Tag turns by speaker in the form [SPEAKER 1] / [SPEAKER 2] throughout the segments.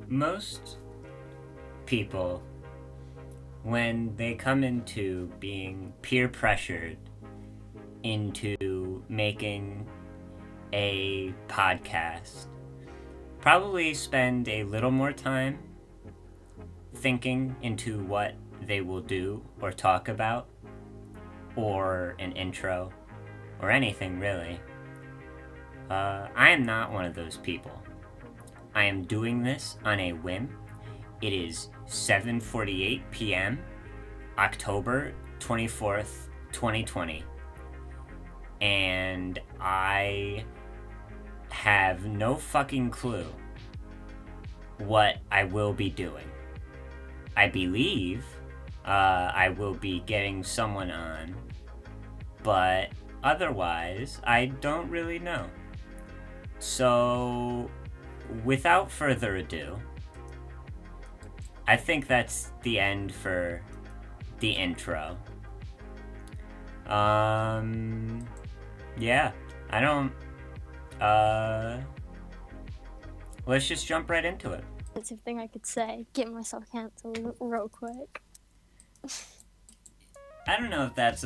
[SPEAKER 1] most people, when they come into being peer pressured into making a podcast, probably spend a little more time thinking into what they will do or talk about, or an intro, or anything really. I am not one of those people. I am doing this on a whim. It is 7:48 p.m., October 24th, 2020. And I have no fucking clue what I will be doing. I believe I will be getting someone on, but otherwise, I don't really know. So, without further ado, I think that's the end for the intro. Yeah, I don't, let's just jump right into it.
[SPEAKER 2] That's the thing I could say, get myself cancelled real quick.
[SPEAKER 1] I don't know if that's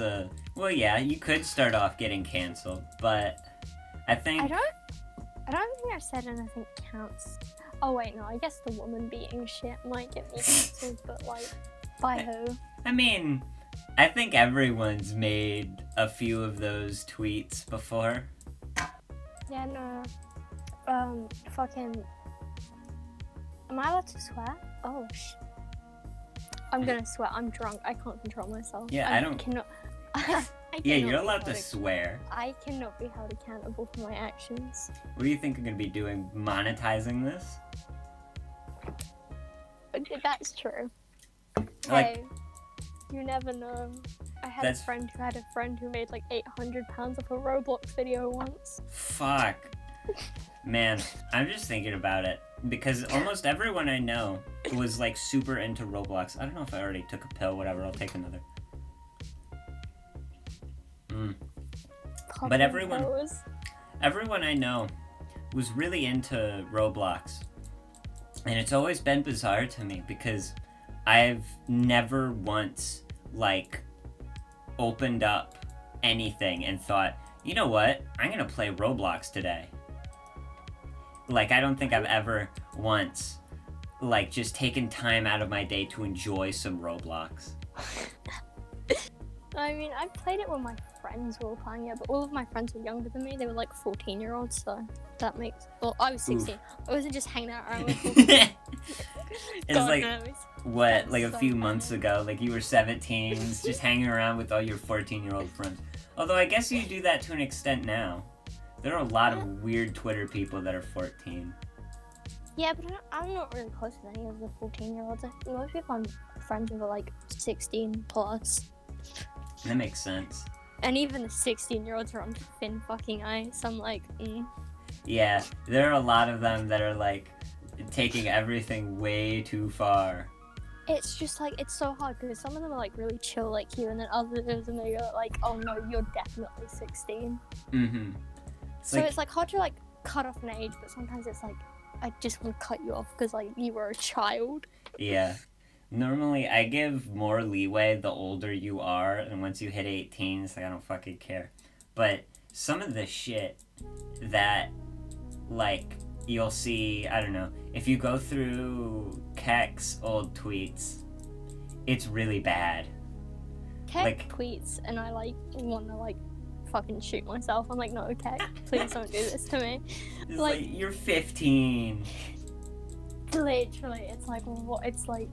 [SPEAKER 1] well, yeah, you could start off getting canceled, but I think...
[SPEAKER 2] I don't think I've said anything counts. Oh wait, no, I guess the woman beating shit might get me cancelled, but like, by who?
[SPEAKER 1] I mean, I think everyone's made a few of those tweets before.
[SPEAKER 2] Yeah, no. Fucking... Am I allowed to swear? Oh, I'm gonna swear. I'm drunk. I can't control myself.
[SPEAKER 1] Yeah, I don't...
[SPEAKER 2] Cannot...
[SPEAKER 1] Yeah, you're allowed to swear.
[SPEAKER 2] I cannot be held accountable for my actions.
[SPEAKER 1] What do you think I'm gonna be doing? Monetizing this?
[SPEAKER 2] That's true.
[SPEAKER 1] Like,
[SPEAKER 2] hey, you never know. I had a friend who made like £800 off a Roblox video once.
[SPEAKER 1] Fuck. Man, I'm just thinking about it. Because almost everyone I know was like super into Roblox. I don't know if I already took a pill, whatever, I'll take another. But everyone I know was really into Roblox. And it's always been bizarre to me because I've never once, like, opened up anything and thought, you know what, I'm gonna play Roblox today. Like, I don't think I've ever once, like, just taken time out of my day to enjoy some Roblox.
[SPEAKER 2] I mean, I played it when my friends were playing it, but all of my friends were younger than me. They were like 14-year-olds, so that makes... Well, I was 16. Oof. I wasn't just hanging out around with 14.
[SPEAKER 1] It's like, knows. What, that's like a few months ago, like you were 17, just hanging around with all your 14-year-old friends. Although I guess you do that to an extent now. There are a lot of weird Twitter people that are 14.
[SPEAKER 2] Yeah, but I'm not really close with any of the 14-year-olds. Most people I'm friends with are like 16 plus.
[SPEAKER 1] That makes sense.
[SPEAKER 2] And even the 16-year-olds are on thin fucking ice. I'm like,
[SPEAKER 1] Yeah, there are a lot of them that are like taking everything way too far.
[SPEAKER 2] It's just like, it's so hard because some of them are like really chill like you, and then others and they go like, oh no, you're definitely 16.
[SPEAKER 1] Mm-hmm.
[SPEAKER 2] It's like hard to like cut off an age, but sometimes it's like, I just want to cut you off because like you were a child.
[SPEAKER 1] Yeah. Normally, I give more leeway the older you are, and once you hit 18, it's like, I don't fucking care. But some of the shit that, like, you'll see, I don't know, if you go through Kek's old tweets, it's really bad.
[SPEAKER 2] Kek
[SPEAKER 1] like,
[SPEAKER 2] tweets, and I, like, want to, like, fucking shoot myself. I'm like, no, Kek, please don't do this to me.
[SPEAKER 1] It's like, you're 15.
[SPEAKER 2] Literally, it's like, what, it's like...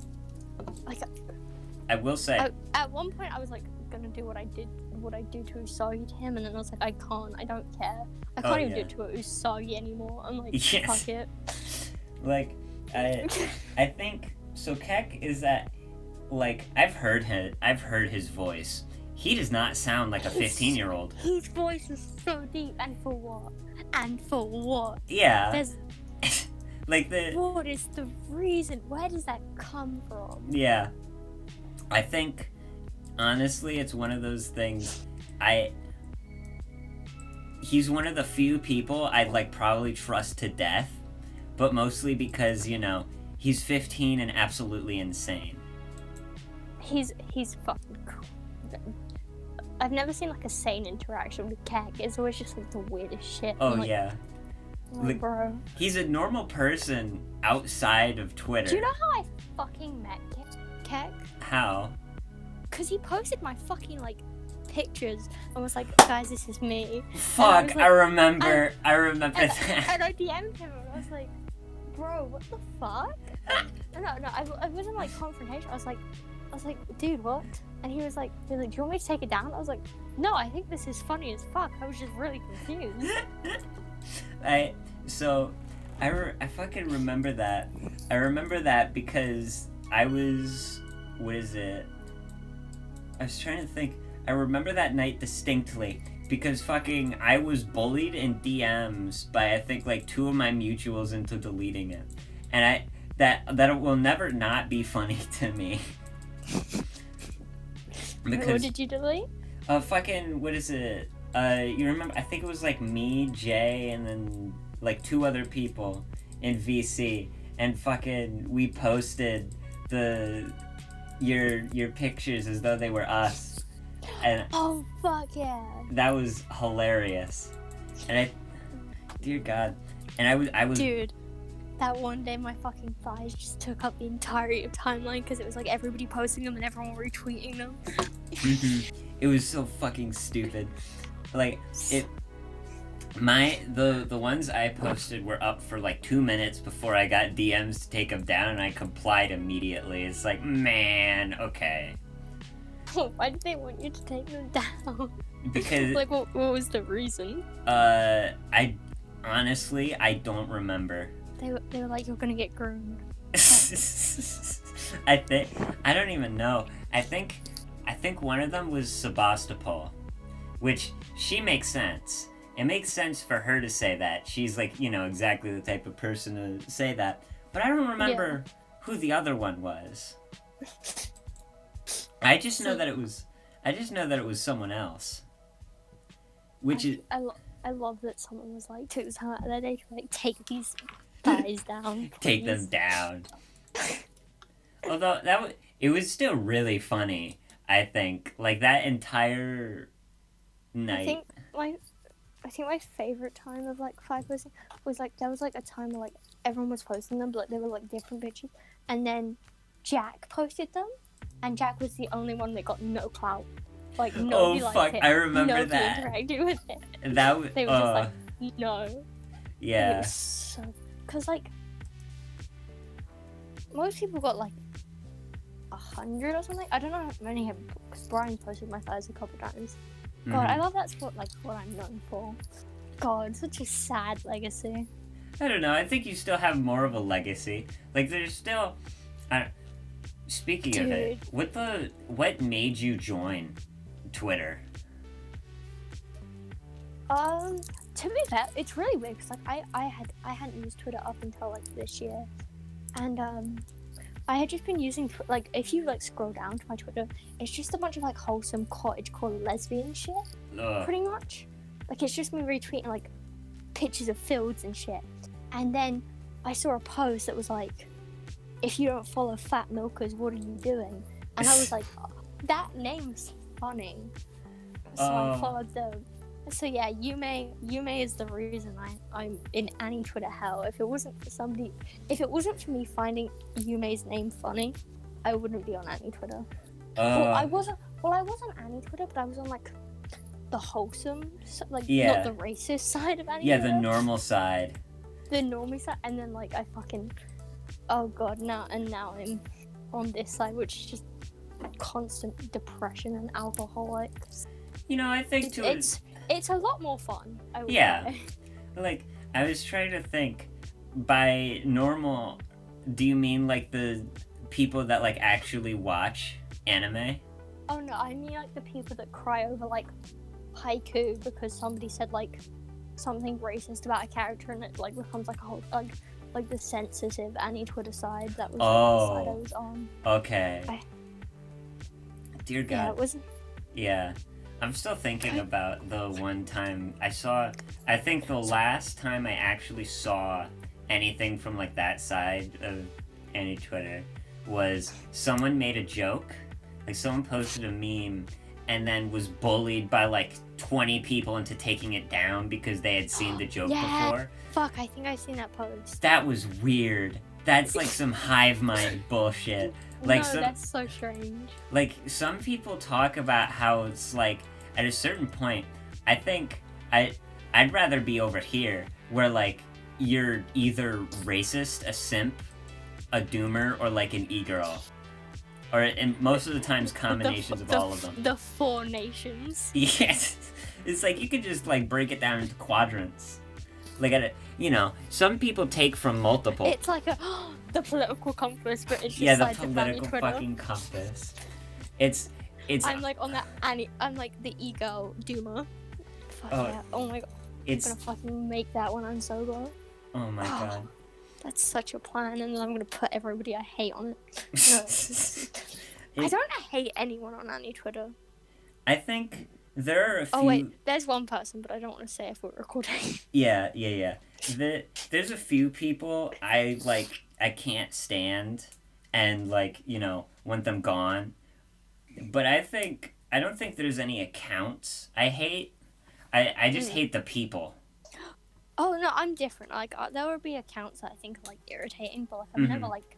[SPEAKER 1] I will say,
[SPEAKER 2] at one point I was like gonna do what I do to Usagi to him, and then I was like, I don't care. I can't even do it to Usagi anymore. I'm like, yes. Fuck it.
[SPEAKER 1] Like, I think so. Kek is that, like, I've heard his voice. He does not sound like a 15-year-old.
[SPEAKER 2] His voice is so deep, and for what?
[SPEAKER 1] Yeah.
[SPEAKER 2] There's
[SPEAKER 1] like
[SPEAKER 2] what is the reason? Where does that come from?
[SPEAKER 1] Yeah. I think, honestly, it's one of those things, he's one of the few people I'd, like, probably trust to death, but mostly because, you know, He's 15 and absolutely insane.
[SPEAKER 2] He's fucking cool. I've never seen like a sane interaction with Keck. It's always just like the weirdest shit.
[SPEAKER 1] Oh,
[SPEAKER 2] like,
[SPEAKER 1] yeah.
[SPEAKER 2] Like, bro.
[SPEAKER 1] He's a normal person outside of Twitter.
[SPEAKER 2] Do you know how I fucking met Keck?
[SPEAKER 1] How?
[SPEAKER 2] Because he posted my fucking like pictures and was like, guys, this is me.
[SPEAKER 1] Fuck, I remember that.
[SPEAKER 2] And I DM'd him and I was like, bro, what the fuck? No, I wasn't like confrontation. I was like, dude, what? And he was like, do you want me to take it down? I was like, no, I think this is funny as fuck. I was just really confused.
[SPEAKER 1] I fucking remember that. I remember that because I was, what is it? I was trying to think. I remember that night distinctly because fucking I was bullied in DMs by I think like 2 of my mutuals into deleting it. And that it will never not be funny to me. Because,
[SPEAKER 2] what did you delete?
[SPEAKER 1] Fucking, what is it? You remember, I think it was like me, Jay, and then like 2 other people in VC, and fucking we posted your pictures as though they were us. And
[SPEAKER 2] oh fuck yeah.
[SPEAKER 1] That was hilarious. And dear God. And I was
[SPEAKER 2] dude, that one day my fucking thighs just took up the entirety of timeline because it was like everybody posting them and everyone retweeting them.
[SPEAKER 1] Mm-hmm. It was so fucking stupid. Like the ones I posted were up for like 2 minutes before I got DMs to take them down, and I complied immediately. It's like, man, okay.
[SPEAKER 2] Why did they want you to take them down?
[SPEAKER 1] Because
[SPEAKER 2] like what was the reason?
[SPEAKER 1] I honestly don't remember.
[SPEAKER 2] They were like, you're gonna get groomed.
[SPEAKER 1] I don't even know. I think one of them was Sebastopol, which she makes sense. It makes sense for her to say that. She's like, exactly the type of person to say that. But I don't remember who the other one was. I just know that it was someone else. Which
[SPEAKER 2] I love that someone was like, took the time out of their day to like take these thighs down.
[SPEAKER 1] Take them down. Although it was still really funny, I think. Like that entire night.
[SPEAKER 2] I think my favorite time of like 5 posting was like there was like a time where like everyone was posting them, but like, they were like different pictures, and then Jack posted them, and Jack was the only one that got no clout. Like nobody liked it.
[SPEAKER 1] I remember
[SPEAKER 2] nobody
[SPEAKER 1] that.
[SPEAKER 2] interacted with it.
[SPEAKER 1] That was.
[SPEAKER 2] They were just like no.
[SPEAKER 1] Yeah.
[SPEAKER 2] It was so because like most people got like 100 or something. I don't know how many have because Brian posted my thighs a couple times. God, I love that's what I'm known for. God, such a sad legacy.
[SPEAKER 1] I don't know. I think you still have more of a legacy. Like there's still. Speaking of it, what made you join Twitter?
[SPEAKER 2] To be fair, it's really weird because like I hadn't used Twitter up until like this year, and I had just been using like if you like scroll down to my Twitter, it's just a bunch of like wholesome cottagecore lesbian shit, pretty much. Like it's just me retweeting like pictures of fields and shit, and then I saw a post that was like, if you don't follow fat milkers, what are you doing? And I was like, oh, that name's funny, so I followed them. So yeah, Yume is the reason I'm in any Twitter hell. If it wasn't for me finding Yume's name funny, I wouldn't be on any Twitter. Well, I wasn't any Twitter, but I was on like the wholesome, like not the racist side of any.
[SPEAKER 1] Yeah,
[SPEAKER 2] Twitter.
[SPEAKER 1] the normal side.
[SPEAKER 2] The normie side, and then like I fucking, oh god, now I'm on this side, which is just constant depression and alcoholics.
[SPEAKER 1] I think
[SPEAKER 2] it's a lot more fun. I would say.
[SPEAKER 1] Like I was trying to think. By normal, do you mean like the people that like actually watch anime?
[SPEAKER 2] Oh no, I mean like the people that cry over like haiku because somebody said like something racist about a character and it like becomes like a whole like the sensitive Annie Twitter side. That was the side I was on.
[SPEAKER 1] Okay. Dear God.
[SPEAKER 2] Yeah, it was.
[SPEAKER 1] Yeah. I'm still thinking about the one time I think the last time I actually saw anything from like that side of any Twitter was someone made a joke, like someone posted a meme and then was bullied by like 20 people into taking it down because they had seen the joke before.
[SPEAKER 2] Fuck, I think I've seen that post.
[SPEAKER 1] That was weird. That's like some hive mind bullshit. Like
[SPEAKER 2] no, that's so strange.
[SPEAKER 1] Like some people talk about how it's like at a certain point, I think I'd rather be over here where like you're either racist, a simp, a doomer, or like an e-girl. Or and most of the times combinations of all of them.
[SPEAKER 2] The 4 nations.
[SPEAKER 1] Yes. It's like you could just like break it down into quadrants. Like some people take from multiple.
[SPEAKER 2] It's like the political compass, but it's just
[SPEAKER 1] the political fucking compass. It's
[SPEAKER 2] I'm like on that I'm like the ego doomer. Fuck yeah. Oh my god. I'm gonna fucking make that when I'm sober.
[SPEAKER 1] Oh my god.
[SPEAKER 2] That's such a plan, and then I'm gonna put everybody I hate on it. No. I don't hate anyone on any Twitter.
[SPEAKER 1] I think there are a few...
[SPEAKER 2] Oh wait, there's one person, but I don't want to say if we're recording.
[SPEAKER 1] Yeah. There's a few people I can't stand and want them gone. But I don't think there's any accounts I just hate the people.
[SPEAKER 2] Oh no, I'm different. Like there would be accounts that I think are like irritating, but like I'm never like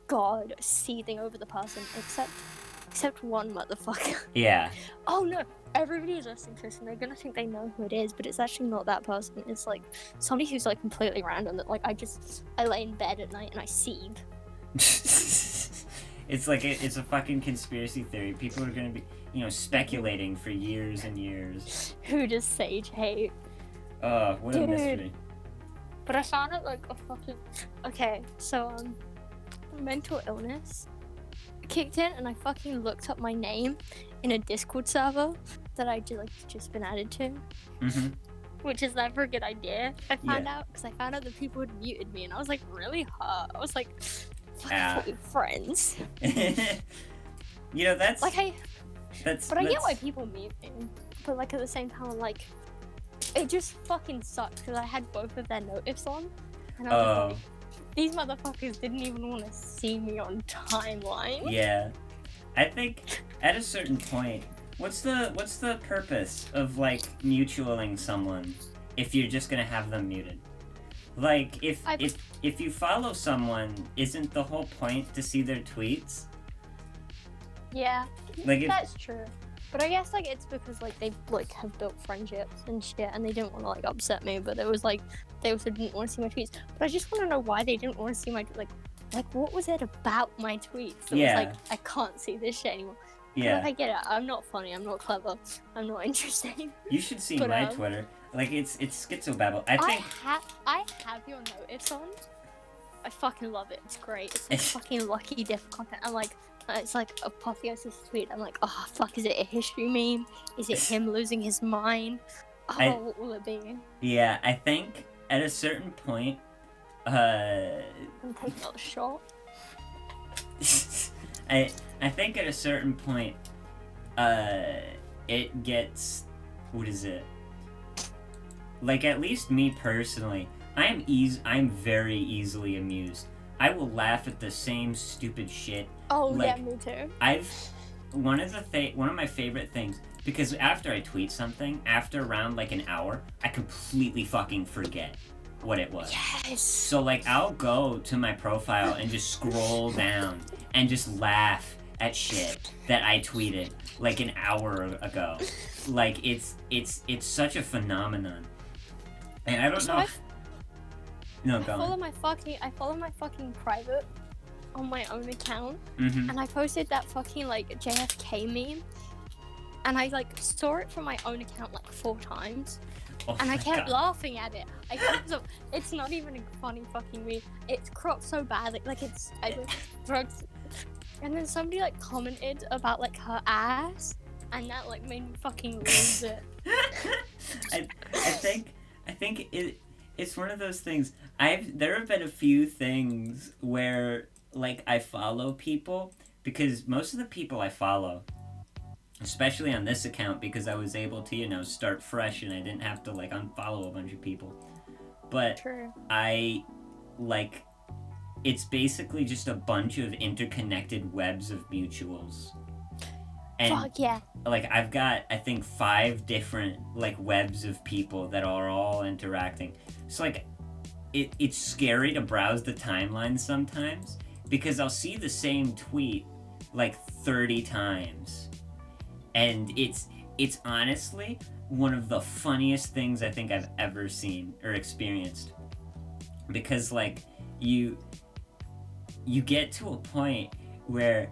[SPEAKER 2] God seething over the person except one motherfucker.
[SPEAKER 1] Yeah.
[SPEAKER 2] Oh no, everybody is listening to this and they're gonna think they know who it is, but it's actually not that person. It's like somebody who's like completely random that like I lay in bed at night and I seethe.
[SPEAKER 1] It's like it's a fucking conspiracy theory. People are gonna be speculating for years and years.
[SPEAKER 2] Who does Sage hate?
[SPEAKER 1] What a mystery.
[SPEAKER 2] But I found it like a fucking... Okay, so, mental illness kicked in and I fucking looked up my name in a Discord server that I just been added to.
[SPEAKER 1] Mm-hmm.
[SPEAKER 2] Which is never a good idea, I found out, because I found out that people had muted me and I was like really hurt. I was like, fucking friends.
[SPEAKER 1] That's...
[SPEAKER 2] Like But I get why people mute me. But like at the same time, I'm like... It just fucking sucked because I had both of their notifs on, and I was like, these motherfuckers didn't even want to see me on timeline.
[SPEAKER 1] Yeah, I think at a certain point, what's the purpose of like mutualing someone if you're just gonna have them muted? Like if you follow someone, isn't the whole point to see their tweets?
[SPEAKER 2] Yeah,
[SPEAKER 1] like
[SPEAKER 2] that's true. But I guess like it's because like they like have built friendships and shit, and they didn't want to like upset me. But it was like they also didn't want to see my tweets. But I just want to know why they didn't want to see my like what was it about my tweets that was like I can't see this shit anymore.
[SPEAKER 1] Yeah,
[SPEAKER 2] like, I get it. I'm not funny. I'm not clever. I'm not interesting.
[SPEAKER 1] You should see my Twitter. Like it's schizobabble. I
[SPEAKER 2] have your notice on. I fucking love it. It's great. It's like fucking lucky diff content. I'm like. It's like Apotheosis tweet. I'm like, oh fuck, is it a history meme? Is it him losing his mind? What will it be?
[SPEAKER 1] Yeah, I think at a certain point,
[SPEAKER 2] I'm taking another shot.
[SPEAKER 1] I think at a certain point, it gets, what is it? Like at least me personally, I'm very easily amused. I will laugh at the same stupid shit.
[SPEAKER 2] Oh, like, yeah, me too.
[SPEAKER 1] One of my favorite things, because after I tweet something, after around like an hour, I completely fucking forget what it was.
[SPEAKER 2] Yes.
[SPEAKER 1] So like I'll go to my profile and just scroll down and just laugh at shit that I tweeted like an hour ago. Like it's such a phenomenon. And I don't know. I follow
[SPEAKER 2] my fucking private on my own account,
[SPEAKER 1] and
[SPEAKER 2] I posted that fucking like JFK meme, and I like saw it from my own account like 4 times, and I kept laughing at it. It's not even a funny fucking meme. It's cropped so badly, like it's drugs. And then somebody like commented about like her ass, and that like made me fucking lose it.
[SPEAKER 1] I think it's one of those things. There have been a few things where like I follow people, because most of the people I follow, especially on this account, because I was able to start fresh and I didn't have to like unfollow a bunch of people. But
[SPEAKER 2] True.
[SPEAKER 1] I like it's basically just a bunch of interconnected webs of mutuals. And
[SPEAKER 2] Fuck yeah.
[SPEAKER 1] like I've got I think 5 different like webs of people that are all interacting. So like it's scary to browse the timeline sometimes because I'll see the same tweet like 30 times. And it's honestly one of the funniest things I think I've ever seen or experienced. Because like you get to a point where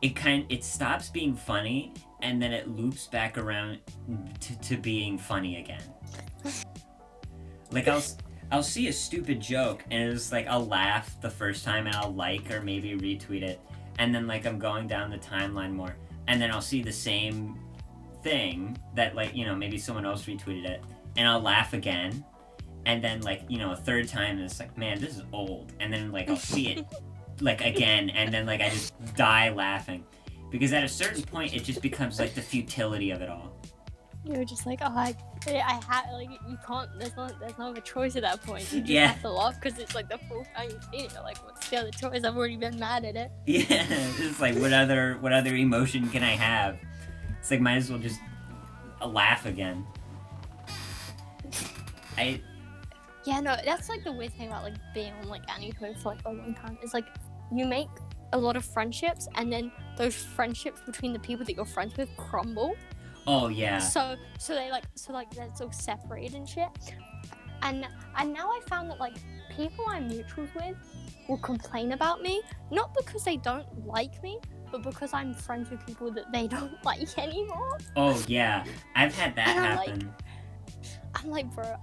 [SPEAKER 1] it stops being funny and then it loops back around to being funny again. Like I'll see a stupid joke and it's like I'll laugh the first time and I'll like or maybe retweet it, and then like I'm going down the timeline more and then I'll see the same thing that like, you know, maybe someone else retweeted it and I'll laugh again, and then like, you know, a third time and it's like, man, this is old, and then like I'll see it like again and then like I just die laughing because at a certain point it just becomes like the futility of it all.
[SPEAKER 2] You're just like, oh, I had like you can't. There's no other choice at that point. You just
[SPEAKER 1] Yeah.
[SPEAKER 2] have to laugh because it's like the full time you've seen it. You're like, what's the other choice? I've already been mad at it.
[SPEAKER 1] Yeah, it's like what other emotion can I have? It's like might as well just laugh again.
[SPEAKER 2] Yeah, no, that's like the weird thing about like being on like Anywho for like a long time. Is like you make a lot of friendships and then those friendships between the people that you're friends with crumble.
[SPEAKER 1] Oh yeah.
[SPEAKER 2] So they're so separated and shit. And now I found that like people I'm mutuals with will complain about me, not because they don't like me, but because I'm friends with people that they don't like anymore.
[SPEAKER 1] Oh yeah, I've had that
[SPEAKER 2] And
[SPEAKER 1] happen.
[SPEAKER 2] I'm like, bro,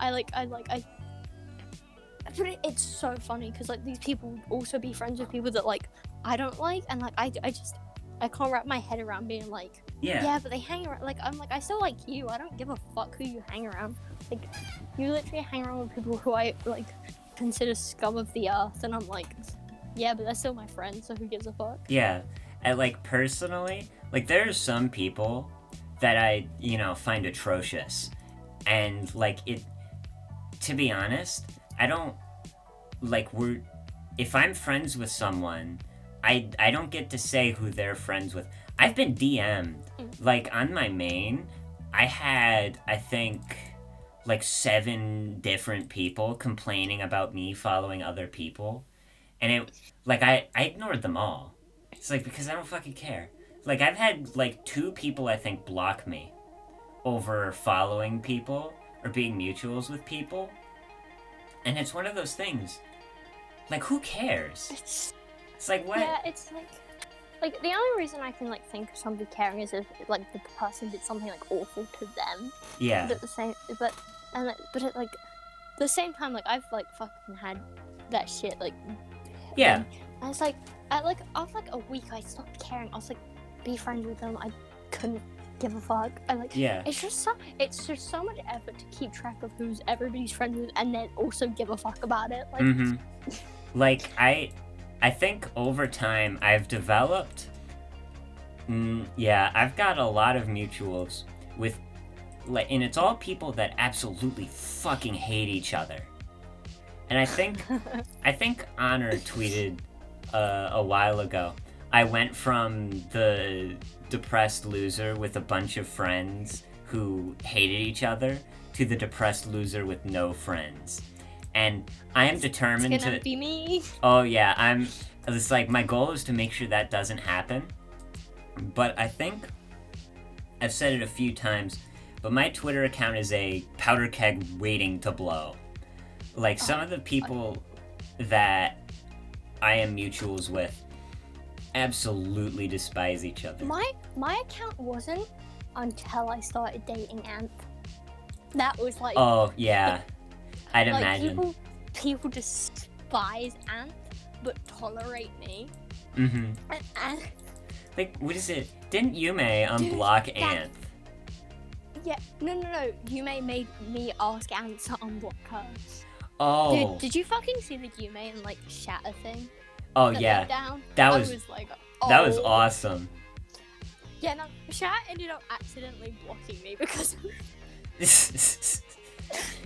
[SPEAKER 2] but it's so funny because like these people would also be friends with people that like I don't like, and like I can't wrap my head around being like, yeah, but they hang around. Like I'm like, I still like you. I don't give a fuck who you hang around. Like you literally hang around with people who I like consider scum of the earth, and I'm like, yeah, but they're still my friends, so who gives a fuck?
[SPEAKER 1] Yeah, and like personally, like there are some people that I, you know, find atrocious, and like it. To be honest, I don't like if I'm friends with someone, I don't get to say who they're friends with. I've been DM'd like on my main. I had I think like 7 different people complaining about me following other people, and it like I ignored them all. It's like because I don't fucking care. Like I've had like 2 people I think block me over following people or being mutuals with people. And it's one of those things. Like, who cares? It's like, what?
[SPEAKER 2] Yeah, it's like the only reason I can like think of somebody caring is if like the person did something like awful to them.
[SPEAKER 1] Yeah.
[SPEAKER 2] But at the same, but at like the same time, like I've like fucking had that shit like.
[SPEAKER 1] Yeah.
[SPEAKER 2] And it's like after like a week, I stopped caring. I was like, be friends with them. I couldn't give a fuck. I like.
[SPEAKER 1] Yeah.
[SPEAKER 2] It's just so much effort to keep track of who's everybody's friends with, and then also give a fuck about it. Like.
[SPEAKER 1] Mm-hmm. Like I think over time I've developed. I've got a lot of mutuals with, like, and it's all people that absolutely fucking hate each other. And I think Honor tweeted a while ago. I went from the depressed loser with a bunch of friends who hated each other to the depressed loser with no friends. And I am determined
[SPEAKER 2] it's gonna be me.
[SPEAKER 1] Oh yeah, it's like my goal is to make sure that doesn't happen. But I think I've said it a few times, but my Twitter account is a powder keg waiting to blow. Like some of the people that I am mutuals with absolutely despise each other.
[SPEAKER 2] My account wasn't until I started dating Anth. That was like.
[SPEAKER 1] Oh yeah, I'd
[SPEAKER 2] like,
[SPEAKER 1] imagine.
[SPEAKER 2] People despise Anth, but tolerate me.
[SPEAKER 1] Mm-hmm.
[SPEAKER 2] And
[SPEAKER 1] like, what is it? Didn't Yume unblock Anth?
[SPEAKER 2] Yeah, no. Yume made me ask Anth to unblock her.
[SPEAKER 1] Oh.
[SPEAKER 2] Dude, did you fucking see the Yume and like shatter thing?
[SPEAKER 1] Oh yeah. That was
[SPEAKER 2] like,
[SPEAKER 1] that was awesome.
[SPEAKER 2] Yeah, no, Shatter ended up accidentally blocking me because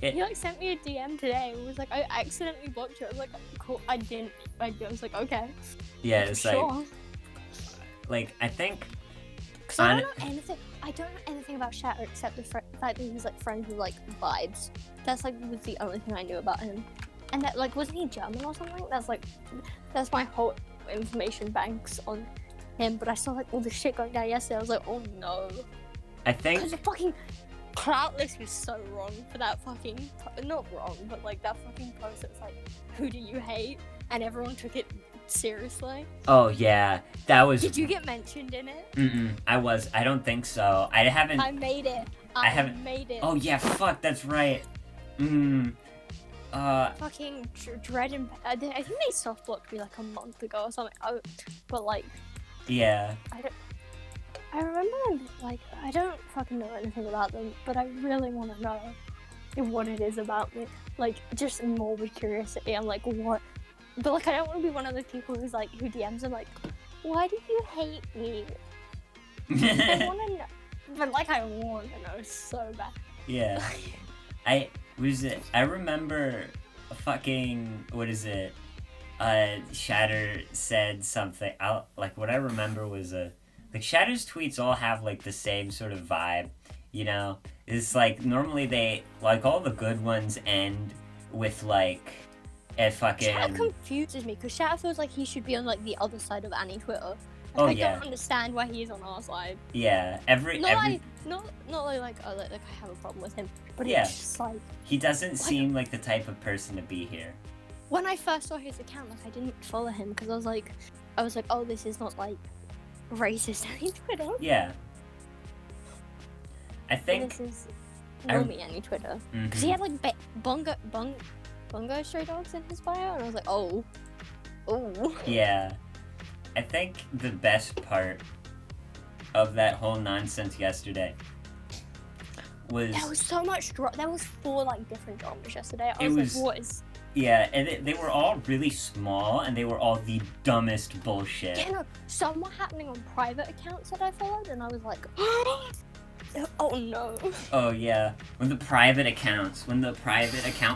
[SPEAKER 2] He like sent me a DM today and was like, I accidentally blocked you. I was like, cool. I didn't. I was like, okay.
[SPEAKER 1] Yeah, it's
[SPEAKER 2] Sure.
[SPEAKER 1] like I think.
[SPEAKER 2] Because I don't know anything. I don't know anything about Shatter except the fact that he's like friends with like Vibes. That's like was the only thing I knew about him. And that like wasn't he German or something? That's my whole information banks on him. But I saw like all the shit going down yesterday. I was like, oh no.
[SPEAKER 1] I think.
[SPEAKER 2] Because the fucking clout list was so wrong for that fucking not wrong, but like that fucking post. It's like, who do you hate? And everyone took it seriously.
[SPEAKER 1] Oh yeah, that was.
[SPEAKER 2] Did you get mentioned in it?
[SPEAKER 1] I don't think so. I haven't.
[SPEAKER 2] I made it.
[SPEAKER 1] I haven't
[SPEAKER 2] made it.
[SPEAKER 1] Oh yeah, fuck. That's right.
[SPEAKER 2] Fucking Dread and I think they soft blocked me like a month ago or something. But like.
[SPEAKER 1] Yeah.
[SPEAKER 2] I remember like I don't fucking know anything about them, but I really want to know what it is about me. Like just morbid curiosity. I'm like, what? But like I don't want to be one of the people who's like who DMs them like, why do you hate me? I want to know, but like I want to know so bad.
[SPEAKER 1] Yeah. I remember fucking what is it? Shatter said something. What I remember was like Shatter's tweets all have like the same sort of vibe, you know? It's like normally they like all the good ones end with like a fucking.
[SPEAKER 2] Shatter confuses me because Shatter feels like he should be on like the other side of Annie Twitter.
[SPEAKER 1] Like,
[SPEAKER 2] I don't understand why he is on our side.
[SPEAKER 1] Yeah,
[SPEAKER 2] not like I have a problem with him, but
[SPEAKER 1] yeah.
[SPEAKER 2] It's just like
[SPEAKER 1] he doesn't seem like the type of person to be here.
[SPEAKER 2] When I first saw his account, like I didn't follow him because I was like, oh, this is not like racist Annie Twitter.
[SPEAKER 1] Yeah. I think
[SPEAKER 2] this is normie Annie Twitter because he had like Bungo Stray Dogs in his bio, and I was like, oh.
[SPEAKER 1] Yeah. I think the best part of that whole nonsense yesterday was...
[SPEAKER 2] There was so much there was 4 like different dramas yesterday. I was like, what is...
[SPEAKER 1] Yeah, and they were all really small, and they were all the dumbest bullshit.
[SPEAKER 2] Yeah, no, some were happening on private accounts that I followed, and I was like, oh no.
[SPEAKER 1] Oh yeah, when the private account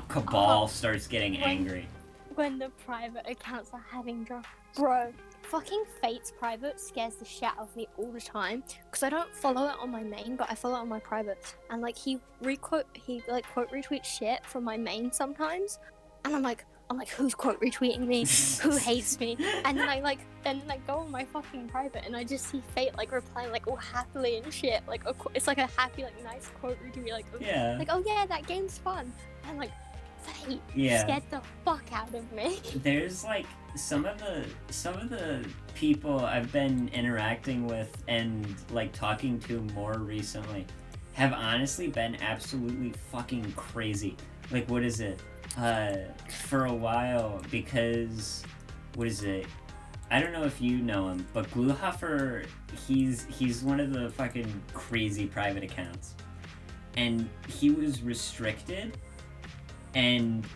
[SPEAKER 1] cabal starts getting angry.
[SPEAKER 2] When the private accounts are having drama. Bro, fucking Fate's private scares the shit out of me all the time because I don't follow it on my main, but I follow it on my private, and like he quote retweets shit from my main sometimes, and I'm like who's quote retweeting me, who hates me, and then I go on my fucking private and I just see Fate like replying like all happily and shit, like it's like a happy like nice quote retweet like oh yeah that game's fun, and like Fate scared the fuck out of me.
[SPEAKER 1] There's like some of the people I've been interacting with and like talking to more recently have honestly been absolutely fucking crazy. Like what is it? For a while, because what is it? I don't know if you know him, but Gluehuffer, he's one of the fucking crazy private accounts, and he was restricted, and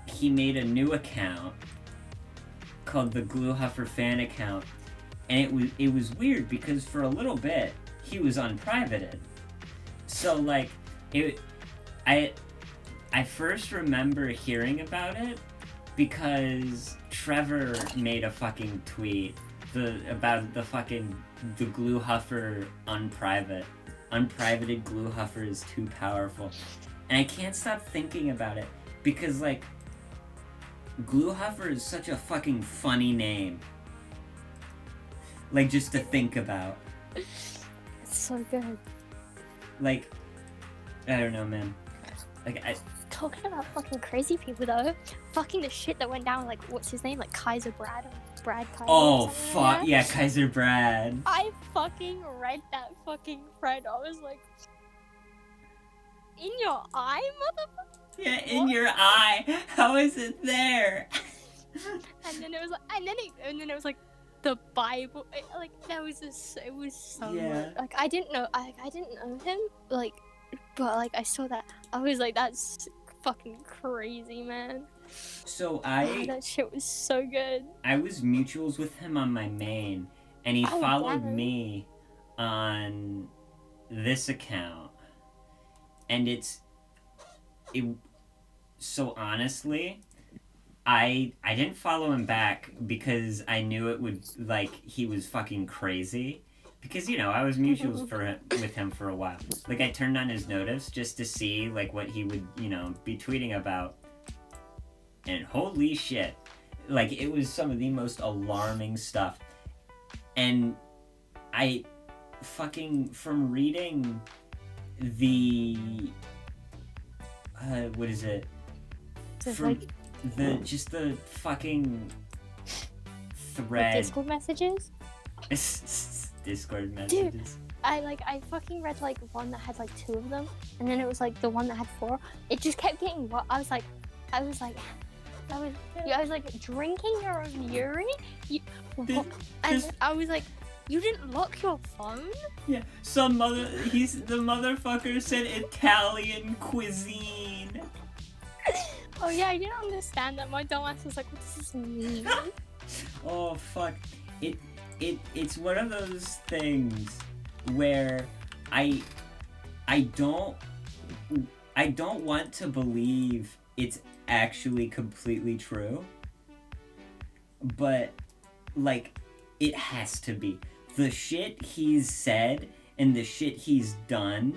[SPEAKER 1] he made a new account called the Gluehuffer fan account, and it was weird because for a little bit he was unprivated, so like I first remember hearing about it because Trevor made a fucking tweet about the Gluehuffer unprivated Gluehuffer is too powerful, and I can't stop thinking about it because like Gluehuffer is such a fucking funny name, like just to think about.
[SPEAKER 2] It's so good.
[SPEAKER 1] Like I don't know, man. Like
[SPEAKER 2] Talking about fucking crazy people though, fucking the shit that went down, like what's his name, like Kaiser Brad Kaiser.
[SPEAKER 1] Oh fuck yeah, Kaiser Brad.
[SPEAKER 2] I fucking read that fucking thread. I was like, in your eye, motherfucker.
[SPEAKER 1] Yeah, in your eye. How is it there?
[SPEAKER 2] And then it was like the Bible. It was so much. Like I didn't know him. Like, but like I saw that. I was like, that's fucking crazy, man.
[SPEAKER 1] So
[SPEAKER 2] that shit was so good.
[SPEAKER 1] I was mutuals with him on my main, and he followed me on this account, and it's so honestly, I didn't follow him back because I knew it would, like, he was fucking crazy. Because, you know, I was mutuals with him for a while. Like, I turned on his notice just to see, like, what he would, you know, be tweeting about. And holy shit. Like, it was some of the most alarming stuff. And I fucking, from reading the, what is it? From the fucking thread.
[SPEAKER 2] Discord messages?
[SPEAKER 1] Discord messages.
[SPEAKER 2] Dude, I fucking read like one that had like 2 of them, and then it was like the one that had 4. It just kept getting what I was like, drinking your own urine. I was like, you didn't lock your phone?
[SPEAKER 1] Yeah, the motherfucker said Italian cuisine.
[SPEAKER 2] Oh yeah, I didn't understand that. My dumbass was like, what does this mean?
[SPEAKER 1] Oh fuck. It's one of those things where I don't want to believe it's actually completely true. But like it has to be. The shit he's said and the shit he's done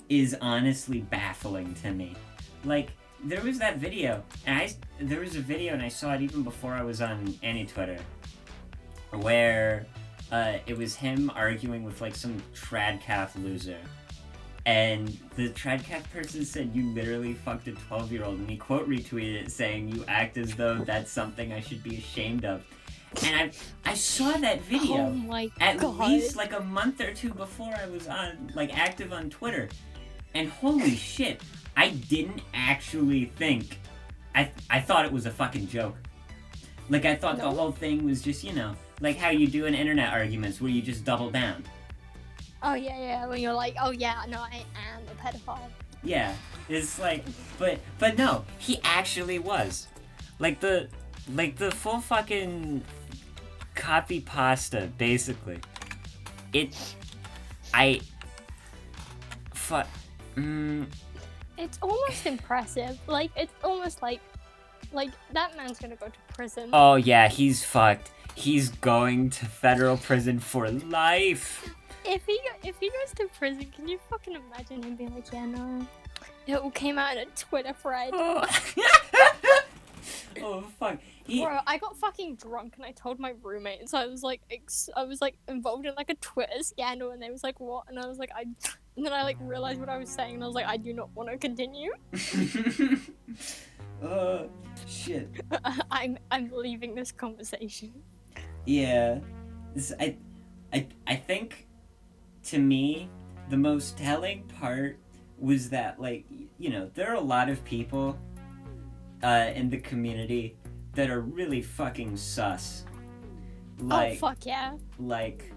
[SPEAKER 1] is honestly baffling to me. Like, there was that video, and I saw it even before I was on any Twitter, where it was him arguing with like some tradcath loser, and the tradcath person said, "You literally fucked a 12-year-old," and he quote retweeted it saying, "You act as though that's something I should be ashamed of." And I saw that video at least like a month or 2 before I was on like active on Twitter, and holy shit, I didn't actually think. I thought it was a fucking joke. Like, I thought the whole thing was just, you know, like how you do in internet arguments where you just double down.
[SPEAKER 2] Oh, yeah, when you're like, oh, yeah, no, I am a pedophile.
[SPEAKER 1] Yeah, it's like, but no, he actually was. Like the full fucking copy pasta, basically. It's
[SPEAKER 2] almost impressive. Like, it's almost like that man's gonna go to prison.
[SPEAKER 1] Oh yeah, he's fucked. He's going to federal prison for life.
[SPEAKER 2] If he goes to prison, can you fucking imagine him being like, yeah, no, it all came out in a Twitter thread.
[SPEAKER 1] Oh fuck.
[SPEAKER 2] Bro, I got fucking drunk and I told my roommate, and so I was like involved in like a Twitter scandal, and they was like, what? And I was like, and then I like realized what I was saying, and I was like, I do not want to continue.
[SPEAKER 1] Shit.
[SPEAKER 2] I'm leaving this conversation.
[SPEAKER 1] Yeah, I think, to me, the most telling part was that, like, you know, there are a lot of people in the community that are really fucking sus. Like,
[SPEAKER 2] oh fuck yeah.
[SPEAKER 1] Like,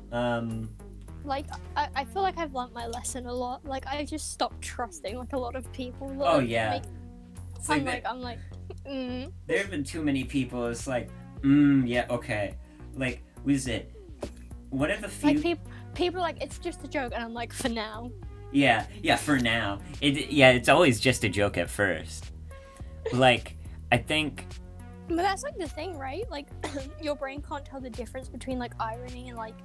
[SPEAKER 2] like, I feel like I've learnt my lesson a lot. Like, I just stopped trusting, like, a lot of people. That,
[SPEAKER 1] oh,
[SPEAKER 2] like,
[SPEAKER 1] yeah.
[SPEAKER 2] I'm like,
[SPEAKER 1] There have been too many people, it's like, yeah, okay. Like, was it... What are the few...
[SPEAKER 2] Like, people are like, it's just a joke, and I'm like, for now.
[SPEAKER 1] Yeah, for now. It's always just a joke at first. Like, I think...
[SPEAKER 2] But that's, like, the thing, right? Like, your brain can't tell the difference between, like, irony and, like,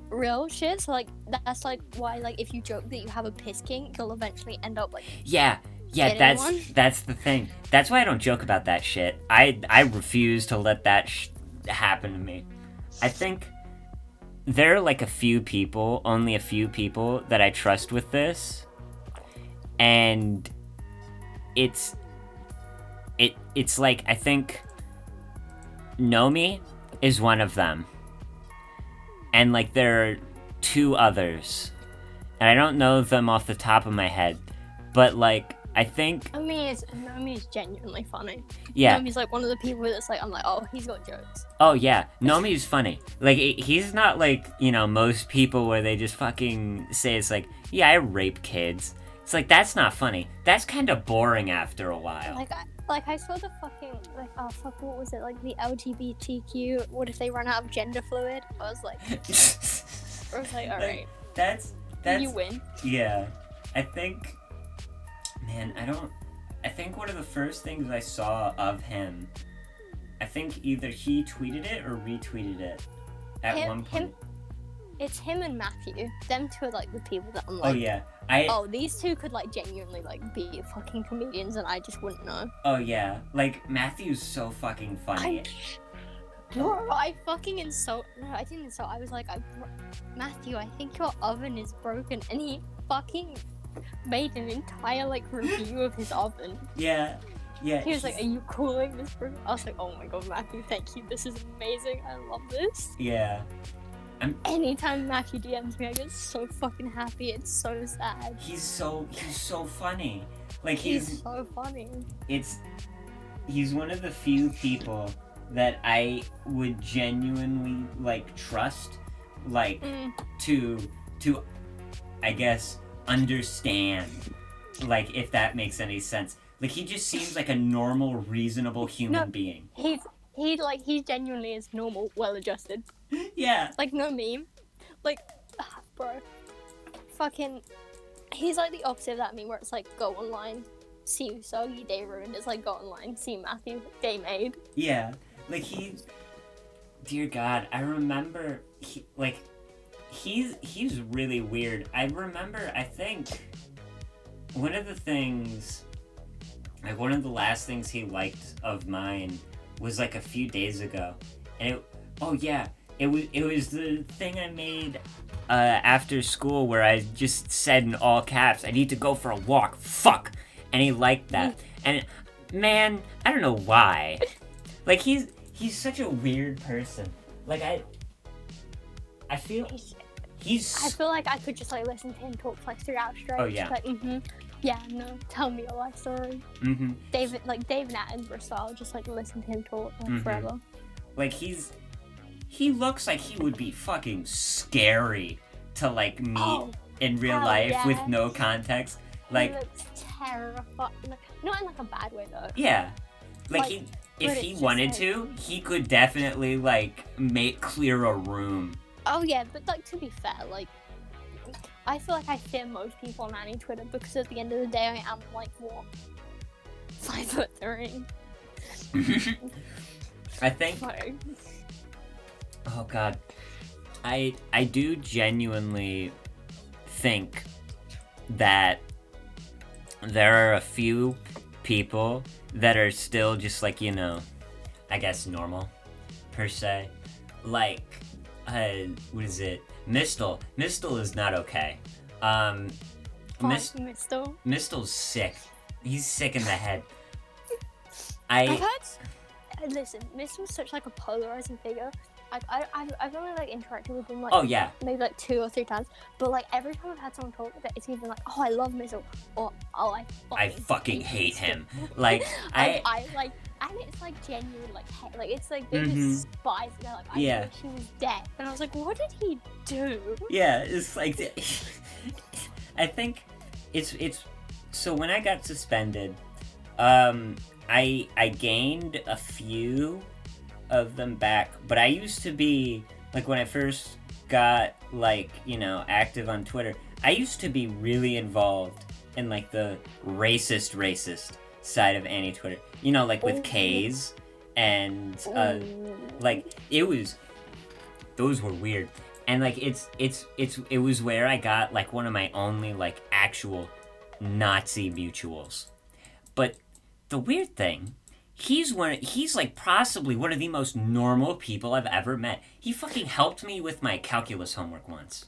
[SPEAKER 2] real shit. So, like, that's, like, why, like, if you joke that you have a piss kink, you'll eventually end up, like...
[SPEAKER 1] Yeah, that's the thing. That's why I don't joke about that shit. I refuse to let that happen to me. I think there are, like, only a few people that I trust with this. And it's like, I think Nomi is one of them. And, like, there are 2 others. And I don't know them off the top of my head. But, like, I think...
[SPEAKER 2] Nomi is genuinely funny.
[SPEAKER 1] Yeah.
[SPEAKER 2] Nomi's, like, one of the people that's, like, I'm like, oh, he's got jokes.
[SPEAKER 1] Oh, yeah. Nomi's funny. Like, he's not, like, you know, most people where they just fucking say, it's like, yeah, I rape kids. It's like, that's not funny. That's kind of boring after a while.
[SPEAKER 2] I saw the fucking, like, oh, fuck, what was it? Like, the LGBTQ, what if they run out of gender fluid? I was like,
[SPEAKER 1] alright.
[SPEAKER 2] That's...
[SPEAKER 1] That's...
[SPEAKER 2] You win.
[SPEAKER 1] Yeah. I think Man, I think one of the first things I saw of him, I think either he tweeted it or retweeted it at one point.
[SPEAKER 2] It's him and Matthew. Them two are like the people that I'm
[SPEAKER 1] Oh
[SPEAKER 2] like,
[SPEAKER 1] yeah,
[SPEAKER 2] these two could like genuinely like be fucking comedians, and I just wouldn't know.
[SPEAKER 1] Oh yeah, like Matthew's so fucking funny.
[SPEAKER 2] Bro, I fucking insult. No, I didn't insult. I was like, Matthew, I think your oven is broken, and he fucking made an entire like review of his oven.
[SPEAKER 1] Yeah.
[SPEAKER 2] He was like, "Are you cooling this broken?" I was like, "Oh my god, Matthew, thank you. This is amazing. I love this."
[SPEAKER 1] Yeah.
[SPEAKER 2] Anytime Matthew DMs me, I get so fucking happy. It's so sad.
[SPEAKER 1] He's so funny. Like
[SPEAKER 2] he's so funny.
[SPEAKER 1] He's one of the few people that I would genuinely like trust, like to I guess understand, like if that makes any sense. Like he just seems like a normal, reasonable human being.
[SPEAKER 2] He genuinely is normal, well-adjusted.
[SPEAKER 1] Yeah.
[SPEAKER 2] Like, no meme. Like, bro. Fucking... He's like the opposite of that meme where it's like, go online, see Soggy, day ruined. It's like, go online, see Matthew, day made.
[SPEAKER 1] Yeah. Like, dear God, I remember... He's really weird. I remember, I think... One of the last things he liked of mine was like a few days ago, and it was the thing I made after school where I just said in all caps, "I need to go for a walk, fuck," and he liked that. And man, I don't know why, like he's such a weird person. Like I feel
[SPEAKER 2] like I could just like listen to him talk for like 3 hours straight.
[SPEAKER 1] Oh yeah.
[SPEAKER 2] Just like, yeah, no, tell me your life story. David Attenborough style, just like listen to him talk like forever.
[SPEAKER 1] Like he looks like he would be fucking scary to like meet in real life with no context. Like
[SPEAKER 2] he looks terrifying. Not in like a bad way though.
[SPEAKER 1] Yeah. Like if he wanted to, he could definitely like clear a room.
[SPEAKER 2] Oh yeah, but like to be fair, like I feel like I fear most people on any Twitter because at the end of the day I am like what? 5'3".
[SPEAKER 1] I think oh god. I do genuinely think that there are a few people that are still just like, you know, I guess normal per se. Like what is it? Mistel is not okay. Mistel's sick. He's sick in the head.
[SPEAKER 2] Listen, Mistel's such like a polarizing figure. Like I've only like interacted with him like maybe like 2 or 3 times, but like every time I've had someone talk about it, it's either like, oh I love Mistel, or oh I fucking hate him.
[SPEAKER 1] Like
[SPEAKER 2] I like, and it's like genuine like hate. Like it's like they just spies. They're like, I wish she was dead, and I was like, what did he do?
[SPEAKER 1] Yeah, it's like I think it's so when I got suspended, I gained a few of them back, but I used to be like when I first got like, you know, active on Twitter, I used to be really involved in like the racist side of anti-Twitter, you know, like with K's and like those were weird, and like it was where I got like one of my only like actual Nazi mutuals. But the weird thing, he's like possibly one of the most normal people I've ever met. He fucking helped me with my calculus homework once.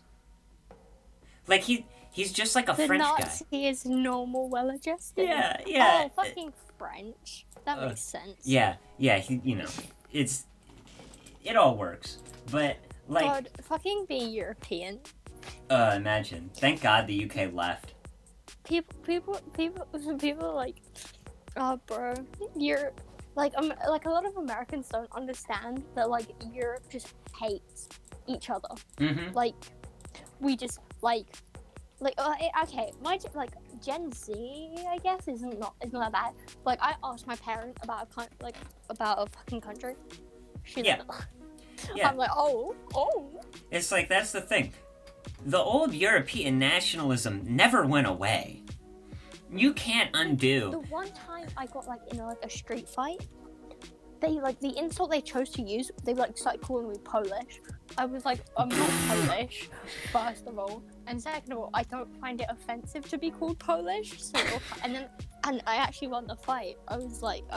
[SPEAKER 1] Like he's just like a French guy. The
[SPEAKER 2] Nazi is normal, well-adjusted.
[SPEAKER 1] Yeah.
[SPEAKER 2] Oh, fucking French. That makes sense.
[SPEAKER 1] Yeah. He, you know, it all works. But like,
[SPEAKER 2] God, fucking be European.
[SPEAKER 1] Imagine. Thank God the UK left.
[SPEAKER 2] People like, oh, bro, Europe, like a lot of Americans don't understand that, like, Europe just hates each other. Like, we just, okay, Gen Z, I guess, is not that bad. Like, I asked my parents about a fucking country. She's like,
[SPEAKER 1] yeah.
[SPEAKER 2] I'm like, oh.
[SPEAKER 1] It's like, that's the thing. The old European nationalism never went away. You can't undo.
[SPEAKER 2] The one time I got like in a street fight, they like the insult they chose to use. They like started calling me Polish. I was like, I'm not Polish, first of all, and second of all, I don't find it offensive to be called Polish. So and I actually won the fight. I was like,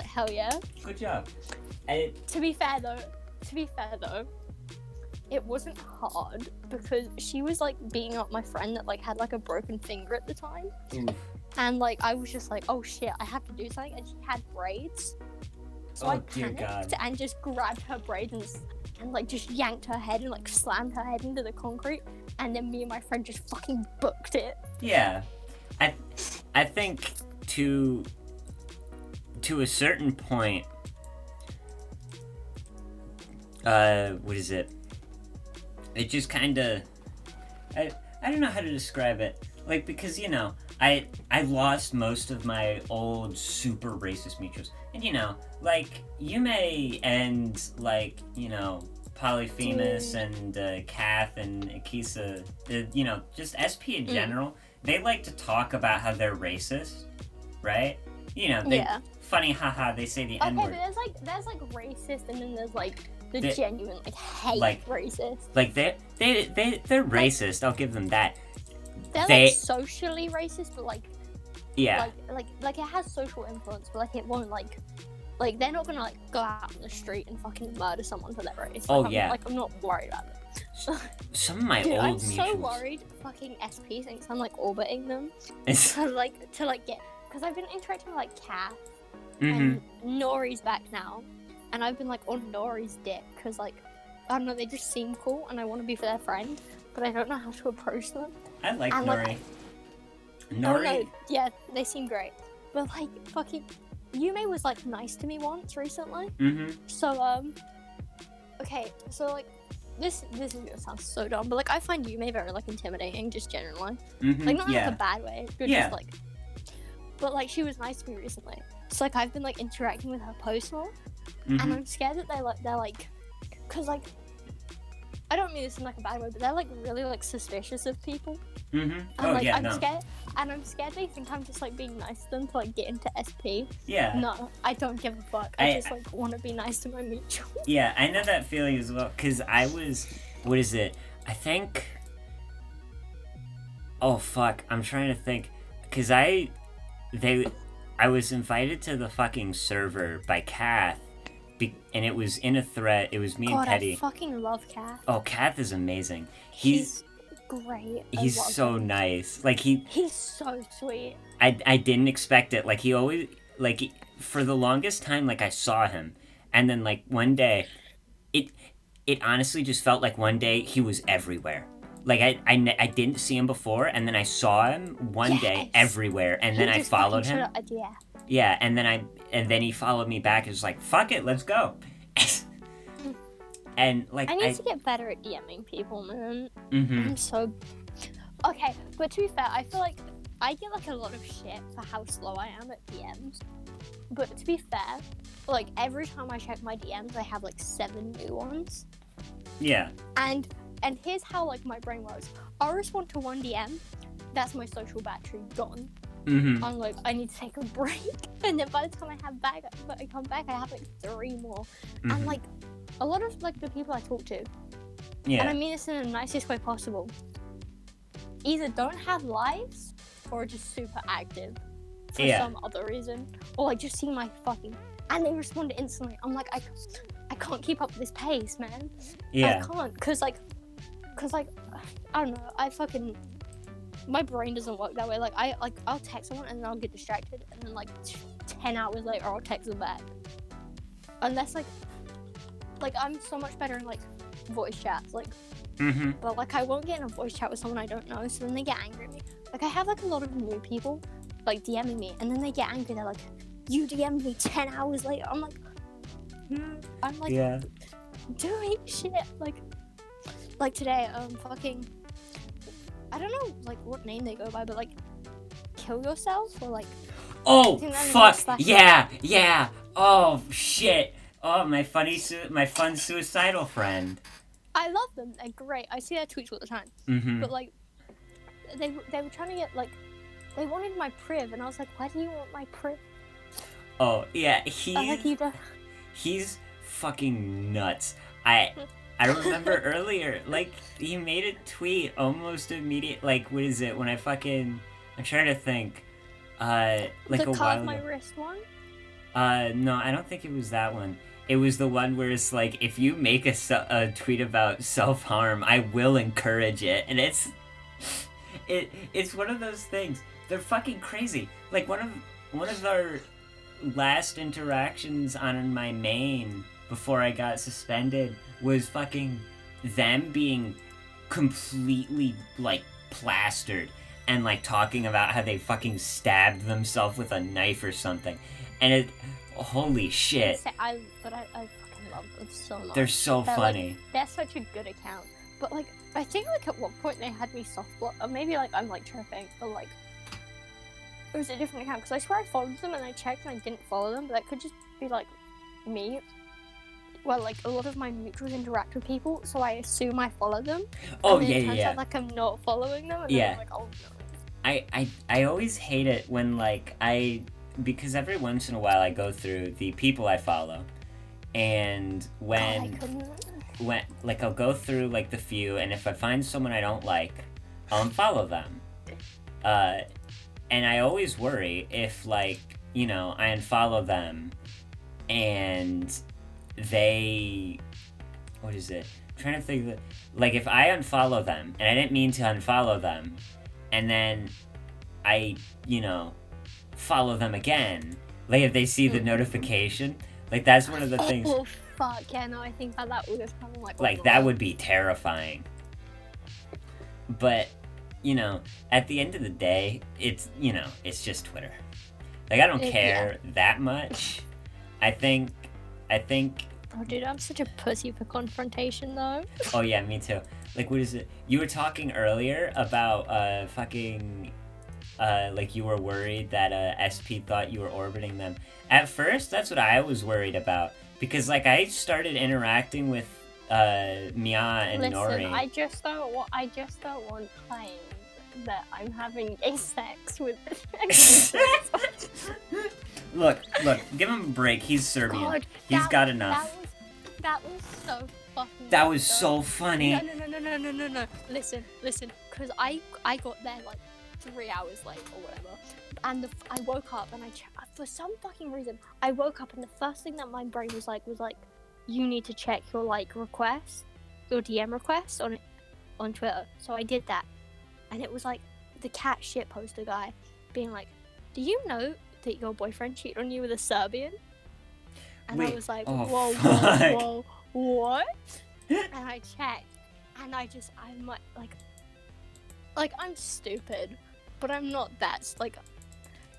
[SPEAKER 2] hell yeah.
[SPEAKER 1] Good job.
[SPEAKER 2] To be fair though, it wasn't hard because she was like beating up my friend that like had like a broken finger at the time.
[SPEAKER 1] Oof.
[SPEAKER 2] And like I was just like, oh shit, I have to do something, and she had braids. So I panicked and just grabbed her braids and like just yanked her head and like slammed her head into the concrete, and then me and my friend just fucking booked it.
[SPEAKER 1] Yeah. I think to a certain point, what is it? It just kind of, I don't know how to describe it. Like, because, you know, I lost most of my old super racist mutuals. And, you know, like, Yume and, like, you know, Polyphemus and Kath and Akisa, you know, just SP in general, they like to talk about how they're racist, right? You know, they funny, haha, they say the N-word.
[SPEAKER 2] Okay, but there's like racist, and then there's like the genuine like hate racist.
[SPEAKER 1] Like they're racist. I'll give them that.
[SPEAKER 2] They're like socially racist, but like like it has social influence, but like it won't like they're not gonna like go out on the street and fucking murder someone for their race. Like, I'm not worried about it.
[SPEAKER 1] Some of my
[SPEAKER 2] Dude,
[SPEAKER 1] old
[SPEAKER 2] I'm
[SPEAKER 1] mutuals.
[SPEAKER 2] so worried. Fucking SP thinks I'm like orbiting them to get, because I've been interacting with like Kath and Nori's back now, and I've been like on Nori's dick because like I don't know, they just seem cool and I want to be their friend, but I don't know how to approach them.
[SPEAKER 1] I like Nori.
[SPEAKER 2] No, yeah, they seem great, but like fucking Yume was like nice to me once recently. So okay, so like this is gonna sound so dumb, but like I find Yume very like intimidating, just generally. Like not in like a bad way, but just like. But like she was nice to me recently, so like I've been like interacting with her post more, and I'm scared that they're like, cause like I don't mean this in like a bad way, but they're like really like suspicious of people. And I'm scared they think I'm just like being nice to them to like get into SP.
[SPEAKER 1] Yeah.
[SPEAKER 2] No, I don't give a fuck. I just like want to be nice to my mutual.
[SPEAKER 1] Yeah, I know that feeling as well, cause I was, what is it? I think. Oh fuck! I'm trying to think, cause I was invited to the fucking server by Kath, and it was in a thread. It was me and Teddy.
[SPEAKER 2] I fucking love Kath.
[SPEAKER 1] Oh, Kath is amazing.
[SPEAKER 2] He's great.
[SPEAKER 1] He's so nice. Like
[SPEAKER 2] he's so sweet.
[SPEAKER 1] I didn't expect it. Like he always, like for the longest time, like I saw him, and then like one day, it honestly just felt like one day he was everywhere. Like I didn't see him before, and then I saw him one day everywhere, and then I followed him. Yeah, and then he followed me back and was like, "Fuck it, let's go." And like
[SPEAKER 2] I need to get better at DMing people, man. I'm so okay, but to be fair, I feel like I get like a lot of shit for how slow I am at DMs. But to be fair, like every time I check my DMs, I have like 7 new ones.
[SPEAKER 1] Yeah.
[SPEAKER 2] And here's how like my brain works. I'll respond to one DM, that's my social battery gone. I'm like, I need to take a break, and then by the time I come back, I have like 3 more. And like a lot of like the people I talk to, and I mean this in the nicest way possible, either don't have lives or are just super active for some other reason, or like just see my fucking, and they respond instantly. I'm like, I can't keep up with this pace, man. I can't, cause like I don't know, my brain doesn't work that way. Like I'll text someone and then I'll get distracted, and then like 10 hours later I'll text them back. Unless like I'm so much better in like voice chats, like but like I won't get in a voice chat with someone I don't know, so then they get angry at me. Like I have like a lot of new people like DMing me, and then they get angry. They're like, you DM'd me 10 hours later. I'm like doing shit, like today, fucking, I don't know, like, what name they go by, but, like, kill yourself, or, like...
[SPEAKER 1] Oh, fuck, yeah, oh, shit, oh, my fun suicidal friend.
[SPEAKER 2] I love them, they're great, I see their tweets all the time, but, like, they were trying to get, like, they wanted my priv, and I was like, why do you want my priv?
[SPEAKER 1] Oh yeah, he's fucking nuts. I remember earlier, like, he made a tweet almost immediate. Like, what is it? When I'm trying to think. Like
[SPEAKER 2] the
[SPEAKER 1] a while
[SPEAKER 2] carve
[SPEAKER 1] ago.
[SPEAKER 2] my wrist one.
[SPEAKER 1] No, I don't think it was that one. It was the one where it's like, if you make a tweet about self-harm, I will encourage it, and it's one of those things. They're fucking crazy. Like one of our last interactions on my main before I got suspended was fucking them being completely like plastered and like talking about how they fucking stabbed themselves with a knife or something, and it. Holy shit.
[SPEAKER 2] I fucking love them so much.
[SPEAKER 1] They're so funny.
[SPEAKER 2] Like, they're such a good account. But, like, I think, like, at one point they had me soft block. Or maybe, like, I'm, like, tripping. But, like, it was a different account. Because I swear I followed them and I checked and I didn't follow them. But that could just be, like, me. Well, like, a lot of my mutuals interact with people. So I assume I follow them.
[SPEAKER 1] Oh,
[SPEAKER 2] and then
[SPEAKER 1] yeah,
[SPEAKER 2] it turns
[SPEAKER 1] yeah.
[SPEAKER 2] out, like, I'm not following them. And
[SPEAKER 1] yeah.
[SPEAKER 2] then I'm like, oh, no.
[SPEAKER 1] I always hate it when, like, because every once in a while I go through the people I follow, and when like I'll go through like the few, and if I find someone I don't like, I'll unfollow them. And I always worry if, like, you know, I unfollow them and they, what is it? I'm trying to think of like, if I unfollow them and I didn't mean to unfollow them, and then I, you know, follow them again, like if they see the notification, like that's one of the things.
[SPEAKER 2] Oh fuck, yeah, no, I think about that all the time.
[SPEAKER 1] Like that would be terrifying. But, you know, at the end of the day, it's, you know, it's just Twitter. Like I don't care that much. I think.
[SPEAKER 2] Oh, dude, I'm such a pussy for confrontation, though.
[SPEAKER 1] Oh yeah, me too. Like, what is it? You were talking earlier about fucking. Like you were worried that SP thought you were orbiting them. At first, that's what I was worried about, because like I started interacting with Mia and Nori.
[SPEAKER 2] I just don't want claims that I'm having gay sex with.
[SPEAKER 1] Look, give him a break. He's Serbian.
[SPEAKER 2] God,
[SPEAKER 1] He's got enough.
[SPEAKER 2] That was so fucking.
[SPEAKER 1] That was so funny.
[SPEAKER 2] No. Listen, because I got there like 3 hours late or whatever, and I woke up and for some fucking reason I woke up and the first thing that my brain was like you need to check your like request, your DM request on Twitter. So I did that, and it was like the cat shit poster guy being like, do you know that your boyfriend cheated on you with a Serbian? And
[SPEAKER 1] Wait,
[SPEAKER 2] I was like,
[SPEAKER 1] whoa,
[SPEAKER 2] what? And I checked, and I'm like I'm stupid, but I'm not that, like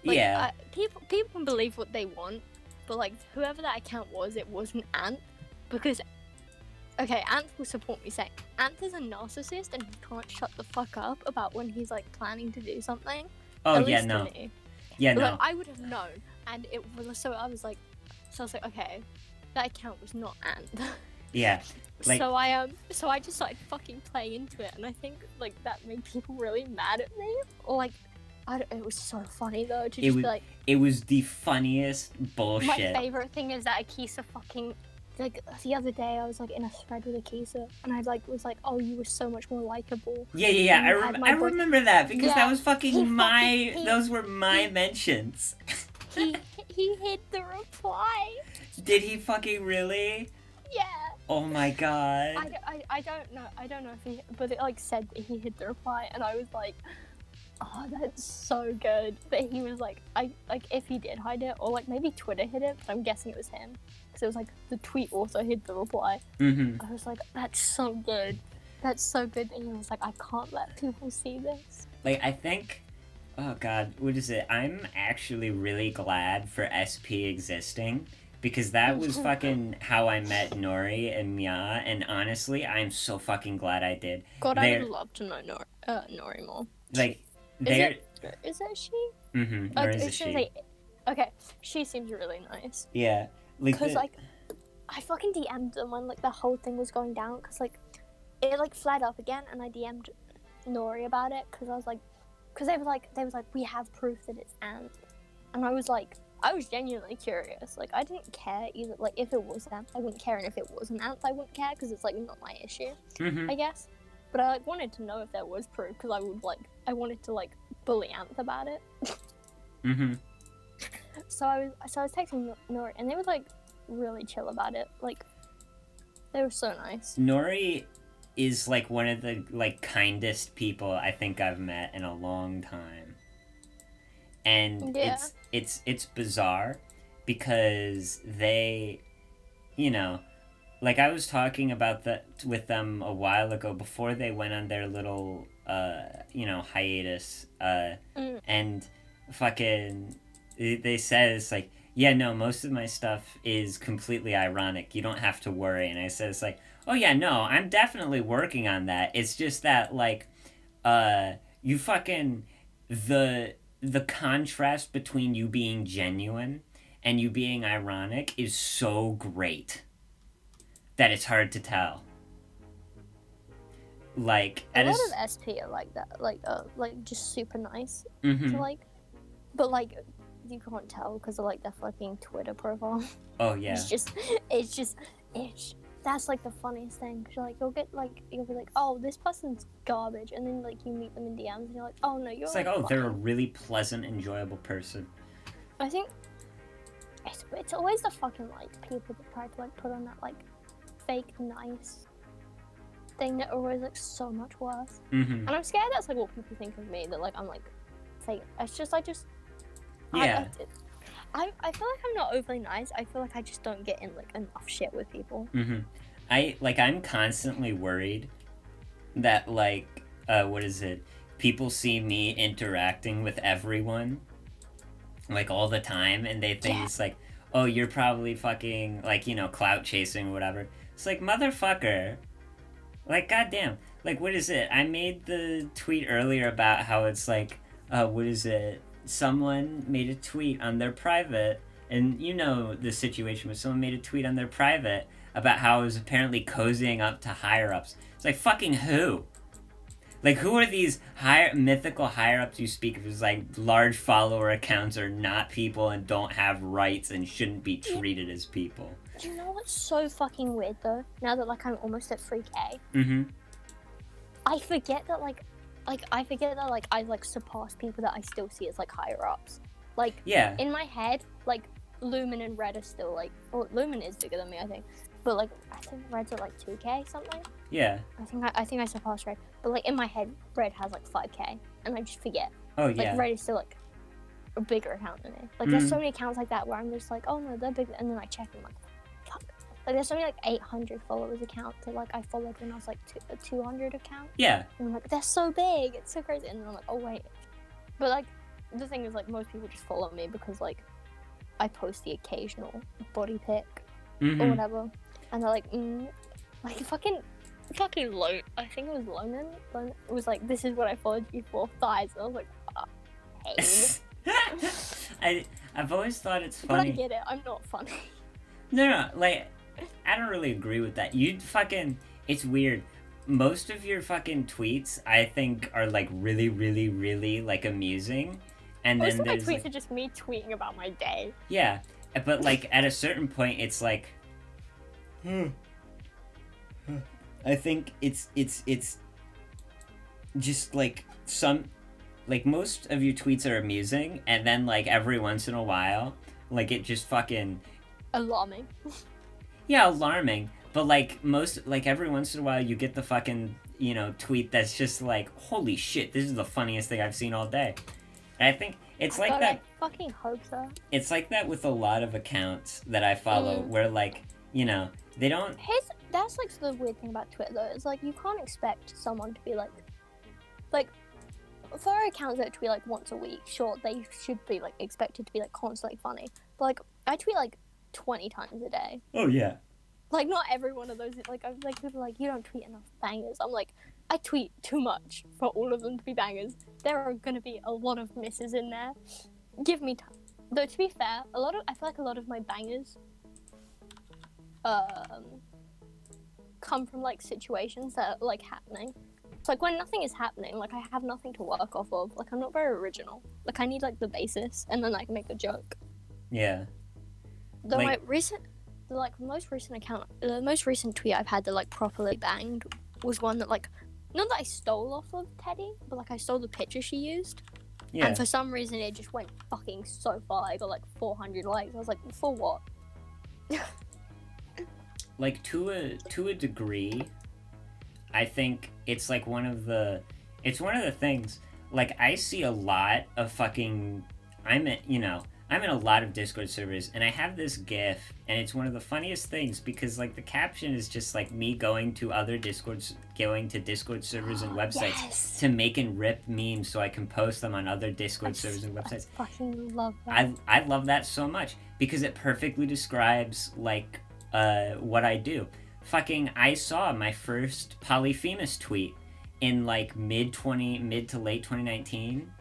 [SPEAKER 1] yeah.
[SPEAKER 2] People can believe what they want, but like whoever that account was, it wasn't Ant, because okay, Ant will support me saying Ant is a narcissist and he can't shut the fuck up about when he's like planning to do something.
[SPEAKER 1] Oh
[SPEAKER 2] At
[SPEAKER 1] yeah,
[SPEAKER 2] least
[SPEAKER 1] no.
[SPEAKER 2] to me.
[SPEAKER 1] Yeah,
[SPEAKER 2] But,
[SPEAKER 1] no.
[SPEAKER 2] like, I would have known, and it was so I was like, okay, that account was not Ant.
[SPEAKER 1] Yeah. Like,
[SPEAKER 2] so I just started fucking playing into it, and I think like that made people really mad at me, or like, it was so funny though to just be like.
[SPEAKER 1] It was the funniest bullshit.
[SPEAKER 2] My favorite thing is that Akisa fucking, like the other day I was like in a thread with Akisa, and I like was like, oh, you were so much more likable.
[SPEAKER 1] Yeah. I remember that because that was fucking those were my mentions.
[SPEAKER 2] He hid the reply.
[SPEAKER 1] Did he fucking really?
[SPEAKER 2] Yeah.
[SPEAKER 1] Oh my god.
[SPEAKER 2] I don't know if he, but it like said that he hid the reply, and I was like, oh, that's so good. But he was like, if he did hide it, or like maybe Twitter hid it, but I'm guessing it was him, because it was like the tweet also hid the reply. I was like, that's so good. That's so good. And he was like, I can't let people see this.
[SPEAKER 1] Like, I think, oh god, what is it? I'm actually really glad for SP existing, because that was fucking how I met Nori and Mia, and honestly, I'm so fucking glad I did.
[SPEAKER 2] God, I would love to know Nori more.
[SPEAKER 1] Like,
[SPEAKER 2] is it she?
[SPEAKER 1] Nori's a she.
[SPEAKER 2] Like, okay, she seems really nice.
[SPEAKER 1] Yeah.
[SPEAKER 2] Because, like, I fucking DM'd them when, like, the whole thing was going down, because, like, it, like, flared up again, and I DM'd Nori about it, because I was like, because they was like, we have proof that it's ants, and I was genuinely curious. Like, I didn't care either. Like, if it was ants, I wouldn't care, and if it wasn't ants, I wouldn't care because it's like not my issue, I guess. But I like wanted to know if there was proof because I wanted to like bully ants about it. So I was texting Nori, and they were like really chill about it. Like, they were so nice.
[SPEAKER 1] Nori is like one of the like kindest people I think I've met in a long time. And it's bizarre because they, you know, like I was talking about that with them a while ago before they went on their little hiatus, and fucking they said it's like, yeah, no, most of my stuff is completely ironic, you don't have to worry. And I said it's like, oh yeah, no, I'm definitely working on that. It's just that like you fucking the contrast between you being genuine and you being ironic is so great that it's hard to tell. Like
[SPEAKER 2] a lot of SP are like that, like just super nice to like, but like you can't tell because of like their fucking Twitter profile.
[SPEAKER 1] Oh yeah.
[SPEAKER 2] It's just that's like the funniest thing. Cause you'll be like, oh, this person's garbage, and then like you meet them in DMs and you're like, oh no, you're. It's
[SPEAKER 1] like, oh, they're a really pleasant, enjoyable person.
[SPEAKER 2] I think it's always the fucking like people that try to like put on that like fake nice thing that are always like so much worse. And I'm scared that's like what people think of me, that like I'm like fake. It's just
[SPEAKER 1] yeah.
[SPEAKER 2] I feel like I'm not overly nice. I feel like I just don't get in like enough shit with people.
[SPEAKER 1] I'm constantly worried that like people see me interacting with everyone like all the time, and they think it's like, oh, you're probably fucking like, clout chasing or whatever. It's like, motherfucker, like, goddamn, like, what is it? I made the tweet earlier about how it's like, someone made a tweet on their private, and the situation was someone made a tweet on their private about how it was apparently cozying up to higher-ups. It's like, fucking who? Like, who are these mythical higher-ups you speak of as, like, large follower accounts are not people and don't have rights and shouldn't be treated as people?
[SPEAKER 2] Do you know what's so fucking weird, though? Now that, like, I'm almost at 3K, I forget that, I like surpass people that I still see as like higher ups. Like, in my head, like Lumen and Red are still like, well, Lumen is bigger than me, I think, but like I think Red's at like 2K something.
[SPEAKER 1] Yeah.
[SPEAKER 2] I think I surpassed Red, but like in my head, Red has like 5K, and I just forget.
[SPEAKER 1] Oh yeah.
[SPEAKER 2] Like Red is still like a bigger account than me. Like there's so many accounts like that where I'm just like, oh no, they're bigger, and then I check and I'm like, fuck. Like, there's something like 800 followers account that, like, I followed when I was, like, a 200 account.
[SPEAKER 1] Yeah.
[SPEAKER 2] And I'm like, they're so big. It's so crazy. And then I'm like, oh, wait. But, like, the thing is, like, most people just follow me because, like, I post the occasional body pic or whatever. And they're like, like, fucking low. I think it was Lonan. It was like, this is what I followed you for, thighs. And I was like,
[SPEAKER 1] hey. I've always thought it's funny.
[SPEAKER 2] But I get it. I'm not funny.
[SPEAKER 1] No, like, I don't really agree with that. It's weird. Most of your fucking tweets, I think, are, like, really, really, really, like, amusing. And
[SPEAKER 2] most
[SPEAKER 1] then
[SPEAKER 2] of my tweets are just me tweeting about my day.
[SPEAKER 1] Yeah, but, like, at a certain point, it's like, I think it's just, like, most of your tweets are amusing, and then, like, every once in a while, like, it just fucking...
[SPEAKER 2] Alarming.
[SPEAKER 1] Yeah, alarming. But, like, every once in a while you get the fucking, tweet that's just like, holy shit, this is the funniest thing I've seen all day. And I think it's like that.
[SPEAKER 2] I fucking hope so.
[SPEAKER 1] It's like that with a lot of accounts that I follow where, like, they don't...
[SPEAKER 2] That's, like, the weird thing about Twitter, though. It's like, you can't expect someone to be, like, for accounts that tweet, like, once a week, sure, they should be, like, expected to be, like, constantly funny. But, like, I tweet, like, 20 times a day.
[SPEAKER 1] Oh, yeah.
[SPEAKER 2] Like, not every one of those, like, people are like, you don't tweet enough bangers. I'm like, I tweet too much for all of them to be bangers. There are gonna be a lot of misses in there. Give me time. Though, to be fair, I feel like a lot of my bangers, come from, like, situations that are, like, happening. It's like when nothing is happening, like I have nothing to work off of. Like I'm not very original. Like I need like the basis, and then I can make a joke.
[SPEAKER 1] Yeah.
[SPEAKER 2] The most recent tweet I've had that like properly banged was one that like, not that I stole off of Teddy, but like I stole the picture she used.
[SPEAKER 1] Yeah.
[SPEAKER 2] And for some reason it just went fucking so far. I got like 400 likes. I was like, for what?
[SPEAKER 1] Like to a degree, I think it's like one of the things, like I see a lot of fucking, I'm in a lot of Discord servers, and I have this GIF, and it's one of the funniest things because like the caption is just like me going to Discord servers and websites to make and rip memes so I can post them on other Discord servers and websites.
[SPEAKER 2] I fucking love that.
[SPEAKER 1] I love that so much because it perfectly describes like what I do. Fucking, I saw my first Polyphemus tweet in like mid to late 2019,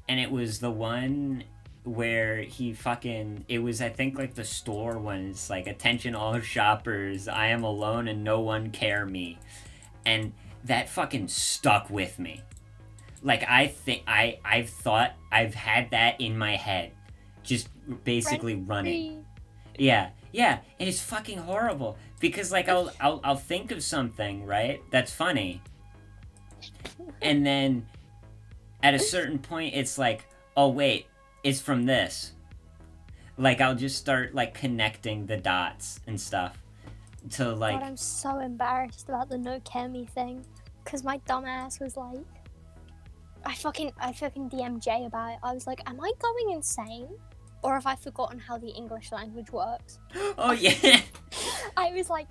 [SPEAKER 1] and it was the one where it was I think like the store one. It's like, attention all shoppers, I am alone and no one care me, and that fucking stuck with me. Like I think I've thought I've had that in my head, just basically running. Yeah, and it's fucking horrible because like I'll think of something, right, that's funny, and then at a certain point it's like, oh wait, it's from this. Like I'll just start like connecting the dots and stuff to like.
[SPEAKER 2] God, I'm so embarrassed about the no care me thing, because my dumbass was like, I fucking DM'd Jay about it. I was like, am I going insane? Or have I forgotten how the English language works?
[SPEAKER 1] Oh yeah.
[SPEAKER 2] I was like,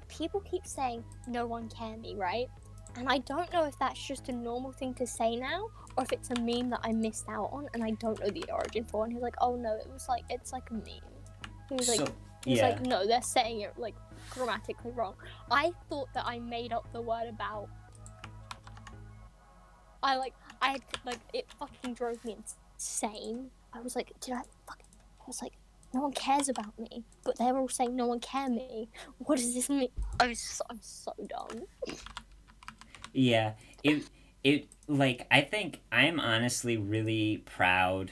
[SPEAKER 2] people keep saying no one care me, right? And I don't know if that's just a normal thing to say now, or if it's a meme that I missed out on and I don't know the origin for. And he's like, oh no, it's like a meme. He was like, no, they're saying it like grammatically wrong. I thought that I made up the word about. It fucking drove me insane. I was like, no one cares about me, but they're all saying no one care me. What does this mean? I'm so dumb.
[SPEAKER 1] Yeah, it like, I think I'm honestly really proud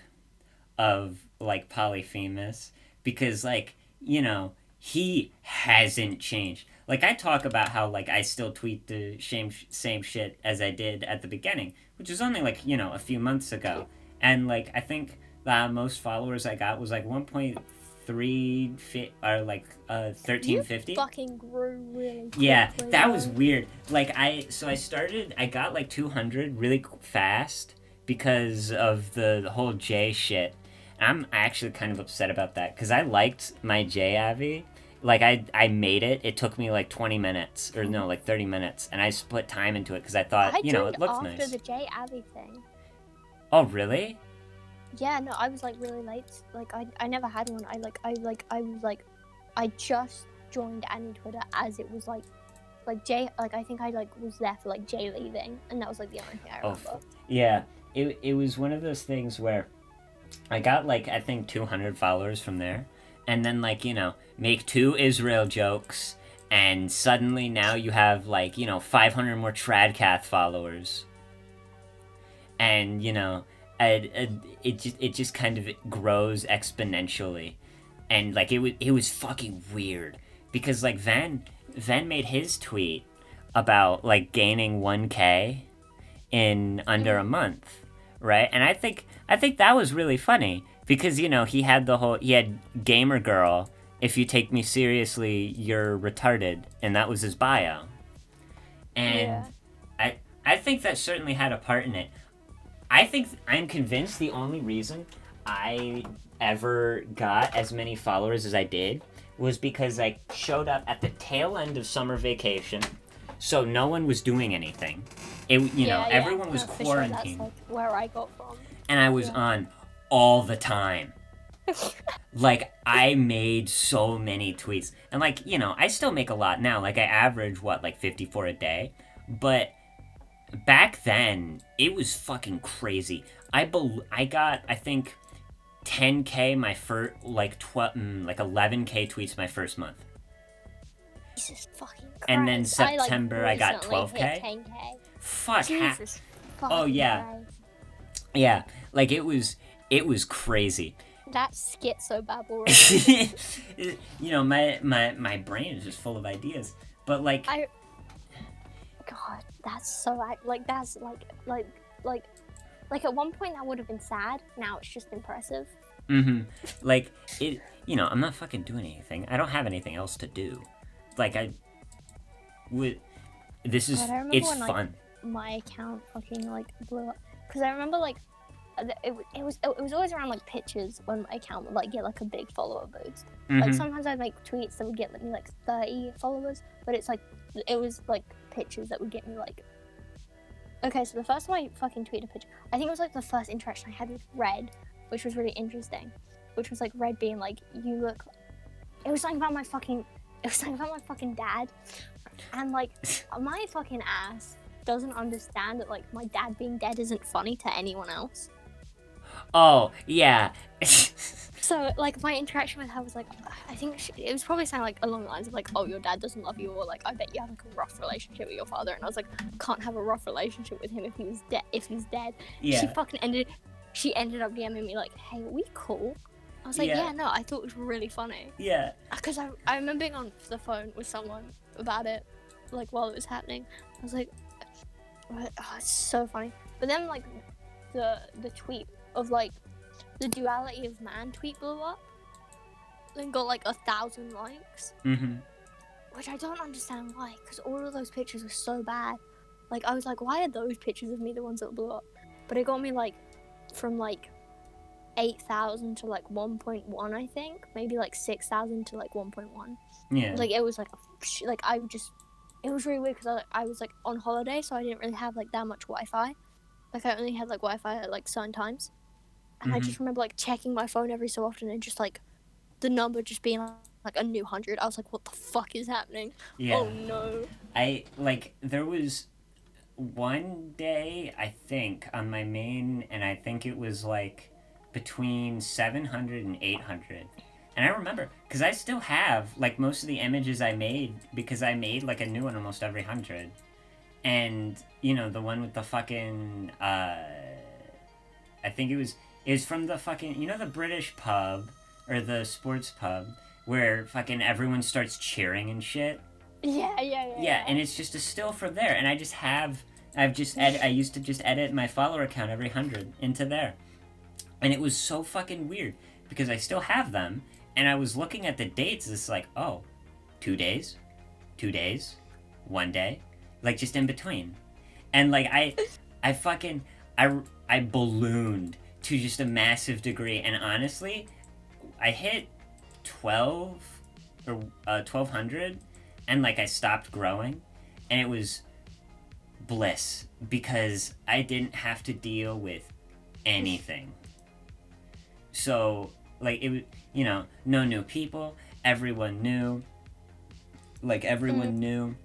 [SPEAKER 1] of like Polyphemus because like, he hasn't changed. Like I talk about how like I still tweet the same shit as I did at the beginning, which was only like, a few months ago. And like I think the most followers I got was like 1.3 or like 1350.
[SPEAKER 2] You fucking grew really quickly.
[SPEAKER 1] Yeah, that was weird. Like I got like 200 really fast because of the whole J shit. I'm actually kind of upset about that because I liked my J Avi. Like I made it. It took me like 20 minutes or no, like 30 minutes, and I split time into it because I thought, it looks nice.
[SPEAKER 2] After the J Avi thing.
[SPEAKER 1] Oh really?
[SPEAKER 2] Yeah, no, I was like really late. Like I never had one. I just joined Annie Twitter as it was like Jay. Like I think I like was there for like Jay leaving, and that was like the only thing I remember.
[SPEAKER 1] Yeah, it was one of those things where I got like I think 200 followers from there, and then like make 2 Israel jokes, and suddenly now you have like 500 more Tradcath followers, and it just kind of grows exponentially, and like it was fucking weird because like Van made his tweet about like gaining 1K in under a month, right? And I think that was really funny because he had gamer girl, if you take me seriously you're retarded, and that was his bio, and yeah. I think that certainly had a part in it. I'm convinced the only reason I ever got as many followers as I did was because I showed up at the tail end of summer vacation, so no one was doing anything. Everyone was quarantined.
[SPEAKER 2] Sure, that's like where I got from.
[SPEAKER 1] And I was on all the time. Like, I made so many tweets. And like, I still make a lot now. Like, I average, like 54 a day. But back then, it was fucking crazy. I got, I think, 10K my first, like 11K tweets my first month.
[SPEAKER 2] Jesus fucking Christ.
[SPEAKER 1] And then September I got
[SPEAKER 2] recently
[SPEAKER 1] 12K.
[SPEAKER 2] hit 10K.
[SPEAKER 1] Fuck.
[SPEAKER 2] Jesus fucking
[SPEAKER 1] Oh, yeah.
[SPEAKER 2] Christ.
[SPEAKER 1] Yeah, like it was crazy.
[SPEAKER 2] That schizo-babble right.
[SPEAKER 1] You know, my brain is just full of ideas. But like
[SPEAKER 2] God, that's so like that's like at one point that would have been sad. Now it's just impressive.
[SPEAKER 1] Like it, you know, I'm not fucking doing anything. I don't have anything else to do. Like I would. This is it's
[SPEAKER 2] when,
[SPEAKER 1] fun.
[SPEAKER 2] Like, my account fucking like blew up because I remember like it was always around like pictures when my account would like get like a big follower boost. Like sometimes I'd make tweets that would get me like 30 followers, but it's like it was like pictures that would get me like. Okay, so the first time I fucking tweeted a picture, I think it was like the first interaction I had with Red, which was really interesting. Which was like Red being like, "You look." It was something about my fucking dad, and like my fucking ass doesn't understand that like my dad being dead isn't funny to anyone else.
[SPEAKER 1] Oh yeah.
[SPEAKER 2] So like my interaction with her was like, I think it was probably something like along the lines of like, "Oh, your dad doesn't love you," or like, "I bet you have like a rough relationship with your father," and I was like, "Can't have a rough relationship with him if he's dead."
[SPEAKER 1] Yeah.
[SPEAKER 2] She ended up DMing me like, "Hey, are we cool?" I was like, yeah, no, I thought it was really funny.
[SPEAKER 1] Yeah.
[SPEAKER 2] Because I remember being on the phone with someone about it, like, while it was happening. I was like, oh, it's so funny. But then, like, the tweet of, like, the duality of man tweet blew up. And got, like, 1,000 likes. Which I don't understand why, because all of those pictures were so bad. Like, I was like, why are those pictures of me the ones that blew up? But it got me, like, from, like, 8,000 to like 1.1, I think, maybe like 6,000 to like 1.1.
[SPEAKER 1] Yeah.
[SPEAKER 2] Like it was like it was really weird because I was like on holiday, so I didn't really have like that much Wi-Fi. Like I only had like Wi-Fi at like certain times, and I just remember like checking my phone every so often and just like the number just being like a new 100. I was like, what the fuck is happening? Yeah. Oh no.
[SPEAKER 1] There was one day I think on my main, and I think it was like between 700 and 800. And I remember, because I still have, like, most of the images I made, because I made, like, a new one almost every 100. And, you know, the one with the fucking, I think it was from the fucking, you know the British pub, or the sports pub, where fucking everyone starts cheering and shit?
[SPEAKER 2] Yeah.
[SPEAKER 1] Yeah, and it's just a still from there, and I used to just edit my follower count every 100 into there. And it was so fucking weird because I still have them, and I was looking at the dates. It's like, oh, 2 days, 1 day, like just in between, and like I ballooned to just a massive degree. And honestly, I hit 12 or 1,200, and like I stopped growing, and it was bliss because I didn't have to deal with anything. So, like, it was, you know, no new people, everyone knew, like, everyone knew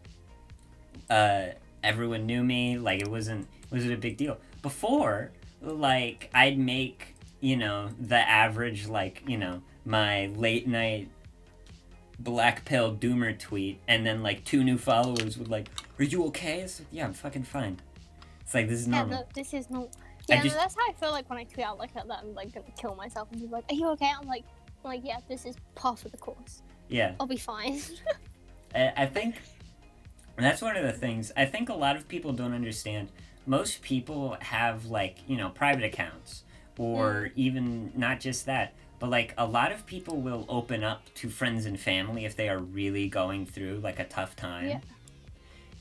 [SPEAKER 1] me, like, it wasn't a big deal. Before, like, I'd make, you know, the average, like, you know, my late night black pill doomer tweet, and then, like, 2 new followers would, like, are you okay? It's like, yeah, I'm fucking fine. It's like, this is normal.
[SPEAKER 2] Yeah, this is normal. Yeah, that's how I feel like when I tweet out like that I'm like gonna kill myself, and people are like, are you okay? I'm like, yeah, this is par for the course.
[SPEAKER 1] Yeah.
[SPEAKER 2] I'll be fine.
[SPEAKER 1] I think that's one of the things I think a lot of people don't understand. Most people have, like, you know, private accounts, or even not just that, but like a lot of people will open up to friends and family if they are really going through like a tough time.
[SPEAKER 2] Yeah.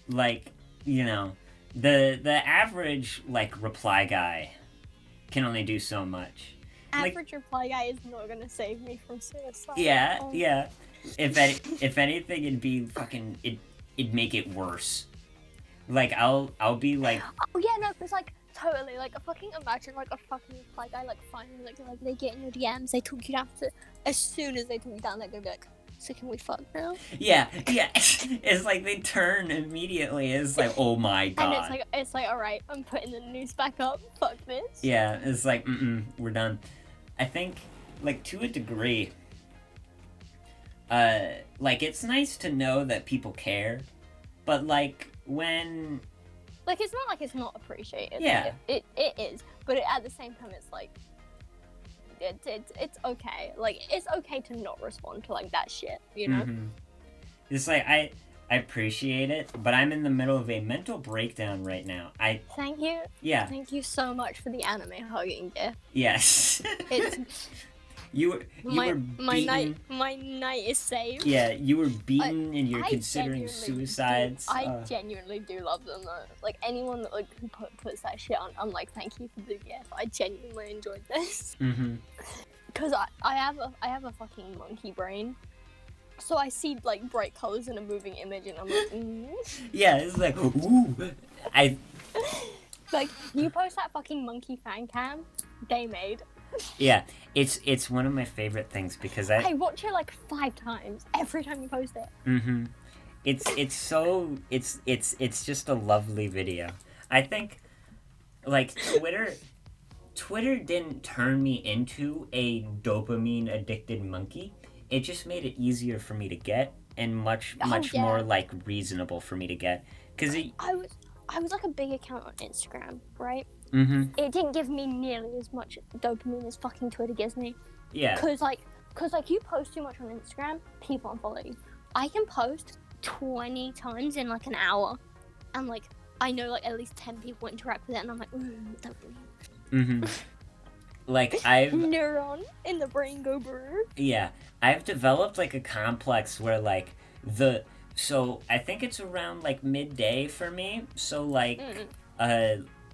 [SPEAKER 1] Like, you know, the average, like, reply guy can only do so much.
[SPEAKER 2] Average reply guy is not gonna save me from suicide.
[SPEAKER 1] Yeah, yeah. If anything, it'd be fucking, it'd make it worse. Like, I'll be like...
[SPEAKER 2] Oh, yeah, no, because, like, totally, like, fucking imagine, like, a fucking reply guy, like, finally, like, they get in your DMs, they talk you down as soon as they talk you down, they're gonna be like, so can we fuck now?
[SPEAKER 1] Yeah. It's like they turn immediately. It's like, oh my god.
[SPEAKER 2] And it's like, all right, I'm putting the news back up. Fuck this.
[SPEAKER 1] Yeah, it's like, we're done. I think, like, to a degree, like, it's nice to know that people care, but, like, when...
[SPEAKER 2] Like, it's not like it's not appreciated.
[SPEAKER 1] Yeah.
[SPEAKER 2] It is, but at the same time, it's like, it's okay. Like, it's okay to not respond to, like, that shit, you know?
[SPEAKER 1] Mm-hmm. It's like, I appreciate it, but I'm in the middle of a mental breakdown right now.
[SPEAKER 2] Thank you.
[SPEAKER 1] Yeah.
[SPEAKER 2] Thank you so much for the anime hugging gift.
[SPEAKER 1] Yes.
[SPEAKER 2] It's...
[SPEAKER 1] You were beaten.
[SPEAKER 2] My night is saved.
[SPEAKER 1] Yeah, you were beaten and you're considering suicides.
[SPEAKER 2] I genuinely do love them though. Like anyone that like who puts that shit on, I'm like, thank you for the gift. I genuinely enjoyed this.
[SPEAKER 1] Mm-hmm.
[SPEAKER 2] Because I have a fucking monkey brain. So I see like bright colors in a moving image and I'm like,
[SPEAKER 1] Yeah, it's like, ooh.
[SPEAKER 2] Like, you post that fucking monkey fan cam, they made.
[SPEAKER 1] Yeah, it's one of my favorite things because
[SPEAKER 2] I watch it like 5 times every time you post it.
[SPEAKER 1] Mm-hmm. It's just a lovely video. I think, like, Twitter didn't turn me into a dopamine addicted monkey. It just made it easier for me to get and much more like reasonable for me to get. Cause
[SPEAKER 2] I was like a big account on Instagram, right?
[SPEAKER 1] Mm-hmm.
[SPEAKER 2] It didn't give me nearly as much dopamine as fucking Twitter gives me.
[SPEAKER 1] Yeah.
[SPEAKER 2] Cause you post too much on Instagram, people unfollow you. I can post 20 times in like an hour, and like I know like at least 10 people interact with it, and I'm like, dopamine.
[SPEAKER 1] Mm-hmm. Like I've
[SPEAKER 2] neuron in the brain go brr.
[SPEAKER 1] Yeah, I've developed like a complex where like so I think it's around like midday for me. So like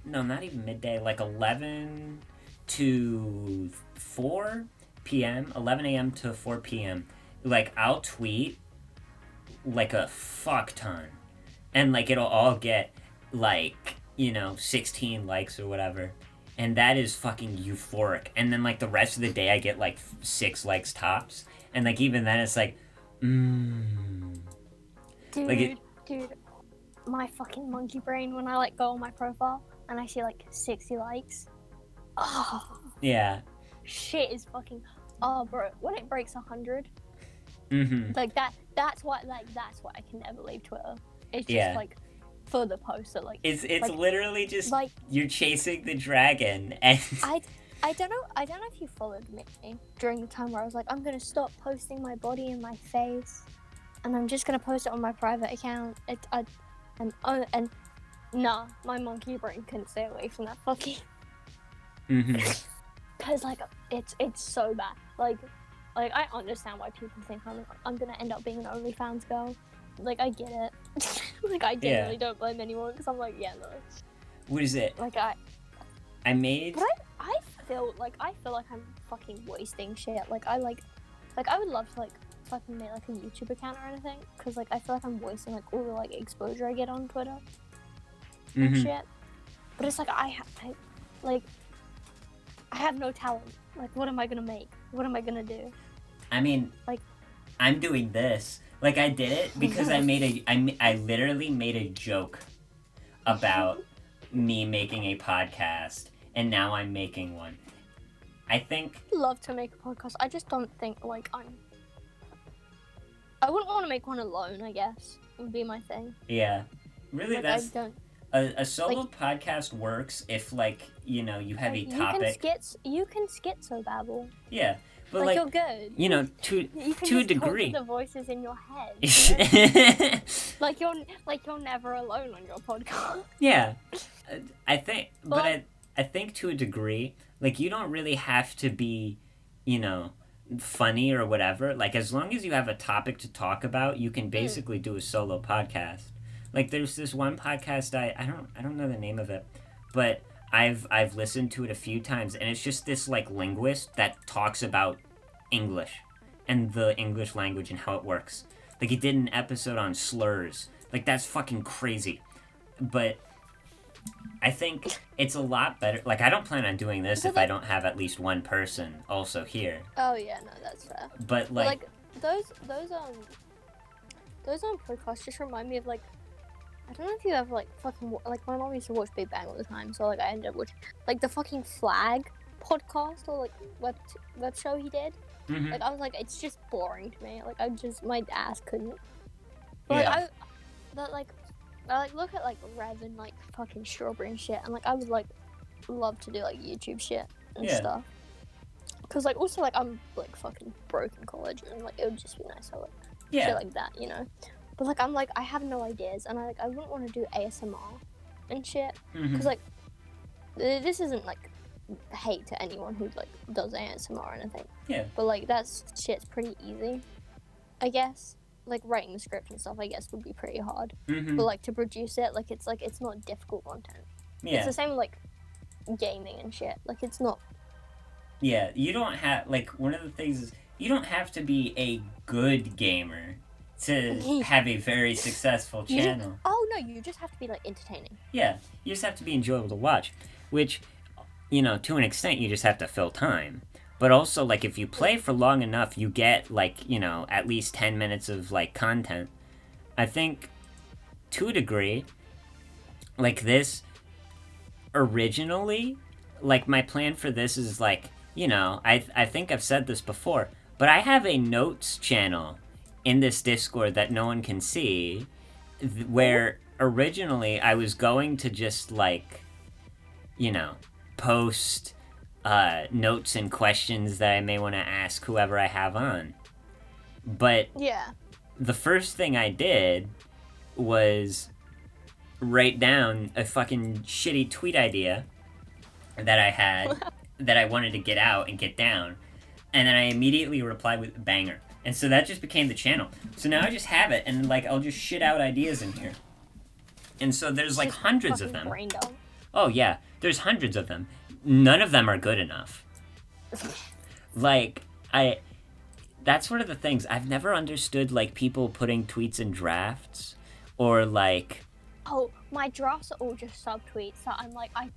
[SPEAKER 1] no, not even midday, like 11 to 4 p.m., 11 a.m. to 4 p.m. Like, I'll tweet, like, a fuck ton. And, like, it'll all get, like, 16 likes or whatever. And that is fucking euphoric. And then, like, the rest of the day, I get, like, 6 likes tops. And, like, even then, it's like,
[SPEAKER 2] Dude,
[SPEAKER 1] like
[SPEAKER 2] dude, my fucking monkey brain, when I, like, go on my profile, and I see like 60 likes. Oh.
[SPEAKER 1] Yeah.
[SPEAKER 2] Shit is fucking. Oh, bro. When it breaks 100, like that's why I can never leave Twitter. It's just like for the post that like.
[SPEAKER 1] It's
[SPEAKER 2] like,
[SPEAKER 1] literally just like you're chasing the dragon, and
[SPEAKER 2] I don't know if you followed me during the time where I was like, I'm gonna stop posting my body and my face, and I'm just gonna post it on my private account. And nah, my monkey brain couldn't stay away from that fucking. Cause like it's so bad. Like I understand why people think I'm gonna end up being an OnlyFans girl. Like I get it. Like I genuinely don't blame anyone because I'm like, yeah, no.
[SPEAKER 1] What is it?
[SPEAKER 2] Like
[SPEAKER 1] I made.
[SPEAKER 2] But I feel like I'm fucking wasting shit. Like I would love to like fucking make like a YouTube account or anything, because like I feel like I'm wasting like all the like exposure I get on Twitter and shit. But it's like I have no talent. Like, what am I gonna make? What am I gonna do?
[SPEAKER 1] I mean, like, I'm doing this. Like, I did it because I literally made a joke about me making a podcast, and now I'm making one. I think.
[SPEAKER 2] I'd love to make a podcast. I just don't think like I wouldn't want to make one alone. I guess would be my thing.
[SPEAKER 1] Yeah, really,
[SPEAKER 2] like,
[SPEAKER 1] that's.
[SPEAKER 2] I don't.
[SPEAKER 1] A solo podcast works if, like, you have a topic.
[SPEAKER 2] You can schizo babble.
[SPEAKER 1] Yeah, but like
[SPEAKER 2] you're good.
[SPEAKER 1] To a degree.
[SPEAKER 2] Talk to the voices in your head. like you're never alone on your podcast.
[SPEAKER 1] Yeah, I think, but I think to a degree, like you don't really have to be, funny or whatever. Like as long as you have a topic to talk about, you can basically do a solo podcast. Like there's this one podcast I don't know the name of it, but I've listened to it a few times, and it's just this like linguist that talks about English and the English language and how it works. Like he did an episode on slurs. Like that's fucking crazy. But I think it's a lot better. Like I don't plan on doing this if I don't have at least one person also here.
[SPEAKER 2] Oh yeah, no, that's fair.
[SPEAKER 1] But like
[SPEAKER 2] those podcasts just remind me of like. I don't know if you ever like fucking like my mom used to watch Big Bang all the time, so like I ended up watching like the fucking Flag podcast or like web show he did.
[SPEAKER 1] Mm-hmm.
[SPEAKER 2] Like I was like, it's just boring to me. Like my ass couldn't. But
[SPEAKER 1] Yeah.
[SPEAKER 2] I like look at like Rev and like fucking Strawberry and shit, and like I would like love to do like YouTube shit and stuff. Cause like also like I'm like fucking broke in college, and like it would just be nice to like shit like that, you know. But like I'm like I have no ideas, and I wouldn't want to do ASMR and shit, cause like this isn't like hate to anyone who like does ASMR or anything.
[SPEAKER 1] Yeah.
[SPEAKER 2] But like that shit's pretty easy, I guess. Like writing the script and stuff, I guess, would be pretty hard. But like to produce it, like it's not difficult content.
[SPEAKER 1] Yeah.
[SPEAKER 2] It's the same with, like gaming and shit. Like it's not.
[SPEAKER 1] Yeah, you don't have like one of the things is you don't have to be a good gamer to have a very successful channel.
[SPEAKER 2] You just have to be like entertaining.
[SPEAKER 1] Yeah, you just have to be enjoyable to watch, which, you know, to an extent, you just have to fill time. But also, like, if you play for long enough, you get, like, you know, at least 10 minutes of, like, content. I think, to a degree, like, this, originally, like, my plan for this is, like, you know, I think I've said this before, but I have a notes channel in this Discord that no one can see, where originally I was going to just, like, you know, post notes and questions that I may want to ask whoever I have on. But the first thing I did was write down a fucking shitty tweet idea that I had that I wanted to get out and get down. And then I immediately replied with a banger. And so that just became the channel. So now I just have it, and like I'll just shit out ideas in here. And so there's like hundreds of them. Oh yeah, there's hundreds of them. None of them are good enough. Like, that's one of the things. I've never understood, like, people putting tweets in drafts, or, like...
[SPEAKER 2] Oh, my drafts are all just subtweets, so I'm like, I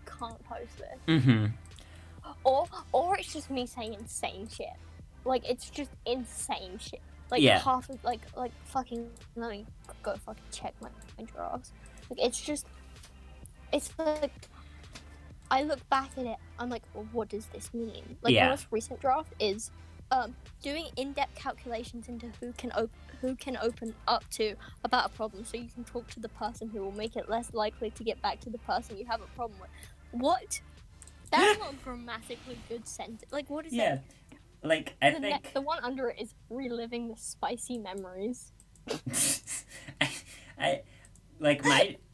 [SPEAKER 2] can't post this.
[SPEAKER 1] Mm-hmm.
[SPEAKER 2] Or it's just me saying insane shit. Like, it's just insane shit. Like, half of, like, fucking... Let me go fucking check my drafts. Like, it's like... I look back at it, I'm like, well, what does this mean? Like, the most recent draft is doing in-depth calculations into who can open up to about a problem, so you can talk to the person who will make it less likely to get back to the person you have a problem with. What? That's not a grammatically good sentence. Like, what is it?
[SPEAKER 1] Yeah, like, I think...
[SPEAKER 2] The one under it is reliving the spicy memories.
[SPEAKER 1] I like,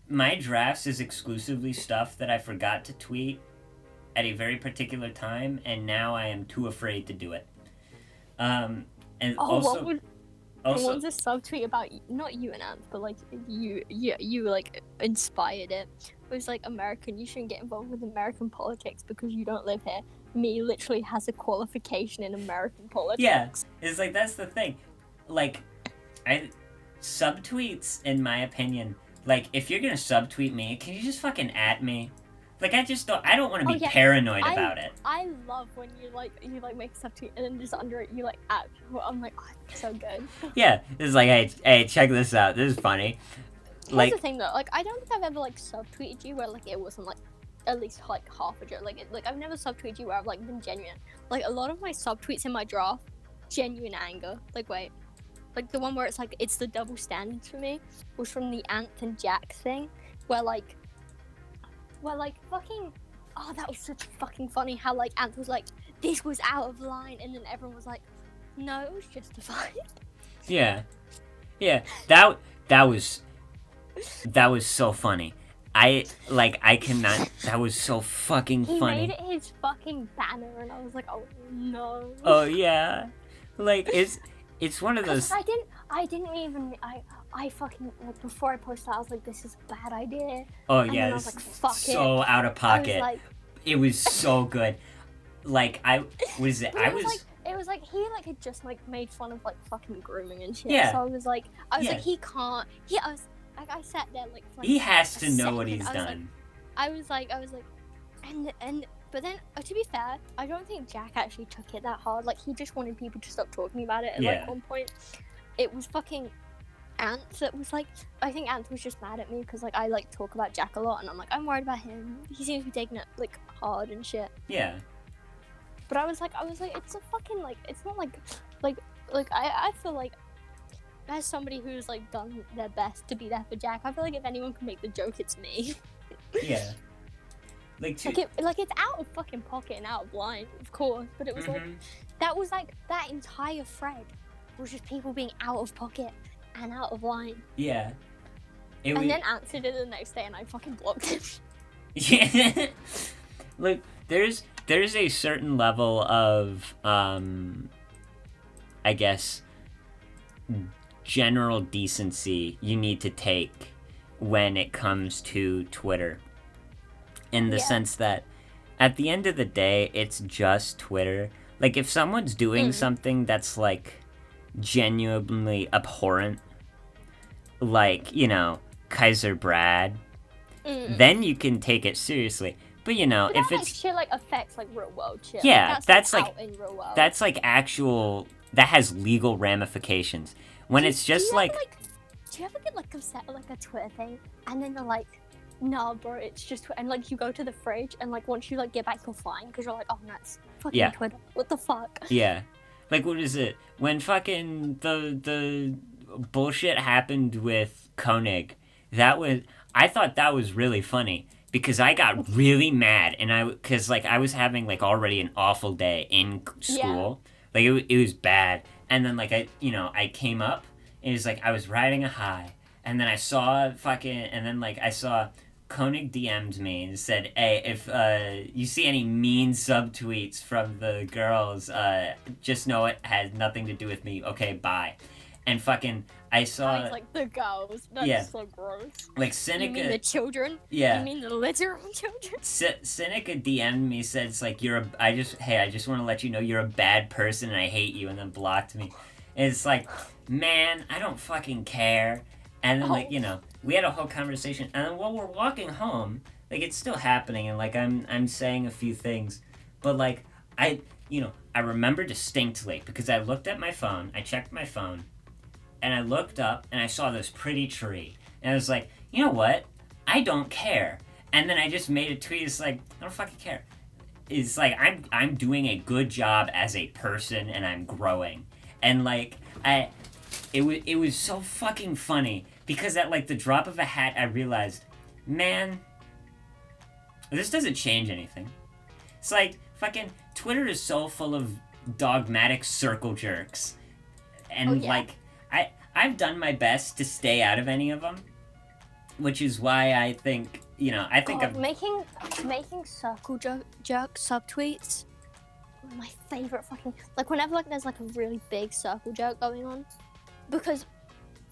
[SPEAKER 1] my drafts is exclusively stuff that I forgot to tweet at a very particular time, and now I am too afraid to do it. And also,
[SPEAKER 2] one's a subtweet about not you and Ant, but like you like inspired it. It was like, American, you shouldn't get involved with American politics because you don't live here. Me literally has a qualification in American politics.
[SPEAKER 1] Yeah, it's like, that's the thing. Like, subtweets, in my opinion. Like, if you're gonna subtweet me, can you just fucking at me? Like, I don't want to be paranoid about it.
[SPEAKER 2] I love when you make a subtweet and then just under it you like at people. I'm like, oh, it's so good.
[SPEAKER 1] Yeah, it's like, hey, check this out. This is funny.
[SPEAKER 2] Here's the thing though, like, I don't think I've ever like subtweeted you where like it wasn't like at least like half a joke. Like I've never subtweeted you where I've like been genuine. Like, a lot of my subtweets in my draft, genuine anger. Like, wait. Like, the one where it's like, it's the double standards for me, was from the Ant and Jack thing, where fucking, oh, that was such fucking funny, how, like, Ant was like, this was out of line, and then everyone was like, no, it was justified.
[SPEAKER 1] Yeah. That was so funny. That was so fucking funny.
[SPEAKER 2] He made it his fucking banner, and I was like, oh, no.
[SPEAKER 1] Oh, yeah. Like, it's one of those...
[SPEAKER 2] I didn't even, I fucking, like, before I posted, I was like, this is a bad idea.
[SPEAKER 1] Oh,
[SPEAKER 2] and
[SPEAKER 1] yeah,
[SPEAKER 2] then I was like, fuck
[SPEAKER 1] so
[SPEAKER 2] it.
[SPEAKER 1] out of pocket.
[SPEAKER 2] Like,
[SPEAKER 1] it was so good. Like, it was
[SPEAKER 2] like, he, like, had just, like, made fun of, like, fucking grooming and shit.
[SPEAKER 1] Yeah.
[SPEAKER 2] So I was like, he can't, I sat there, like,
[SPEAKER 1] he has to know what he's done.
[SPEAKER 2] I was like, but then, to be fair, I don't think Jack actually took it that hard. Like, he just wanted people to stop talking about it. And, like, one point, it was fucking Ant that was, like... I think Ant was just mad at me because, like, I, like, talk about Jack a lot. And I'm like, I'm worried about him. He seems to be taking it, like, hard and shit.
[SPEAKER 1] Yeah.
[SPEAKER 2] But I was like, it's a fucking like, it's not like I feel like as somebody who's like done their best to be there for Jack, I feel like if anyone can make the joke, it's me.
[SPEAKER 1] Yeah. Like
[SPEAKER 2] it's out of fucking pocket and out of line, of course. But it was like that entire thread was just people being out of pocket and out of line.
[SPEAKER 1] Yeah.
[SPEAKER 2] Then answered it the next day, and I fucking blocked him.
[SPEAKER 1] Yeah. Look, there's a certain level of I guess general decency you need to take when it comes to Twitter. In the sense that at the end of the day, it's just Twitter. Like, if someone's doing something that's, like, genuinely abhorrent, like, you know, Kaiser Brad, then you can take it seriously. But, you know,
[SPEAKER 2] but
[SPEAKER 1] if
[SPEAKER 2] that,
[SPEAKER 1] it's...
[SPEAKER 2] like, shit, like, affects, like, real world shit.
[SPEAKER 1] Yeah, that's
[SPEAKER 2] like, out in real world.
[SPEAKER 1] That's, like, actual... That has legal ramifications. When it's just,
[SPEAKER 2] do you ever get, like, upset at, like, a Twitter thing, and then you're like... No, bro, it's just... And, like, you go to the fridge, and, like, once you, like, get back, you're fine, because you're like, oh, no, it's fucking Twitter. What the fuck?
[SPEAKER 1] Yeah. Like, what is it? When fucking the bullshit happened with Koenig, I thought that was really funny, because I got really mad, and because, like, I was having, like, already an awful day in school. Yeah. Like, it was bad. And then, like, I came up, and it was, like, I was riding a high, and then I saw Koenig DM'd me and said, hey, if you see any mean subtweets from the girls, just know it has nothing to do with me. Okay, bye. And fucking, I saw...
[SPEAKER 2] I was like, the girls. That's so gross.
[SPEAKER 1] Like, Seneca...
[SPEAKER 2] You mean the children?
[SPEAKER 1] Yeah.
[SPEAKER 2] You mean the literal children?
[SPEAKER 1] Seneca DM'd me, said, it's like, I just want to let you know you're a bad person and I hate you, and then blocked me. And it's like, man, I don't fucking care. And then, like, you know, we had a whole conversation. And then while we're walking home, like, it's still happening. And, like, I'm saying a few things. But, like, I remember distinctly. Because I looked at my phone. I checked my phone. And I looked up. And I saw this pretty tree. And I was like, you know what? I don't care. And then I just made a tweet. It's like, I don't fucking care. It's like, I'm doing a good job as a person. And I'm growing. And, like, it was so fucking funny. Because at, like, the drop of a hat, I realized, man, this doesn't change anything. It's like, fucking, Twitter is so full of dogmatic circle jerks. And, like, I've done my best to stay out of any of them. Which is why I think, you know, I'm...
[SPEAKER 2] Making circle jerk subtweets, one of my favorite fucking... Like, whenever, like, there's, like, a really big circle jerk going on. Because...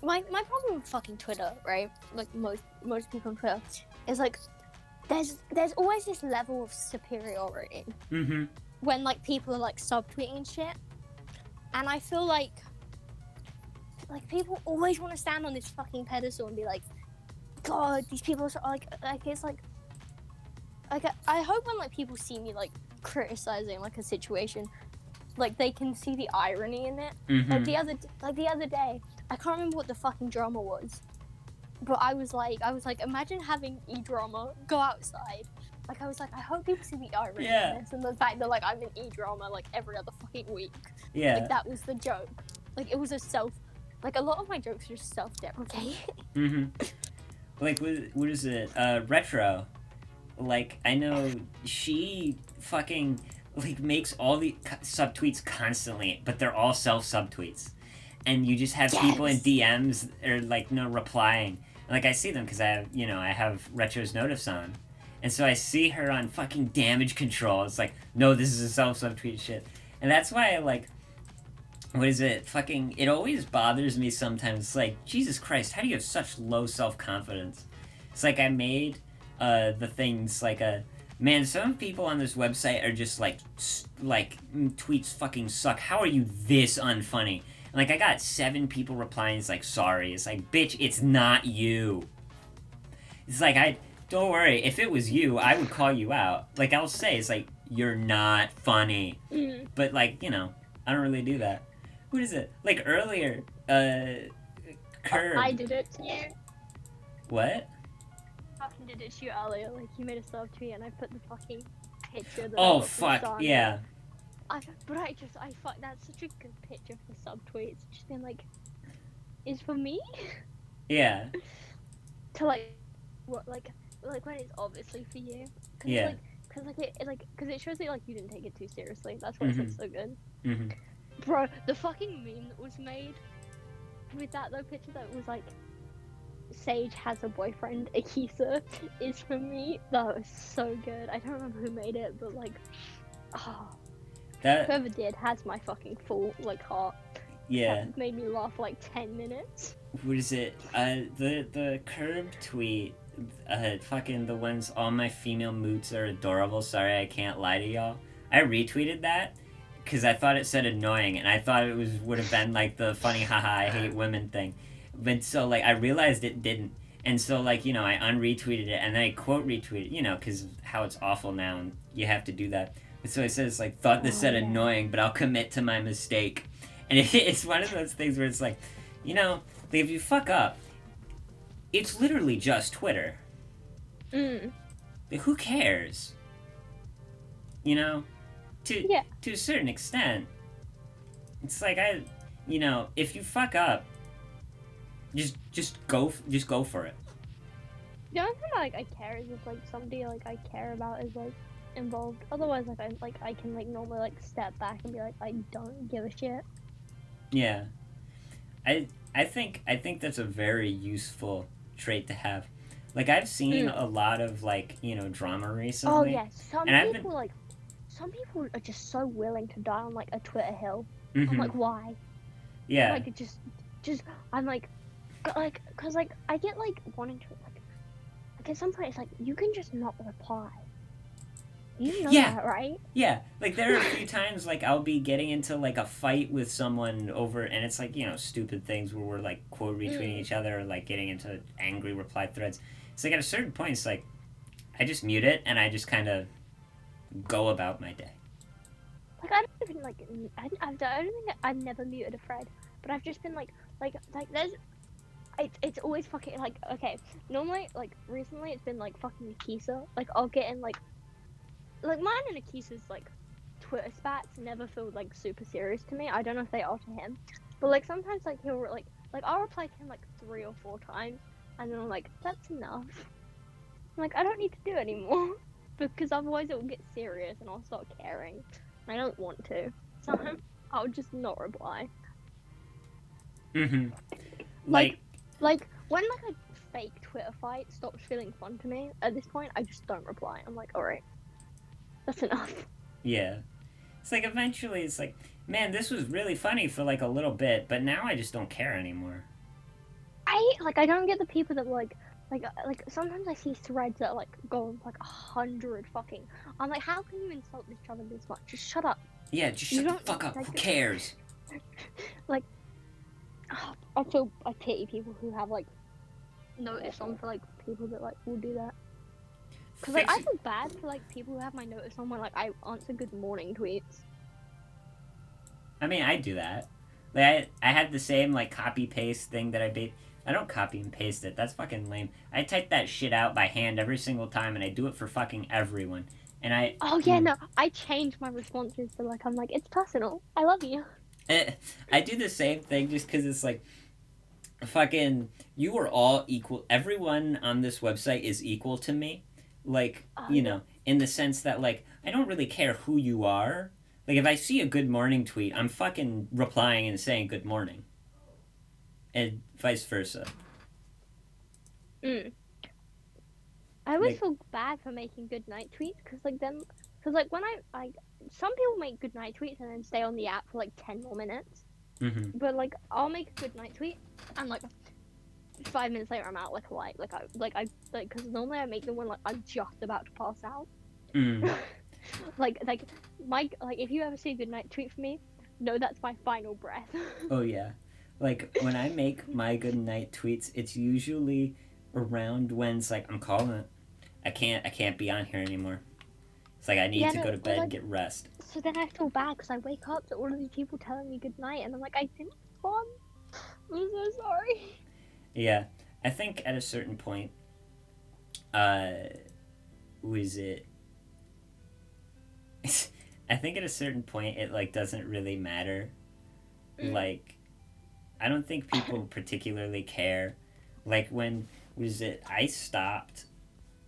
[SPEAKER 2] My problem with fucking Twitter, right? Like most people on Twitter, is like there's always this level of superiority when like people are like subtweeting and shit, and I feel like people always want to stand on this fucking pedestal and be like, God, these people are like it's like I hope when like people see me like criticizing like a situation, like they can see the irony in it. Like the other day. I can't remember what the fucking drama was, but I was like, imagine having e-drama, go outside. Like, I was like, I hope people see the irony in this, and the fact that, like, I'm in e-drama, like, every other fucking week.
[SPEAKER 1] Yeah.
[SPEAKER 2] Like, that was the joke. Like, it was like, a lot of my jokes are just self-deprecating.
[SPEAKER 1] Like, what is it? Retro. Like, I know she fucking, like, makes all the subtweets constantly, but they're all self-subtweets. And you just have people in DMs or like replying. And, like, I see them because I have Retro's notice on, and so I see her on fucking damage control. It's like, no, this is a self-subtweet shit, and that's why I like. What is it? Fucking, it always bothers me sometimes. It's like, Jesus Christ, how do you have such low self-confidence? It's like I made the things like man, some people on this website are just like tweets fucking suck. How are you this unfunny? Like, I got 7 people replying, it's like, sorry. It's like, bitch, it's not you. It's like, don't worry, if it was you, I would call you out. Like, I'll say, it's like, you're not funny. But, like, you know, I don't really do that. What is it? Like, earlier, Curb.
[SPEAKER 2] I did it to you.
[SPEAKER 1] What?
[SPEAKER 2] I fucking did it to you earlier. Like, you made a subtweet and I put the fucking picture that
[SPEAKER 1] oh, fuck, yeah.
[SPEAKER 2] I thought that's such a good picture for subtweets. Just being like, is for me
[SPEAKER 1] Yeah.
[SPEAKER 2] to like what like when it's obviously for you, because
[SPEAKER 1] Yeah.
[SPEAKER 2] because it shows that like you didn't take it too seriously. That's why it's like
[SPEAKER 1] Mhm.
[SPEAKER 2] so good,
[SPEAKER 1] Mhm.
[SPEAKER 2] bro. The fucking meme that was made with that though picture that was like Sage has a boyfriend, Akisa is for me. That was so good. I don't remember who made it, but like, oh,
[SPEAKER 1] That.
[SPEAKER 2] whoever did has my fucking full like heart.
[SPEAKER 1] Yeah.
[SPEAKER 2] That made me laugh for like 10 minutes.
[SPEAKER 1] What is it? The curb tweet. Fucking the ones. All my female moods are adorable. Sorry, I can't lie to y'all. I retweeted that because I thought it said annoying, and I thought it would have been like the funny haha I hate women thing. But so like I realized it didn't, and so like I unretweeted it and then I quote retweeted because how it's awful now and you have to do that. And so it says like thought this said annoying, but I'll commit to my mistake. And it's one of those things where it's like, if you fuck up, it's literally just Twitter. Like, who cares? To a certain extent, it's like if you fuck up, just go for it.
[SPEAKER 2] The only thing like I care is if like somebody like I care about is like involved. Otherwise, I can like normally like step back and be like I don't give a shit.
[SPEAKER 1] Yeah, I think that's a very useful trait to have. Like I've seen a lot of like drama recently.
[SPEAKER 2] Oh yeah, some people are just so willing to die on like a Twitter hill.
[SPEAKER 1] Mm-hmm.
[SPEAKER 2] I'm like, why?
[SPEAKER 1] Yeah.
[SPEAKER 2] Like just I'm like, cause like I get like wanting to like at some point it's like you can just not reply. You know that, right?
[SPEAKER 1] Yeah, like there are a few times like I'll be getting into like a fight with someone over, and it's like stupid things where we're like quote retweeting each other or like getting into angry reply threads. It's like at a certain point, it's like I just mute it and I just kind of go about my day.
[SPEAKER 2] Like I don't even like I don't think I've never muted a thread, but I've just been like there's it's always fucking like okay. Normally like recently it's been like fucking Akisa. Like I'll get in like mine and Akisa's like Twitter spats never feel like super serious to me. I don't know if they are to him, but like sometimes like he'll like I'll reply to him like 3 or 4 times, and then I'm like that's enough. I'm like I don't need to do it anymore because otherwise it will get serious and I'll start caring. I don't want to, so I'll just not reply.
[SPEAKER 1] Mm-hmm.
[SPEAKER 2] Like when like a fake Twitter fight stops feeling fun to me, at this point I just don't reply. I'm like, alright, that's enough.
[SPEAKER 1] Yeah. It's like eventually it's like, man, this was really funny for like a little bit, but now I just don't care anymore.
[SPEAKER 2] I don't get the people that like sometimes I see threads that like go like 100 fucking. I'm like, how can you insult each other this much? Just shut up.
[SPEAKER 1] Yeah, just shut the fuck up. Like, who cares?
[SPEAKER 2] Like, I pity people who have like notice on for like people that like will do that. Cause like I feel bad for like people who have my notice on when like I answer good morning tweets.
[SPEAKER 1] I mean, I do that. Like I had the same like copy paste thing that I don't copy and paste it. That's fucking lame. I type that shit out by hand every single time, and I do it for fucking everyone. And I.
[SPEAKER 2] Oh yeah, no, I change my responses to like I'm like it's personal. I love you.
[SPEAKER 1] I do the same thing just because it's like, fucking, you are all equal. Everyone on this website is equal to me. Like, in the sense that like I don't really care who you are. Like if I see a good morning tweet, I'm fucking replying and saying good morning. And vice versa.
[SPEAKER 2] I always feel bad for making good night tweets because when I some people make good night tweets and then stay on the app for like 10 more minutes.
[SPEAKER 1] Mm-hmm.
[SPEAKER 2] But like I'll make a good night tweet and like 5 minutes later I'm out like a light. Because normally I make them when like I'm just about to pass out. like if you ever see a good night tweet from me, no, that's my final breath.
[SPEAKER 1] Oh yeah. Like when I make my good night tweets, it's usually around when it's like I'm calling it. I can't be on here anymore. It's like I need to go to bed and get rest.
[SPEAKER 2] So then I feel bad because I wake up to all of these people telling me good night, and I'm like, I didn't respond. I'm so sorry.
[SPEAKER 1] Yeah, I think at a certain point, was it? I think at a certain point it like doesn't really matter.
[SPEAKER 2] Mm.
[SPEAKER 1] Like I don't think people particularly care. Like when was it I stopped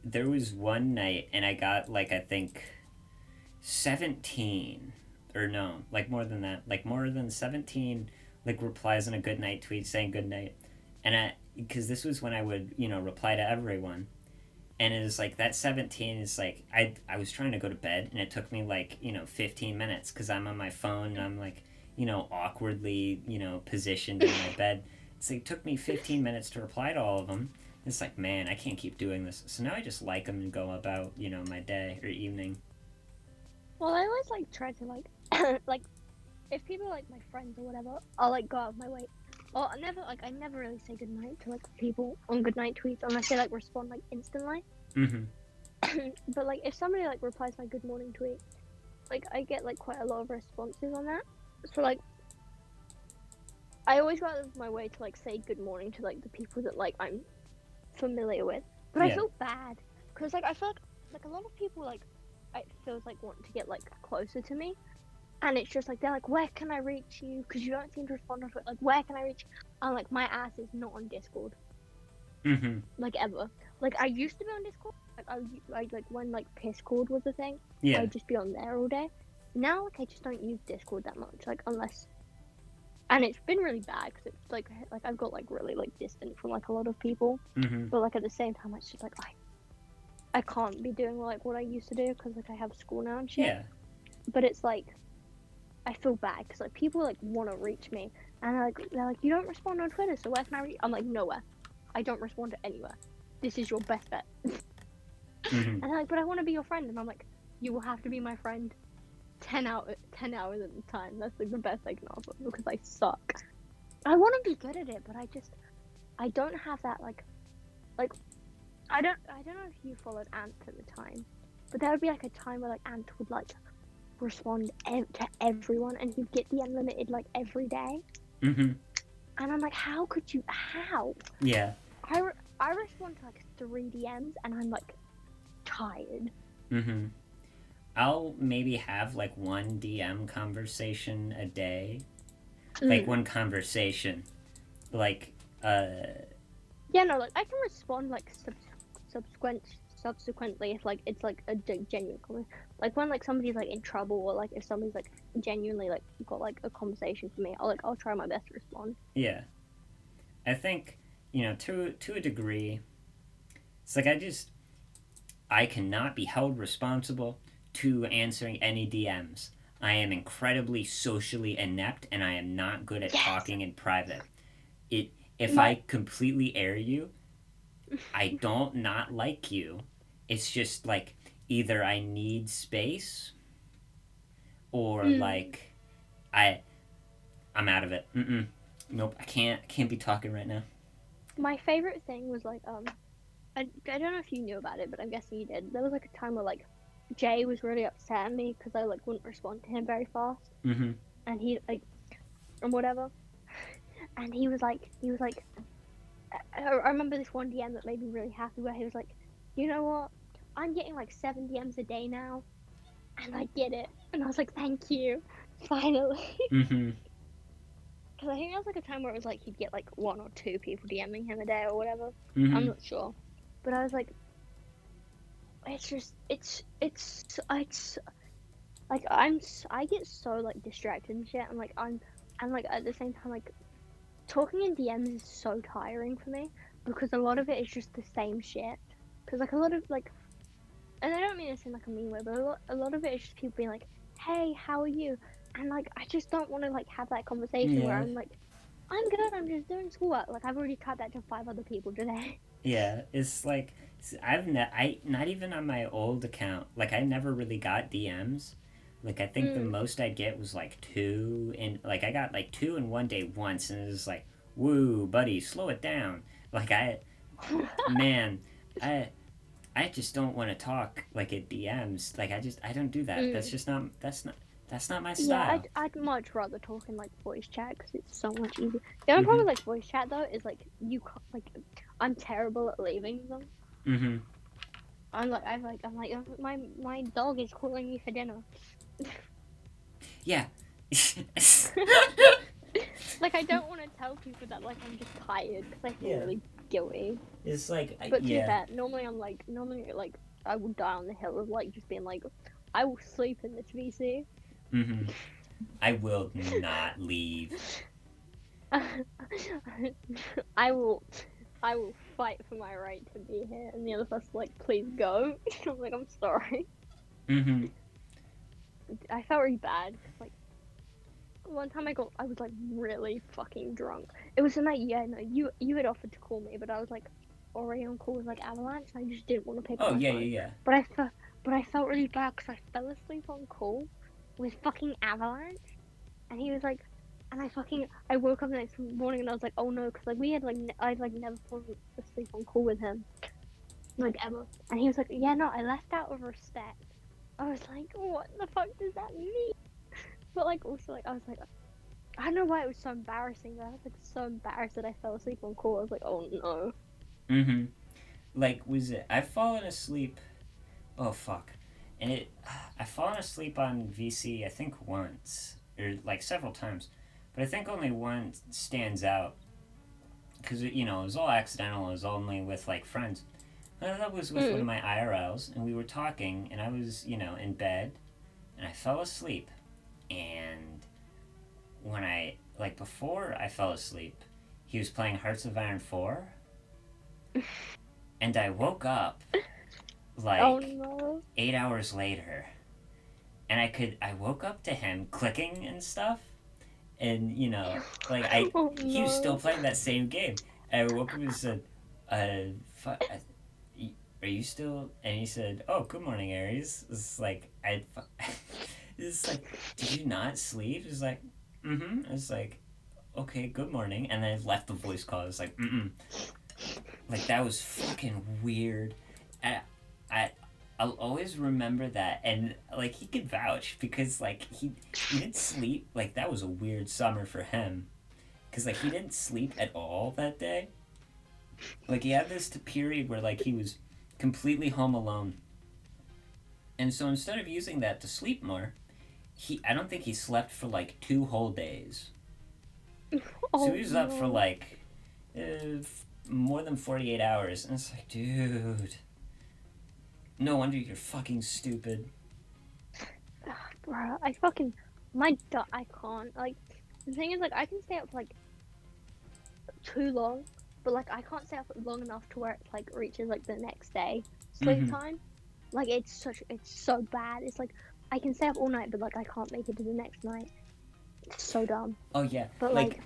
[SPEAKER 1] there was one night and I got like I think 17 or no, like more than that, like more than 17 like replies on a good night tweet saying good night. And I because this was when I would, reply to everyone. And it was like that 17 is like I was trying to go to bed and it took me like, 15 minutes cuz I'm on my phone and I'm like, awkwardly, positioned in my bed. It's like it took me 15 minutes to reply to all of them. It's like, man, I can't keep doing this. So now I just like them and go about, my day or evening.
[SPEAKER 2] Well, I always like try to like like if people are like my friends or whatever, I'll like go out of my way. Or I never really say goodnight to like people on goodnight tweets unless they like respond like instantly.
[SPEAKER 1] Mm-hmm.
[SPEAKER 2] But like if somebody like replies my good morning tweet, like I get like quite a lot of responses on that. So like I always go out of my way to like say good morning to like the people that like I'm familiar with. But I
[SPEAKER 1] Yeah.
[SPEAKER 2] feel bad because like I feel like a lot of people like it feels like want to get like closer to me. And it's just like they're like, where can I reach you? Because you don't seem to respond to it. Like, where can I reach? And like, my ass is not on Discord,
[SPEAKER 1] Mm-hmm.
[SPEAKER 2] like ever. Like, I used to be on Discord. Like, I like when like Pisscord was a thing.
[SPEAKER 1] Yeah.
[SPEAKER 2] I'd just be on there all day. Now, like, I just don't use Discord that much. Like, unless, and it's been really bad because it's like I've got like really like distant from like a lot of people.
[SPEAKER 1] Mm-hmm.
[SPEAKER 2] But like at the same time, it's just like I can't be doing like what I used to do because like I have school now and shit.
[SPEAKER 1] Yeah.
[SPEAKER 2] But it's like. I feel bad because like people like want to reach me and they're like you don't respond on Twitter, so where can I reach? I'm like nowhere. I don't respond to anywhere. This is your best bet.
[SPEAKER 1] Mm-hmm.
[SPEAKER 2] And they're like, but I want to be your friend, and I'm like, you will have to be my friend 10 hours at a time. That's like the best I can offer because I suck. I want to be good at it, but I don't have that like I don't know if you followed Ant at the time, but there would be like a time where like Ant would like respond to everyone and he'd get the unlimited like every day.
[SPEAKER 1] Mm-hmm.
[SPEAKER 2] And I'm like, how could you? How?
[SPEAKER 1] Yeah.
[SPEAKER 2] I respond to like 3 DMs and I'm like tired.
[SPEAKER 1] Mm-hmm. I'll maybe have like one DM conversation a day. Like one conversation. Like,
[SPEAKER 2] Yeah, no, like I can respond like subsequently if like it's like a genuine comment. Like when like somebody's like in trouble or like if somebody's like genuinely like got like a conversation for me, I'll try my best to respond.
[SPEAKER 1] Yeah. I think, to a degree, it's like I cannot be held responsible to answering any DMs. I am incredibly socially inept and I am not good at talking in private. If I completely air you, I don't not like you. It's just like either I need space or like I'm out of it. Nope, I can't be talking right now.
[SPEAKER 2] My favorite thing was like I don't know if you knew about it, but I'm guessing you did. There was like a time where like Jay was really upset at me because I like wouldn't respond to him very fast, and he like and whatever, and he was like I remember this one DM that made me really happy where he was like, you know what, I'm getting like 7 DMs a day now, and I get it, and I was like, thank you, finally. Because I think there was like a time where it was like he'd get like 1 or 2 people DMing him a day or whatever. I'm not sure, but I was like, it's like I get so like distracted and shit, and like and like at the same time like talking in DMs is so tiring for me because a lot of it is just the same shit. Because like a lot of like, and I don't mean this in like a mean way, but a lot of it is just people being like, hey, how are you? And like I just don't want to like have that conversation where I'm like, I'm good, I'm just doing schoolwork. Like I've already typed that to 5 other people today.
[SPEAKER 1] Yeah, it's like I not even on my old account. Like I never really got DMs. Like I think the most I'd get was like 2, and like I got like 2 in one day once, and it was like, woo, buddy, slow it down. Like man, I just don't want to talk like at DMs. Like I don't do that. That's not my style.
[SPEAKER 2] Yeah, I'd much rather talk in like voice chat because it's so much easier. The only problem with like voice chat though is like you can't, like I'm terrible at leaving them. I'm like my dog is calling me for dinner.
[SPEAKER 1] Yeah.
[SPEAKER 2] Like, I don't want to tell people that, like, I'm just tired because I feel
[SPEAKER 1] Yeah.
[SPEAKER 2] really guilty.
[SPEAKER 1] It's like,
[SPEAKER 2] But to be
[SPEAKER 1] yeah.
[SPEAKER 2] fair, normally, I would die on the hill of, like, just being like, I will sleep in this VC.
[SPEAKER 1] Mm-hmm. I will not leave.
[SPEAKER 2] I will fight for my right to be here. And the other person's like, please go. I'm like, I'm sorry.
[SPEAKER 1] Mm-hmm.
[SPEAKER 2] I felt really bad. Like, one time I was like really fucking drunk. It was in that year. No, you had offered to call me, but I was like already on call with like Avalanche. And I just didn't want to pick up
[SPEAKER 1] Oh,
[SPEAKER 2] my
[SPEAKER 1] yeah,
[SPEAKER 2] phone.
[SPEAKER 1] yeah, yeah.
[SPEAKER 2] But I felt really bad because I fell asleep on call with fucking Avalanche, and he was like, and I woke up the next morning and I was like, oh no, because like we had like I'd like never fallen asleep on call with him, like ever. And he was like, yeah, no, I left out of respect. I was like, what the fuck does that mean? But like also like I was like, I don't know why it was so embarrassing. But I was like so embarrassed that I fell asleep on call. I was like, oh no.
[SPEAKER 1] Mm-hmm. Like, was it? I've fallen asleep. Oh fuck. And I've fallen asleep on VC. I think once or like several times, but I think only one stands out because it was all accidental. It was only with like friends. That was with one of my IRLs, and we were talking, and I was in bed, and I fell asleep, and when before I fell asleep, he was playing Hearts of Iron 4, and I woke up like
[SPEAKER 2] Oh no.
[SPEAKER 1] 8 hours later, and I woke up to him clicking and stuff, and
[SPEAKER 2] Oh
[SPEAKER 1] he was still
[SPEAKER 2] no.
[SPEAKER 1] playing that same game, and I woke up and said, are you still? And he said, oh, good morning, Aries. It's like it's like, did you not sleep? It's like, mm-hmm. It's like, okay, good morning, and then I left the voice call. It's like, mm-mm. Like, that was fucking weird. I I'll always remember that, and like he could vouch because like he didn't sleep. Like, that was a weird summer for him, because like he didn't sleep at all that day. Like, he had this period where like he was completely home alone, and so instead of using that to sleep more, I don't think he slept for like 2 whole days.
[SPEAKER 2] Oh,
[SPEAKER 1] So he was up for like more than 48 hours, and it's like, dude, no wonder you're fucking stupid.
[SPEAKER 2] Bro, I can't. Like, the thing is, like, I can stay up for, like, too long, but, like, I can't stay up long enough to where it, like, reaches, like, the next day sleep time. Like, it's so bad. It's, like, I can stay up all night, but, like, I can't make it to the next night. It's so dumb.
[SPEAKER 1] Oh, yeah.
[SPEAKER 2] But, like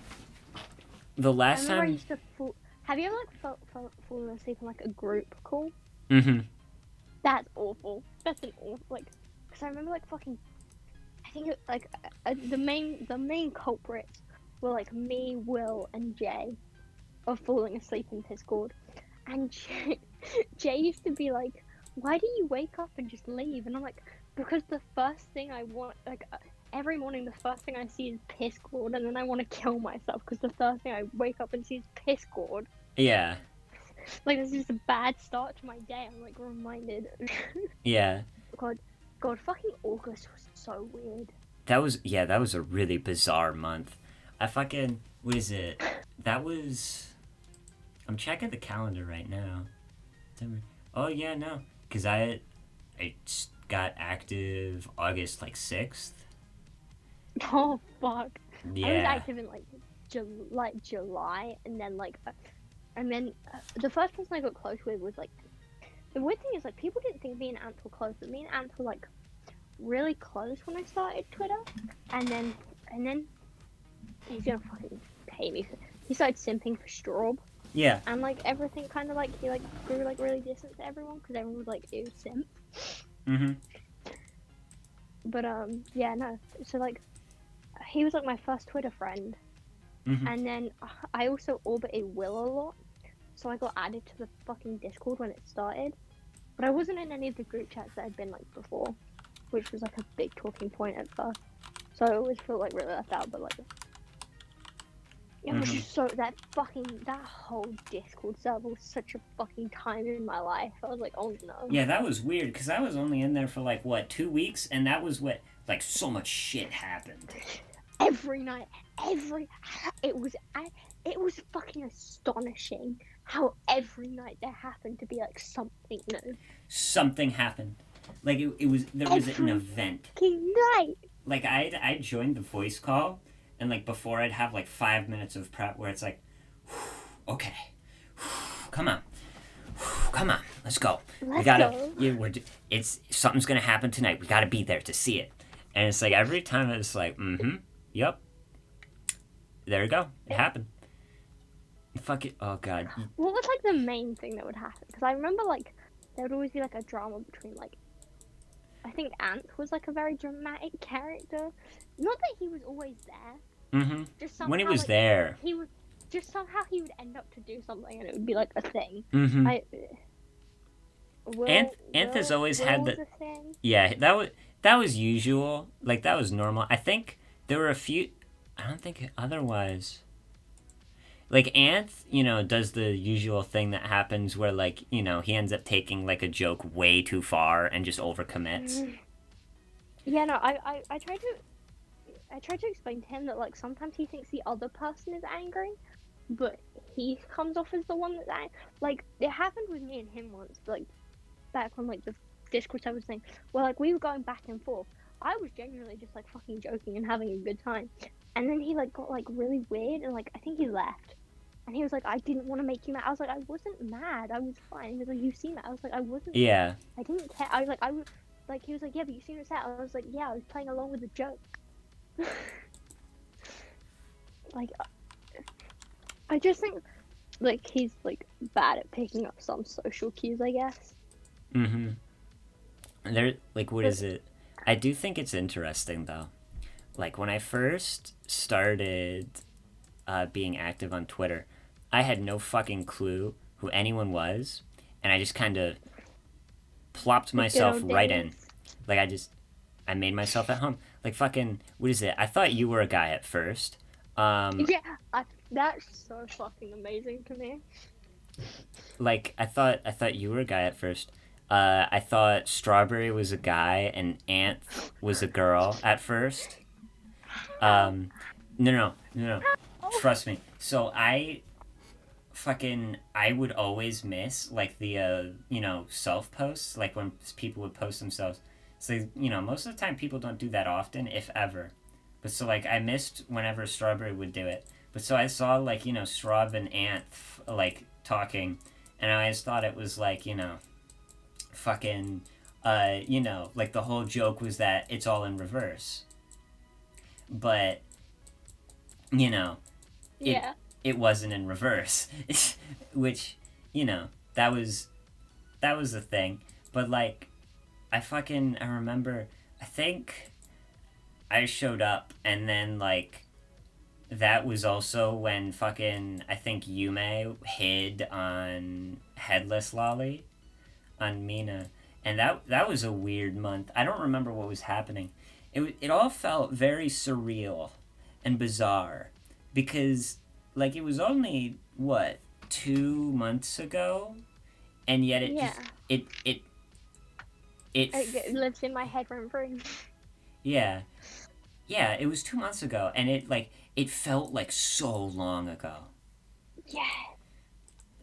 [SPEAKER 1] the
[SPEAKER 2] I
[SPEAKER 1] last
[SPEAKER 2] remember I
[SPEAKER 1] time...
[SPEAKER 2] used to have you ever, like, fallen asleep on, like, a group call?
[SPEAKER 1] Mm-hmm.
[SPEAKER 2] That's awful. That's an awful, like, because I remember, like, fucking, I think it, like, the main culprits were, like, me, Will, and Jay of falling asleep in Discord. And Jay used to be like, why do you wake up and just leave? And I'm like, because the first thing I want, like, every morning the first thing I see is Discord, and then I want to kill myself because the first thing I wake up and see is Discord.
[SPEAKER 1] Yeah.
[SPEAKER 2] Like, this is a bad start to my day. I'm, like, reminded.
[SPEAKER 1] Yeah.
[SPEAKER 2] God, fucking August was so weird.
[SPEAKER 1] That was a really bizarre month. What is it? That was... I'm checking the calendar right now. Oh, yeah, no. Because I got active August, like, 6th.
[SPEAKER 2] Oh, fuck.
[SPEAKER 1] Yeah.
[SPEAKER 2] I was active in, like, July, and then, like... the first person I got close with was, like... The weird thing is, like, people didn't think me and Ant were close, but me and Ant were, like, really close when I started Twitter. And then... He's gonna fucking hate me. He started simping for Straub.
[SPEAKER 1] Yeah.
[SPEAKER 2] And, like, everything kind of, like, he, like, grew, like, really distant to everyone, because everyone was like, ew, simp.
[SPEAKER 1] Mm-hmm.
[SPEAKER 2] But, yeah, no. So, like, he was, like, my first Twitter friend.
[SPEAKER 1] Mm-hmm.
[SPEAKER 2] And then I also orbited Will a lot. So I got added to the fucking Discord when it started. But I wasn't in any of the group chats that had been, like, before. Which was, like, a big talking point at first. So I always felt, like, really left out, but, like... It was just so that whole Discord server was such a fucking time in my life. I was like, oh no.
[SPEAKER 1] Yeah, that was weird because I was only in there for like what 2 weeks, and that was what like so much shit happened.
[SPEAKER 2] Every night, it was fucking astonishing how every night there happened to be like something new.
[SPEAKER 1] Something happened, like there was an event.
[SPEAKER 2] Fucking night.
[SPEAKER 1] Like I joined the voice call, and like before I'd have like 5 minutes of prep where it's like, okay, come on, let's go. We gotta, it's something's gonna happen tonight. We gotta be there to see it. And it's like every time it's like, yep, there you go, it happened. Fuck it, oh god.
[SPEAKER 2] What was like the main thing that would happen? Because I remember like there would always be like a drama between like. I think Ant was like a very dramatic character. Not that he was always there. Just somehow,
[SPEAKER 1] when he was there,
[SPEAKER 2] he would just somehow he would end up to do something, and it would be like a thing.
[SPEAKER 1] Anth has always had the thing. Yeah, that was usual. Like that was normal. I think there were a few. I don't think otherwise. Like Anth, does the usual thing that happens where like, he ends up taking like a joke way too far and just overcommits.
[SPEAKER 2] Yeah, no, I tried to explain to him that like sometimes he thinks the other person is angry, but he comes off as the one that's angry. Like it happened with me and him once, like back when like the Discord server thing, where like we were going back and forth. I was genuinely just like fucking joking and having a good time. And then he like got like really weird and like I think he left. And he was like, I didn't want to make you mad. I was like, I wasn't mad. I was fine. He was like, you seem mad. I was like, I wasn't.
[SPEAKER 1] Yeah.
[SPEAKER 2] I didn't care. I was like, he was like, yeah, but you seem upset. I was like, yeah, I was playing along with the joke. Like, I just think like he's like bad at picking up some social cues, I guess.
[SPEAKER 1] There, like, what is it? I do think it's interesting though. Like when I first started being active on Twitter, I had no fucking clue who anyone was, and I just kind of plopped myself right in. Like I made myself at home. Like fucking, what is it? I thought you were a guy at first.
[SPEAKER 2] Yeah, that's so fucking amazing to me.
[SPEAKER 1] Like I thought you were a guy at first. I thought Strawberry was a guy and Ant was a girl at first. No. Trust me. So I would always miss like the self posts, like when people would post themselves. So most of the time people don't do that often, if ever. But so like I missed whenever Strawberry would do it. But so I saw like Straub and Ant like talking, and I always thought it was like fucking like the whole joke was that it's all in reverse. But it wasn't in reverse, which that was the thing. But like I remember I think I showed up, and then like that was also when fucking I think Yume hid on Headless Lolly on Mina, and that was a weird month. I don't remember what was happening. It all felt very surreal and bizarre because like it was only 2 months ago, and yet it
[SPEAKER 2] lives in my head rent free.
[SPEAKER 1] Yeah, it was 2 months ago, and it felt like so long ago.
[SPEAKER 2] Yeah.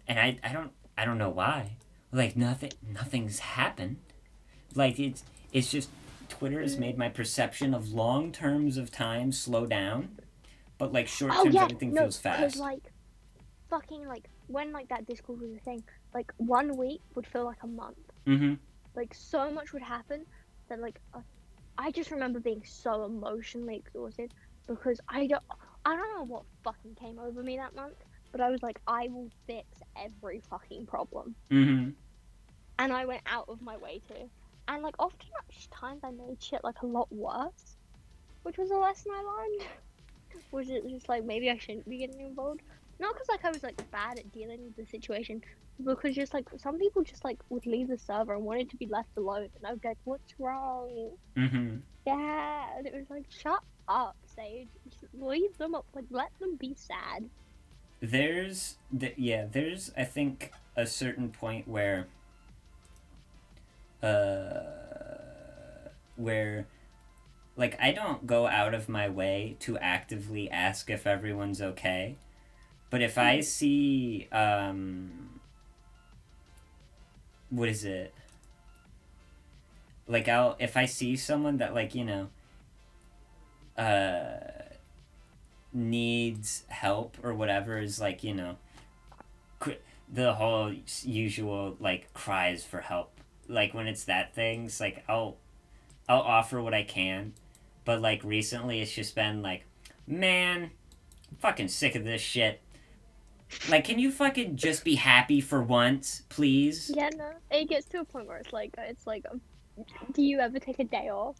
[SPEAKER 1] And I don't know why. Like nothing's happened. Like it's just Twitter has made my perception of long terms of time slow down, but like short terms everything feels fast.
[SPEAKER 2] Because like fucking like when like that Discord was a thing, like 1 week would feel like a month. Like so much would happen that like I just remember being so emotionally exhausted because I don't know what fucking came over me that month, but I was like, I will fix every fucking problem. And I went out of my way to. And like often times I made shit like a lot worse, which was a lesson I learned. Was it just like maybe I shouldn't be getting involved? Not because like I was like bad at dealing with the situation, because just like some people just like would leave the server and wanted to be left alone, and I was like, what's wrong? Yeah, and it was like, shut up, Sage. Just leave them up. Like, let them be sad.
[SPEAKER 1] There's I think a certain point where like I don't go out of my way to actively ask if everyone's okay. But if I see what is it? Like if I see someone that like, needs help or whatever, is like, the whole usual like cries for help. Like when it's that thing, it's like I'll offer what I can, but like recently it's just been like, man, I'm fucking sick of this shit. Like, can you fucking just be happy for once, please?
[SPEAKER 2] Yeah, no. It gets to a point where it's like, do you ever take a day off?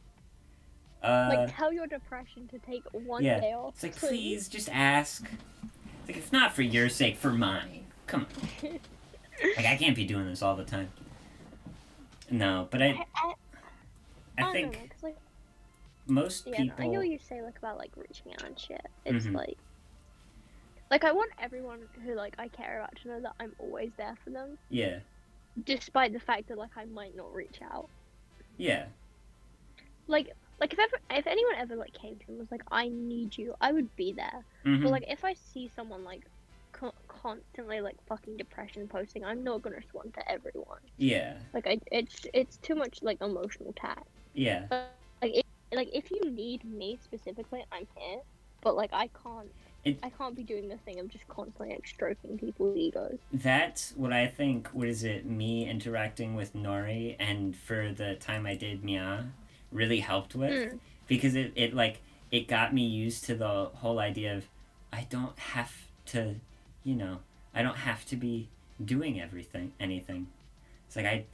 [SPEAKER 2] Like, tell your depression to take one
[SPEAKER 1] Yeah.
[SPEAKER 2] day off.
[SPEAKER 1] It's like, please, just ask. It's like, if not for your sake, for mine. Come on. Like, I can't be doing this all the time. No, but I think
[SPEAKER 2] don't know, 'cause, like,
[SPEAKER 1] most
[SPEAKER 2] yeah,
[SPEAKER 1] people.
[SPEAKER 2] I know what you say, like, about, like, reaching out and shit. It's like, I want everyone who, like, I care about to know that I'm always there for them.
[SPEAKER 1] Yeah.
[SPEAKER 2] Despite the fact that, like, I might not reach out.
[SPEAKER 1] Yeah.
[SPEAKER 2] Like if anyone ever, like, came to me and was like, I need you, I would be there.
[SPEAKER 1] Mm-hmm.
[SPEAKER 2] But, like, if I see someone, like, constantly, like, fucking depression posting, I'm not gonna respond to everyone.
[SPEAKER 1] Yeah.
[SPEAKER 2] Like, it's too much, like, emotional tax.
[SPEAKER 1] Yeah.
[SPEAKER 2] But, like, if you need me specifically, I'm here. But, like, I can't be doing the thing of just constantly, like, stroking people's egos.
[SPEAKER 1] That's what I think. What is it? Me interacting with Nori and for the time I did Mia really helped with, because it got me used to the whole idea of I don't have to, I don't have to be doing anything. It's like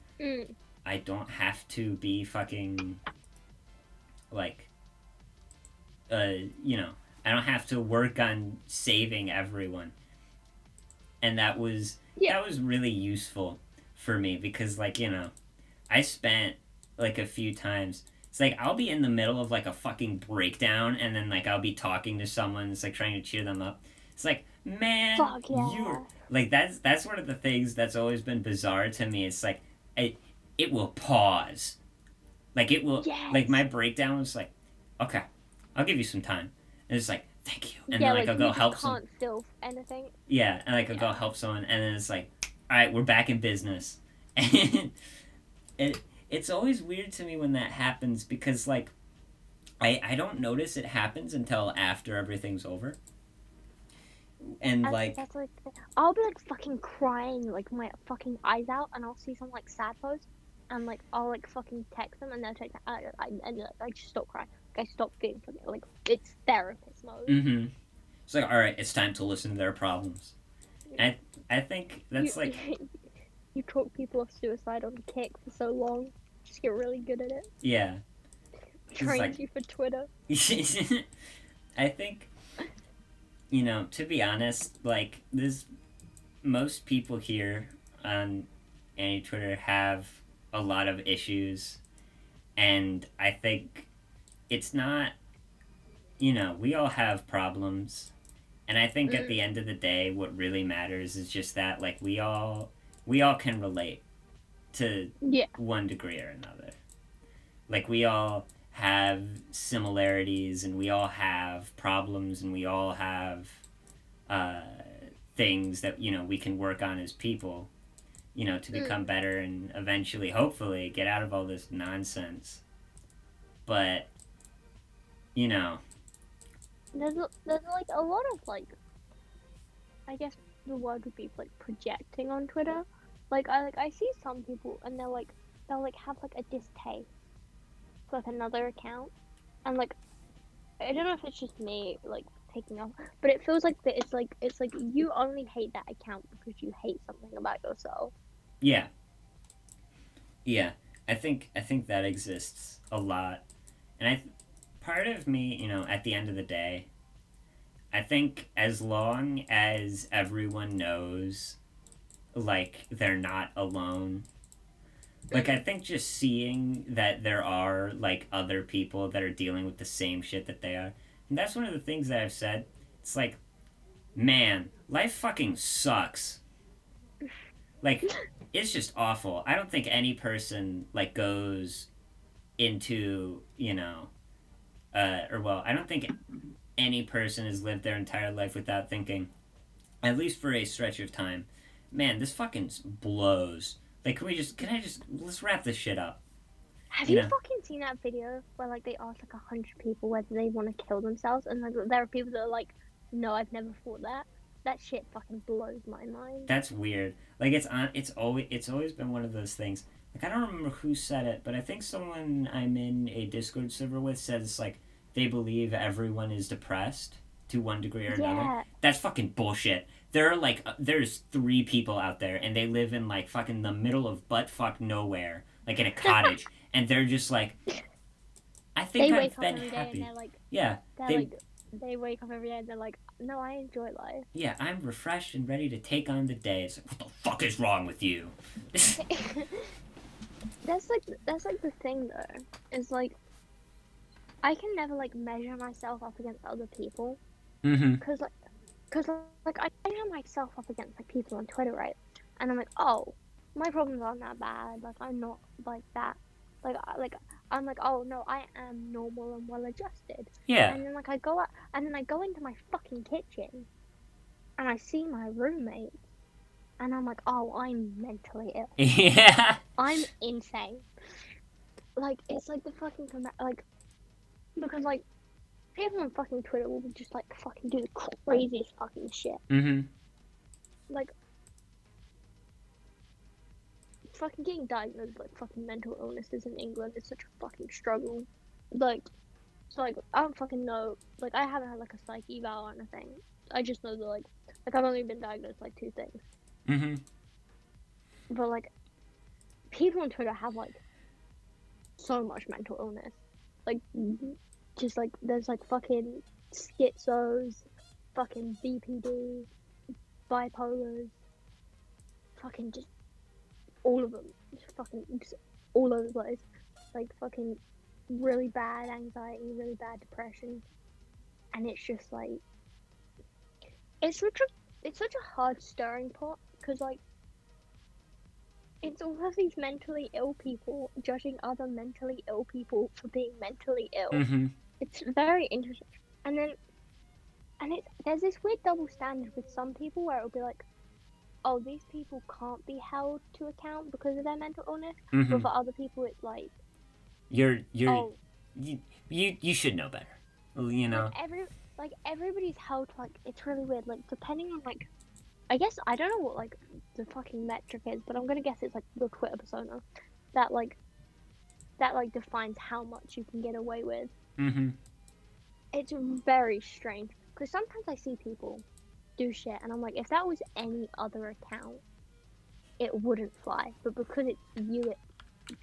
[SPEAKER 1] I don't have to be fucking like I don't have to work on saving everyone. And that was really useful for me because like, I spent like a few times, it's like I'll be in the middle of like a fucking breakdown and then like I'll be talking to someone, it's like trying to cheer them up. It's like, man, you're like that's one of the things that's always been bizarre to me. It's like it will pause. Like it will like my breakdown was like, okay, I'll give you some time. And it's like, thank you. And then like I'll go help someone.
[SPEAKER 2] Can't feel anything.
[SPEAKER 1] Yeah, and like I'll go help someone and then it's like, all right, we're back in business. And it's always weird to me when that happens because like I don't notice it happens until after everything's over. And that's
[SPEAKER 2] I'll be like fucking crying like my fucking eyes out and I'll see some like sad post and like I'll like fucking text them and they'll text I just stop crying. Like, I stop feeling fucking like it's therapist mode.
[SPEAKER 1] Mm-hmm. It's like, all right, it's time to listen to their problems. And I think that's like
[SPEAKER 2] you talk people off suicide on Kick for so long, just get really good at it.
[SPEAKER 1] Yeah.
[SPEAKER 2] Trains you for Twitter.
[SPEAKER 1] I think, to be honest, like most people here on any Twitter have a lot of issues, and I think it's not, we all have problems, and I think at the end of the day, what really matters is just that, like, we all can relate to one degree or another. Like, we all have similarities, and we all have problems, and we all have things that, we can work on as people, to become better and eventually, hopefully, get out of all this nonsense. But,
[SPEAKER 2] There's like a lot of like, I guess the word would be like projecting on Twitter. Like I see some people and they'll have like a distaste for like another account, and like I don't know if it's just me like taking off, but it feels like that it's like you only hate that account because you hate something about yourself.
[SPEAKER 1] Yeah. Yeah, I think that exists a lot, and part of me, at the end of the day, I think as long as everyone knows, like, they're not alone, Like, I think just seeing that there are, like, other people that are dealing with the same shit that they are. And that's one of the things that I've said. It's like, man, life fucking sucks. Like, it's just awful. I don't think any person, like, goes into, I don't think any person has lived their entire life without thinking, at least for a stretch of time, man, this fucking blows. Like, let's wrap this shit up.
[SPEAKER 2] Have
[SPEAKER 1] You
[SPEAKER 2] you
[SPEAKER 1] know?
[SPEAKER 2] fucking seen that video where like they asked like 100 people whether they want to kill themselves, and like there are people that are like, no, I've never thought that. That shit fucking blows my mind.
[SPEAKER 1] That's weird. Like, it's always been one of those things. Like, I don't remember who said it, but I think someone I'm in a Discord server with says, like, they believe everyone is depressed to one degree or another.
[SPEAKER 2] Yeah.
[SPEAKER 1] That's fucking bullshit. There are, like, there's 3 people out there, and they live in, like, fucking the middle of butt-fuck nowhere, like, in a cottage, and they're just like, I think
[SPEAKER 2] They
[SPEAKER 1] I've
[SPEAKER 2] wake up
[SPEAKER 1] been
[SPEAKER 2] every day
[SPEAKER 1] happy.
[SPEAKER 2] and they're like,
[SPEAKER 1] Yeah,
[SPEAKER 2] they wake up every day and they're like, no, I enjoy life.
[SPEAKER 1] yeah, I'm refreshed and ready to take on the day. It's like, what the fuck is wrong with you?
[SPEAKER 2] That's like the thing though. Is like, I can never like measure myself up against other people,
[SPEAKER 1] Mm-hmm.
[SPEAKER 2] cause like I measure myself up against like people on Twitter, right? And I'm like, oh, my problems aren't that bad. Like I'm not like that. I'm like, oh no, I am normal and well adjusted.
[SPEAKER 1] Yeah.
[SPEAKER 2] And then like I go out, and then I go into my fucking kitchen, and I see my roommate, and I'm like, oh, I'm mentally ill.
[SPEAKER 1] Yeah.
[SPEAKER 2] I'm insane. Like it's like the fucking like, because like people on fucking Twitter will just like fucking do the craziest fucking shit.
[SPEAKER 1] Mm-hmm.
[SPEAKER 2] Like fucking getting diagnosed with like fucking mental illnesses in England is such a fucking struggle. Like, so like I don't fucking know. Like I haven't had like a psych eval or anything. I just know that like I've only been diagnosed with, like 2 things.
[SPEAKER 1] Mm-hmm.
[SPEAKER 2] But like people on Twitter have like so much mental illness. Like just like there's like fucking schizos, fucking BPD, bipolars, fucking just all of them, just fucking just all over the place. Like fucking really bad anxiety, really bad depression, and it's just like it's such a hard stirring pot because like it's all of these mentally ill people judging other mentally ill people for being mentally ill.
[SPEAKER 1] Mm-hmm.
[SPEAKER 2] It's very interesting, and there's this weird double standard with some people where it'll be like, oh, these people can't be held to account because of their mental illness,
[SPEAKER 1] Mm-hmm.
[SPEAKER 2] but for other people it's like
[SPEAKER 1] You
[SPEAKER 2] oh,
[SPEAKER 1] you should know better. You know.
[SPEAKER 2] like everybody's held to, like it's really weird, like depending on like I guess I don't know what like the fucking metric is, but I'm gonna guess it's like the Twitter persona that like defines how much you can get away with.
[SPEAKER 1] Mm-hmm.
[SPEAKER 2] It's very strange because sometimes I see people do shit and I'm like, if that was any other account it wouldn't fly, but because it's you it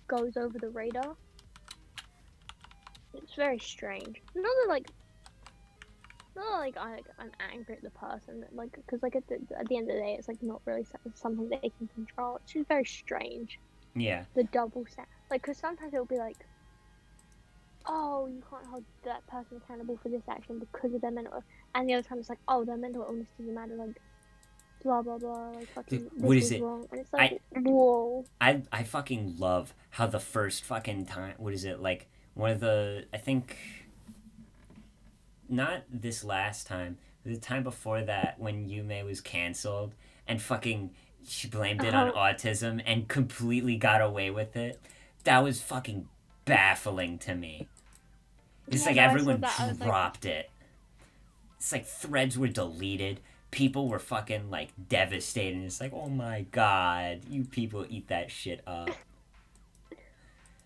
[SPEAKER 2] goes over the radar. It's very strange. Not that I'm angry at the person, like because like at the end of the day it's like not really something they can control. It's just very strange.
[SPEAKER 1] Yeah.
[SPEAKER 2] The double set, like because sometimes it'll be like, oh, you can't hold that person accountable for this action because of their mental, and the other time it's like, oh, their mental illness doesn't matter, like blah blah blah, like fucking
[SPEAKER 1] what is
[SPEAKER 2] is
[SPEAKER 1] it?
[SPEAKER 2] wrong, and it's like whoa.
[SPEAKER 1] I fucking love how the first fucking time, what is it, like one of the, I think not this last time, the time before that when Yume was canceled and fucking she blamed it on autism and completely got away with it. That was fucking baffling to me. It's like everyone dropped it. It's like threads were deleted. People were fucking like devastated. It's like, oh my god, you people eat that shit up.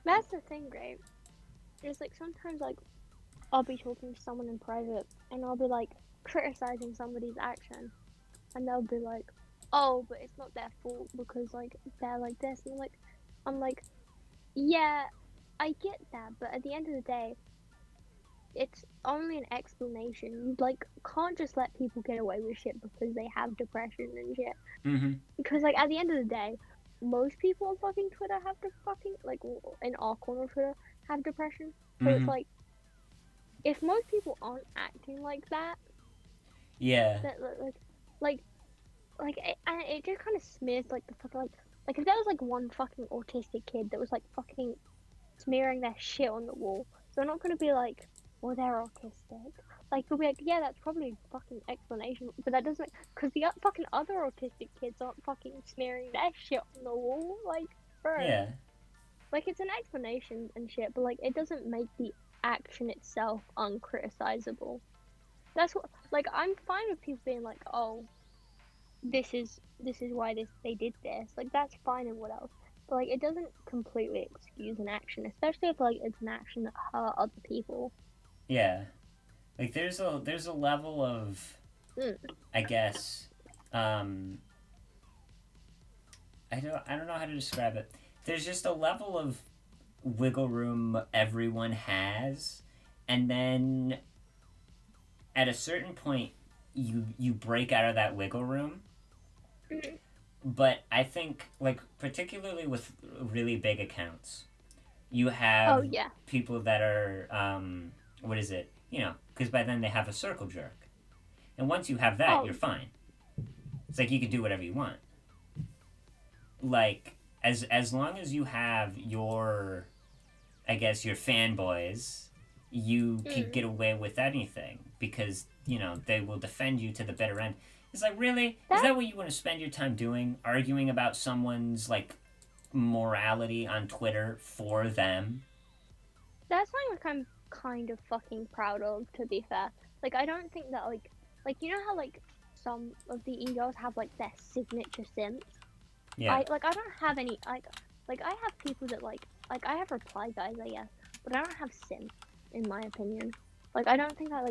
[SPEAKER 2] That's the thing, right? It's like sometimes like I'll be talking to someone in private and I'll be like criticizing somebody's action and they'll be like, oh, but it's not their fault because like they're like this, and I'm like yeah, I get that, but at the end of the day it's only an explanation. You like can't just let people get away with shit because they have depression and shit.
[SPEAKER 1] Mm-hmm.
[SPEAKER 2] Because like at the end of the day most people on fucking Twitter have to fucking, like, in our corner of Twitter, have depression. So
[SPEAKER 1] Mm-hmm.
[SPEAKER 2] it's like, if most people aren't acting like that,
[SPEAKER 1] Yeah.
[SPEAKER 2] that and it just kind of smears like the fucking like if there was like one fucking autistic kid that was like fucking smearing their shit on the wall, they're not gonna be like, well, they're autistic. Like, you'll be like, yeah, that's probably a fucking explanation, but that doesn't, because the fucking other autistic kids aren't fucking smearing their shit on the wall. Like, bro.
[SPEAKER 1] Yeah.
[SPEAKER 2] Like, it's an explanation and shit, but like, it doesn't make the action itself uncriticizable. That's what, like, I'm fine with people being like, oh, this is why they did this. Like, that's fine and what else. But like, it doesn't completely excuse an action, especially if like it's an action that hurt other people.
[SPEAKER 1] Yeah. Like there's a level of I guess I don't know how to describe it. There's just a level of wiggle room everyone has, and then at a certain point you break out of that wiggle room. But I think, like, particularly with really big accounts, you have people that are what is it? You know, because by then they have a circle jerk, and once you have that, you're fine. It's like you can do whatever you want. Like as long as you have your, I guess, your fanboys, you can get away with anything because you know they will defend you to the bitter end. It's like, really? Is that what you want to spend your time doing? Arguing about someone's like morality on Twitter for them?
[SPEAKER 2] That's something like I'm kind of fucking proud of, to be fair. Like, I don't think that like you know how like some of the egos have like their signature simps.
[SPEAKER 1] Yeah.
[SPEAKER 2] I don't have any like I have people that like I have reply guys, I guess, but I don't have simps in my opinion. Like I don't think that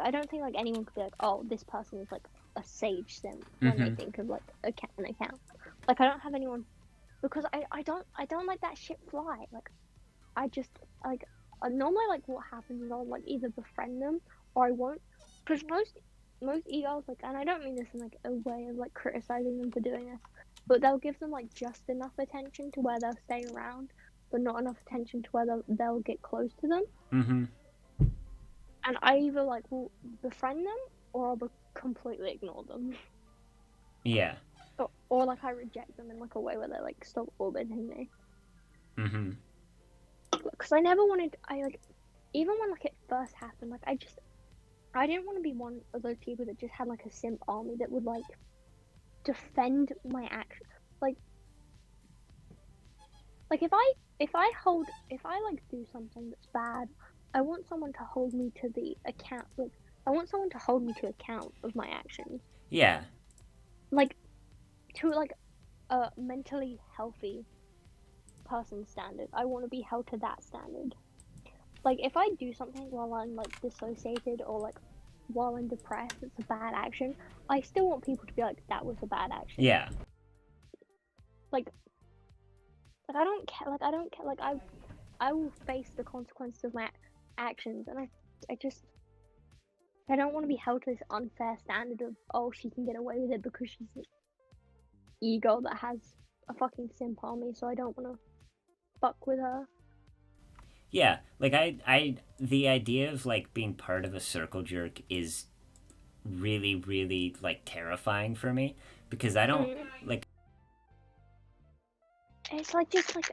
[SPEAKER 2] I don't think like anyone could be like, oh, this person is like a sage simp when they think of like an account. Like I don't have anyone because I don't let that shit fly. Like I just like normally like what happens is I'll like either befriend them or I won't, because most egos like, and I don't mean this in like a way of like criticizing them for doing this, but they'll give them like just enough attention to where they'll stay around, but not enough attention to where they'll get close to them. And I either like will befriend them or I'll completely ignore them.
[SPEAKER 1] Yeah.
[SPEAKER 2] Or like I reject them in like a way where they like stop orbiting me. Because I never wanted, even when like it first happened, like I didn't want to be one of those people that just had like a simp army that would like defend my action. Like if I like do something that's bad, I want someone to hold me to the account. Like I want someone to hold me to account of my actions.
[SPEAKER 1] Yeah.
[SPEAKER 2] Like to like a mentally healthy person standard. I want to be held to that standard. Like if I do something while I'm like dissociated or like while I'm depressed, it's a bad action. I still want people to be like, that was a bad action.
[SPEAKER 1] Yeah.
[SPEAKER 2] Like I don't care. Like I don't care. Like I will face the consequences of my actions, and I don't want to be held to this unfair standard of, oh, she can get away with it because she's an ego that has a fucking simp army, so I don't want to fuck with her.
[SPEAKER 1] Yeah, like I the idea of like being part of a circle jerk is really, really like terrifying for me because I don't like.
[SPEAKER 2] It's like just like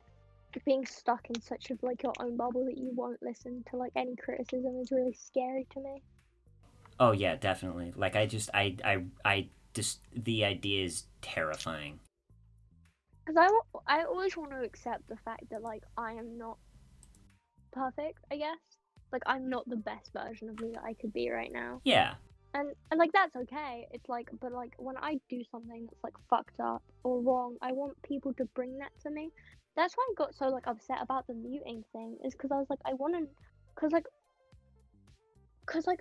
[SPEAKER 2] being stuck in such of like your own bubble that you won't listen to like any criticism is really scary to me.
[SPEAKER 1] Oh yeah, definitely. Like I just the idea is terrifying.
[SPEAKER 2] Because I always want to accept the fact that like I am not perfect, I guess. Like I'm not the best version of me that I could be right now.
[SPEAKER 1] Yeah.
[SPEAKER 2] And like that's okay. It's like, but like when I do something that's like fucked up or wrong, I want people to bring that to me. That's why I got so like upset about the muting thing, is because I was like, I want to, because like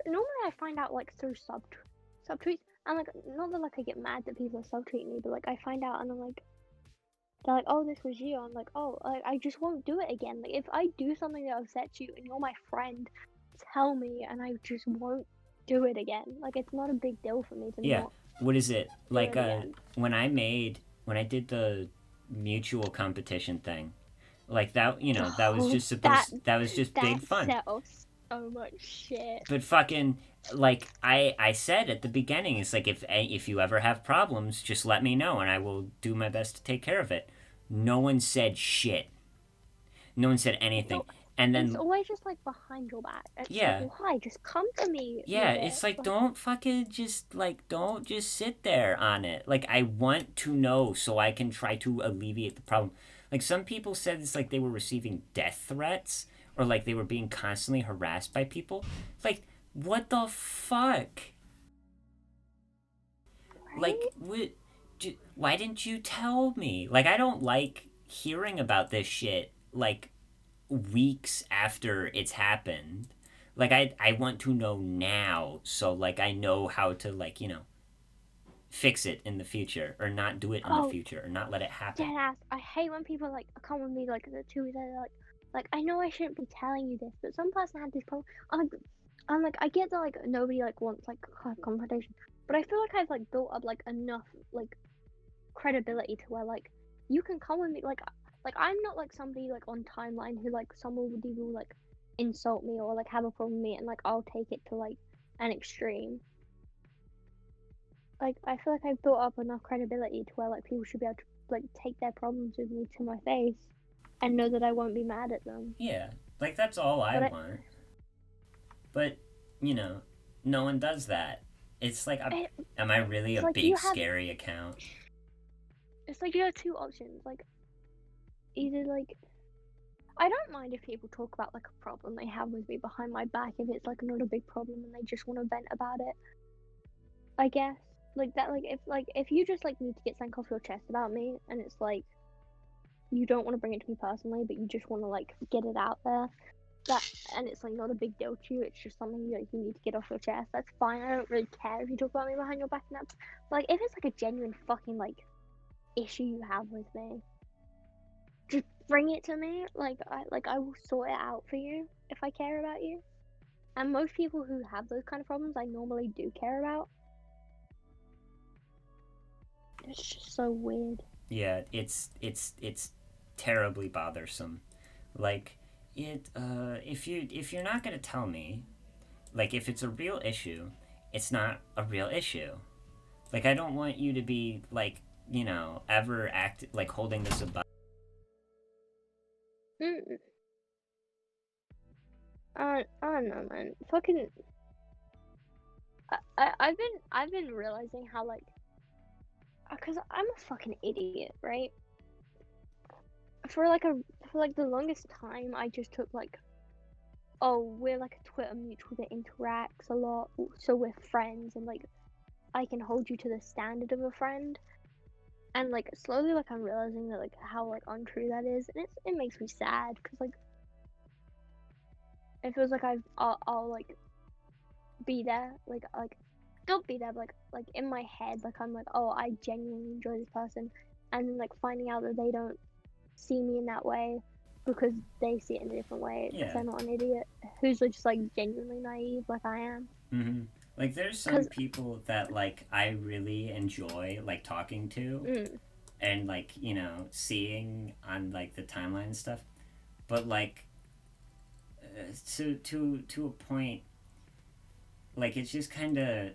[SPEAKER 2] normally I find out like through subtweets, and like not that like I get mad that people are subtweeting me, but like I find out and I'm like, they're like, oh, this was you. I'm like, oh, like, I just won't do it again. Like if I do something that upsets you and you're my friend, tell me, and I just won't do it again. Like it's not a big deal for me to
[SPEAKER 1] not. What is it like?
[SPEAKER 2] It
[SPEAKER 1] when I did mutual competition thing. Like that, that was
[SPEAKER 2] Oh,
[SPEAKER 1] just that was just
[SPEAKER 2] that
[SPEAKER 1] big fun.
[SPEAKER 2] set off so much shit.
[SPEAKER 1] But fucking, like I said at the beginning, it's like if you ever have problems, just let me know and I will do my best to take care of it. No one said shit. No one said anything.
[SPEAKER 2] No,
[SPEAKER 1] And
[SPEAKER 2] it's
[SPEAKER 1] then
[SPEAKER 2] always just like behind your back. It's like,
[SPEAKER 1] yeah,
[SPEAKER 2] why? Just come to me
[SPEAKER 1] yeah,
[SPEAKER 2] with it.
[SPEAKER 1] it's like don't fucking just like don't just sit there on it. Like I want to know so I can try to alleviate the problem. Like some people said it's like they were receiving death threats or like they were being constantly harassed by people. Like what the fuck?
[SPEAKER 2] Right?
[SPEAKER 1] Like why didn't you tell me? Like I don't like hearing about this shit like weeks after it's happened. Like I want to know now so like I know how to like, fix it in the future or not do it in the
[SPEAKER 2] Oh,
[SPEAKER 1] future or not let it happen.
[SPEAKER 2] dead ass. I hate when people like come with me like the two that like I know I shouldn't be telling you this, but some person had this problem. I'm like I get that like nobody like wants like confrontation, but I feel like I've like built up like enough like credibility to where like you can come with me like I'm not like somebody like on timeline who like someone would even like insult me or like have a problem with me and like I'll take it to like an extreme. Like I feel like I've built up enough credibility to where like people should be able to like take their problems with me to my face and know that I won't be mad at them.
[SPEAKER 1] Yeah. Like that's all I
[SPEAKER 2] But
[SPEAKER 1] want. But, you know, no one does that. It's like am I really
[SPEAKER 2] it's
[SPEAKER 1] a
[SPEAKER 2] like
[SPEAKER 1] big scary account?
[SPEAKER 2] it's like you have two options. Like either like I don't mind if people talk about like a problem they have with me behind my back if it's like not a big problem and they just want to vent about it. I guess like that like if you just like need to get something off your chest about me and it's like you don't want to bring it to me personally but you just want to like get it out there that and it's like not a big deal to you, it's just something that you need to get off your chest, that's fine. I don't really care if you talk about me behind your back and that. Like if it's like a genuine fucking like issue you have with me, just bring it to me. I will sort it out for you if I care about you. And most people who have those kind of problems I normally do care about. It's just so weird.
[SPEAKER 1] Yeah, it's terribly bothersome. Like if you're not going to tell me, like if it's a real issue, it's not a real issue. Like I don't want you to be like, ever act like holding this above.
[SPEAKER 2] Mm. I don't know, man. Fucking. I've been realizing how like, cause I'm a fucking idiot, right? For like the longest time, I just took like, oh, we're like a Twitter mutual that interacts a lot, so we're friends, and like I can hold you to the standard of a friend. And like slowly, like I'm realizing that like how like untrue that is, and it makes me sad because like it feels like I'll like be there, like don't be there, but like in my head, like I'm like, oh, I genuinely enjoy this person, and then like finding out that they don't see me in that way because they see it in a different way because
[SPEAKER 1] Yeah.
[SPEAKER 2] they're not an idiot who's just like genuinely naive like I am.
[SPEAKER 1] Mm-hmm. Like there's some people that like I really enjoy like talking to and like, seeing on like the timeline and stuff. But like to a point, like it's just kind of,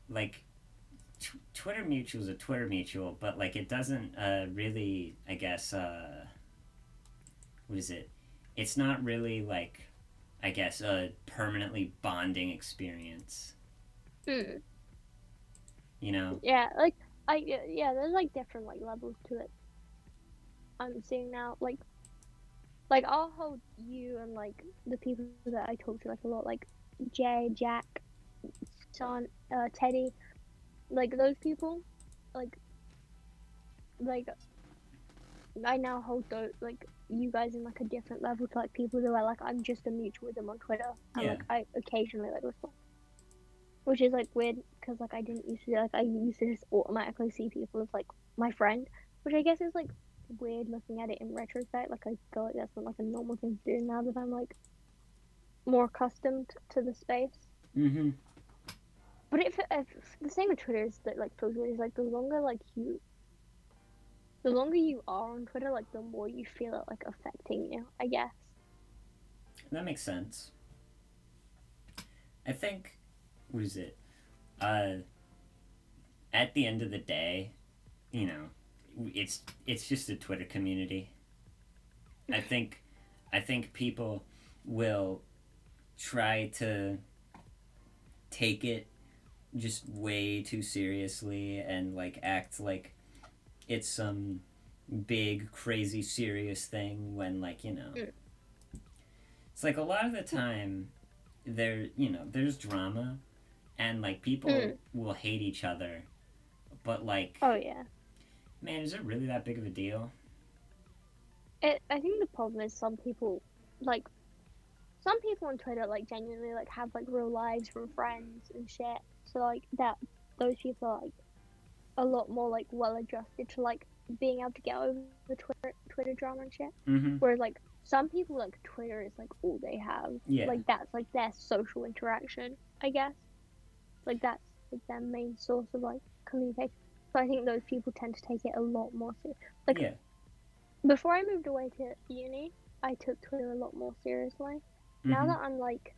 [SPEAKER 1] like Twitter mutual is a Twitter mutual, but like it doesn't really, I guess, what is it? It's not really like, I guess, a permanently bonding experience.
[SPEAKER 2] Mm.
[SPEAKER 1] You know?
[SPEAKER 2] Yeah, yeah, there's like different like levels to it. I'm seeing now, like I'll hold you and like the people that I talk to like a lot, like Jay, Jack, Sean, Teddy, like those people, like like I now hold those like you guys in like a different level to like people who are like I'm just a mutual with them on Twitter and
[SPEAKER 1] Yeah.
[SPEAKER 2] like I occasionally like respond, which is like weird because like I didn't used to like I used to just automatically see people as like my friend, which I guess is like weird looking at it in retrospect. Like I go like that's not like a normal thing to do now that I'm like more accustomed to the space.
[SPEAKER 1] Mm-hmm.
[SPEAKER 2] But if the same with Twitter is that like feels weird is like the longer like you the longer you are on Twitter, like the more you feel it like affecting you, I guess.
[SPEAKER 1] That makes sense. I think, what is it? Uh, at the end of the day, you know, it's just a Twitter community. I think I think people will try to take it just way too seriously and like act like it's some big crazy serious thing when like, you know,
[SPEAKER 2] Mm.
[SPEAKER 1] it's like a lot of the time there's drama and like people
[SPEAKER 2] Mm.
[SPEAKER 1] will hate each other, but like,
[SPEAKER 2] Oh yeah.
[SPEAKER 1] man, is it really that big of a deal?
[SPEAKER 2] I think the problem is like some people on Twitter like genuinely like have like real lives from friends and shit. So like that those people are like a lot more like well adjusted to like being able to get over the Twitter drama and shit.
[SPEAKER 1] Mm-hmm.
[SPEAKER 2] Whereas like some people like Twitter is like all they have.
[SPEAKER 1] Yeah.
[SPEAKER 2] Like that's like their social interaction, I guess. Like that's like their main source of like communication. So I think those people tend to take it a lot more serious. Like
[SPEAKER 1] Yeah.
[SPEAKER 2] before I moved away to uni, I took Twitter a lot more seriously. Now
[SPEAKER 1] Mm-hmm.
[SPEAKER 2] that I'm like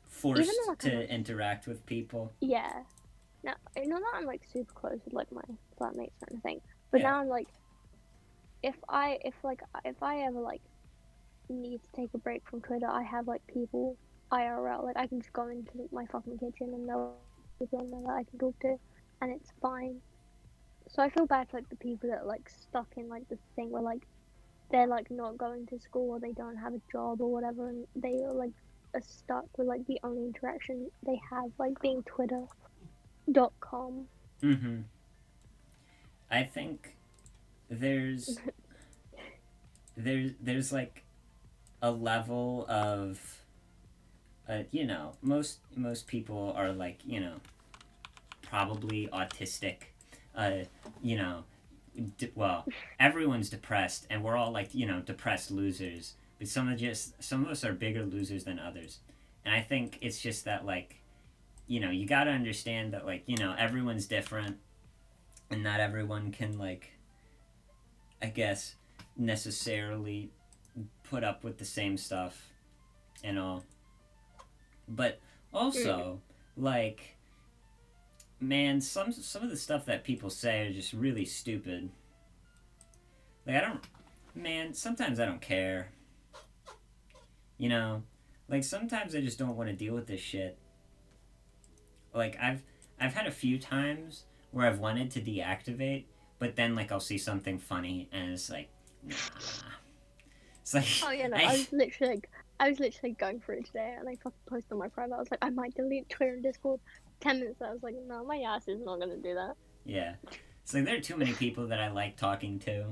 [SPEAKER 2] even
[SPEAKER 1] Forced
[SPEAKER 2] though like I'm
[SPEAKER 1] to
[SPEAKER 2] like
[SPEAKER 1] interact with people.
[SPEAKER 2] yeah. Now I know that I'm like super close with like my flatmates kind of thing. But
[SPEAKER 1] Yeah.
[SPEAKER 2] now I'm like if I ever like need to take a break from Twitter, I have like people IRL. Like I can just go into my fucking kitchen and know people in there that I can talk to, and it's fine. So I feel bad for like the people that are like stuck in like this thing where like they're like not going to school or they don't have a job or whatever, and they are like are stuck with like the only interaction they have like being Twitter.com.
[SPEAKER 1] Mm-hmm. I think there's there's like a level of you know, most people are like, you know, probably autistic, uh you know, well, everyone's depressed and we're all like, you know, depressed losers, but some of us are bigger losers than others. And I think it's just that like, you know, you got to understand that like, you know, everyone's different and not everyone can like, I guess, necessarily put up with the same stuff and all. But also, like, man, some of the stuff that people say are just really stupid. Like, I don't, man, sometimes I don't care. You know, like sometimes I just don't want to deal with this shit. Like I've had a few times where I've wanted to deactivate, but then like I'll see something funny and it's like, nah. It's like
[SPEAKER 2] Oh yeah, no, I was literally going through it today, and I fucking posted on my private. I was like, I might delete Twitter and Discord. 10 minutes. I was like, no, my ass is not gonna do that.
[SPEAKER 1] yeah. It's like there are too many people that I like talking to.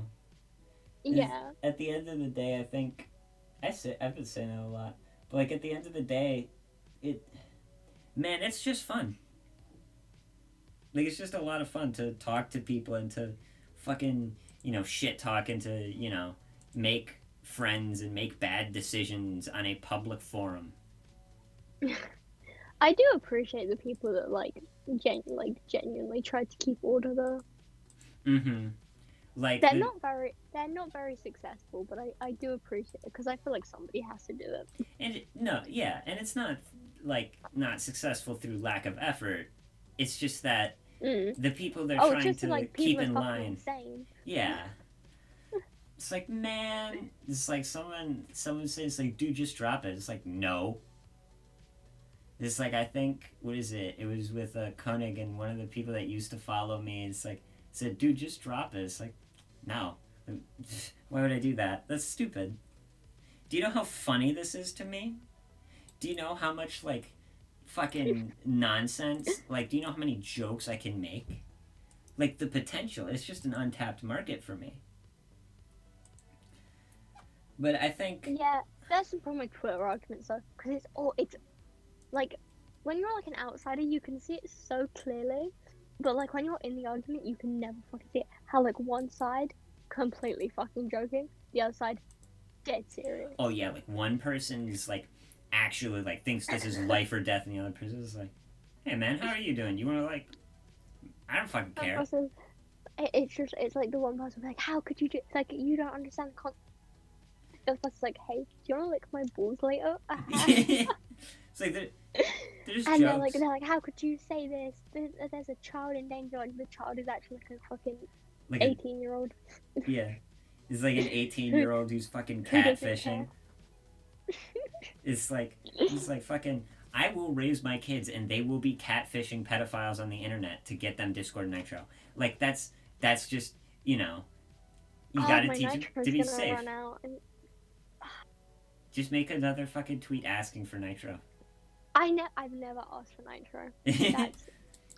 [SPEAKER 2] Yeah.
[SPEAKER 1] At the end of the day, I think I've been saying that a lot, but like at the end of the day, it man, it's just fun. Like it's just a lot of fun to talk to people and to fucking, you know, shit talk and to, you know, make friends and make bad decisions on a public forum.
[SPEAKER 2] I do appreciate the people that like genuinely try to keep order though.
[SPEAKER 1] Mm-hmm. Like
[SPEAKER 2] They're not very successful, but I do appreciate it because I feel like somebody has to do it.
[SPEAKER 1] no, yeah, and it's not like not successful through lack of effort. It's just that the people they're
[SPEAKER 2] It's
[SPEAKER 1] trying
[SPEAKER 2] just
[SPEAKER 1] to
[SPEAKER 2] like
[SPEAKER 1] keep
[SPEAKER 2] people
[SPEAKER 1] in
[SPEAKER 2] are fucking
[SPEAKER 1] line.
[SPEAKER 2] insane.
[SPEAKER 1] Yeah. It's like, man, it's like someone says like, dude, just drop it. It's like, no. It's like, I think, what is it? It was with Koenig and one of the people that used to follow me. It's like, said, dude, just drop it. It's like, no. Why would I do that? That's stupid. Do you know how funny this is to me? Do you know how much like fucking nonsense? Like, do you know how many jokes I can make? Like the potential. It's just an untapped market for me. But I think
[SPEAKER 2] Yeah, that's the problem with Twitter arguments though, because it's like when you're like an outsider, you can see it so clearly, but like when you're in the argument, you can never fucking see it. How like one side completely fucking joking, the other side dead serious.
[SPEAKER 1] oh yeah, like one person is like actually like thinks this is life or death, and the other person is like, hey man, how are you doing? You want to like, I don't fucking care.
[SPEAKER 2] it's like the one person like, how could you do? Like, you don't understand the concept. The other person's like, hey, do you want to lick my balls later?
[SPEAKER 1] It's like they're just
[SPEAKER 2] And
[SPEAKER 1] jokes.
[SPEAKER 2] they're like, how could you say this? There's a child in danger. Like, the child is actually like a fucking
[SPEAKER 1] Like
[SPEAKER 2] 18-year-old.
[SPEAKER 1] yeah, it's like an 18-year-old who's fucking catfishing. It's like he's like fucking. I will raise my kids and they will be catfishing pedophiles on the internet to get them Discord Nitro. Like that's just you gotta
[SPEAKER 2] my
[SPEAKER 1] teach them
[SPEAKER 2] nitro's
[SPEAKER 1] to be
[SPEAKER 2] gonna
[SPEAKER 1] safe.
[SPEAKER 2] run out. And
[SPEAKER 1] Just make another fucking tweet asking for Nitro.
[SPEAKER 2] I've never asked for nitro.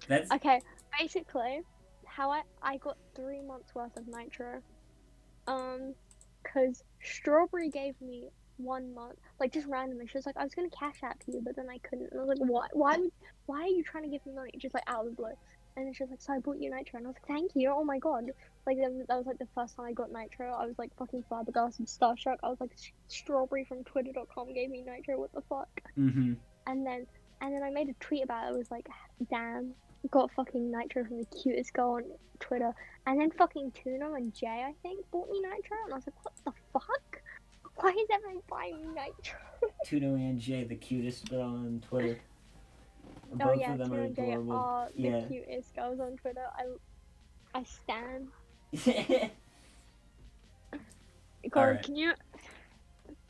[SPEAKER 1] That's
[SPEAKER 2] Okay. Basically, how I got 3 months worth of nitro. Cause Strawberry gave me 1 month, like just randomly. She was like, I was gonna cash app you, but then I couldn't. And I was like, what? Why are you trying to give me money? Just like out of the blue. And then she was like, so I bought you nitro, and I was like, thank you. Oh my god. Like that was like the first time I got nitro. I was like fucking flabbergasted, starstruck. I was like, Strawberry from Twitter.com gave me nitro. What the fuck?
[SPEAKER 1] mm-hmm.
[SPEAKER 2] And then I made a tweet about it. I was like, damn, got fucking nitro from the cutest girl on Twitter. And then fucking Tuna and Jay, I think, bought me nitro, and I was like, what the fuck? Why is everyone buying me nitro?
[SPEAKER 1] Tuno and Jay, the cutest girl on Twitter.
[SPEAKER 2] Oh
[SPEAKER 1] Both
[SPEAKER 2] yeah,
[SPEAKER 1] of them
[SPEAKER 2] Tuna
[SPEAKER 1] are
[SPEAKER 2] and Jay
[SPEAKER 1] adorable.
[SPEAKER 2] are
[SPEAKER 1] Yeah.
[SPEAKER 2] the cutest girls on Twitter. I stan. God,
[SPEAKER 1] Alright.
[SPEAKER 2] can you?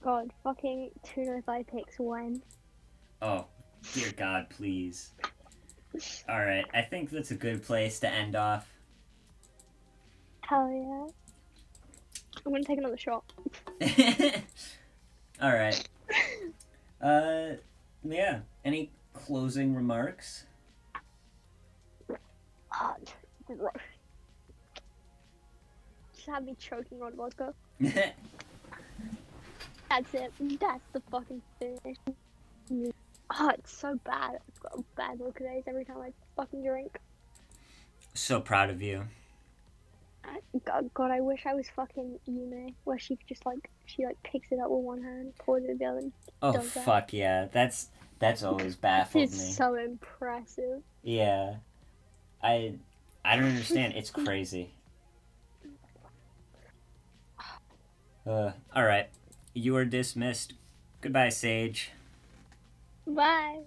[SPEAKER 2] God, fucking Tuna thigh pics when?
[SPEAKER 1] Oh, dear God, please. Alright, I think that's a good place to end off.
[SPEAKER 2] Hell yeah. I'm gonna take another shot.
[SPEAKER 1] Alright. Yeah. Any closing remarks?
[SPEAKER 2] Just have me choking on vodka. That's it. That's the fucking finish. Oh, it's so bad. I've got bad vodka days every time I fucking drink.
[SPEAKER 1] So proud of you.
[SPEAKER 2] God, I wish I was fucking Yume, where she just like picks it up with one hand, pours it with the other. And
[SPEAKER 1] Oh
[SPEAKER 2] does that.
[SPEAKER 1] fuck yeah. That's always baffled
[SPEAKER 2] It's
[SPEAKER 1] me.
[SPEAKER 2] so impressive.
[SPEAKER 1] Yeah. I don't understand. It's crazy. Alright. You are dismissed. Goodbye, Sage.
[SPEAKER 2] Bye.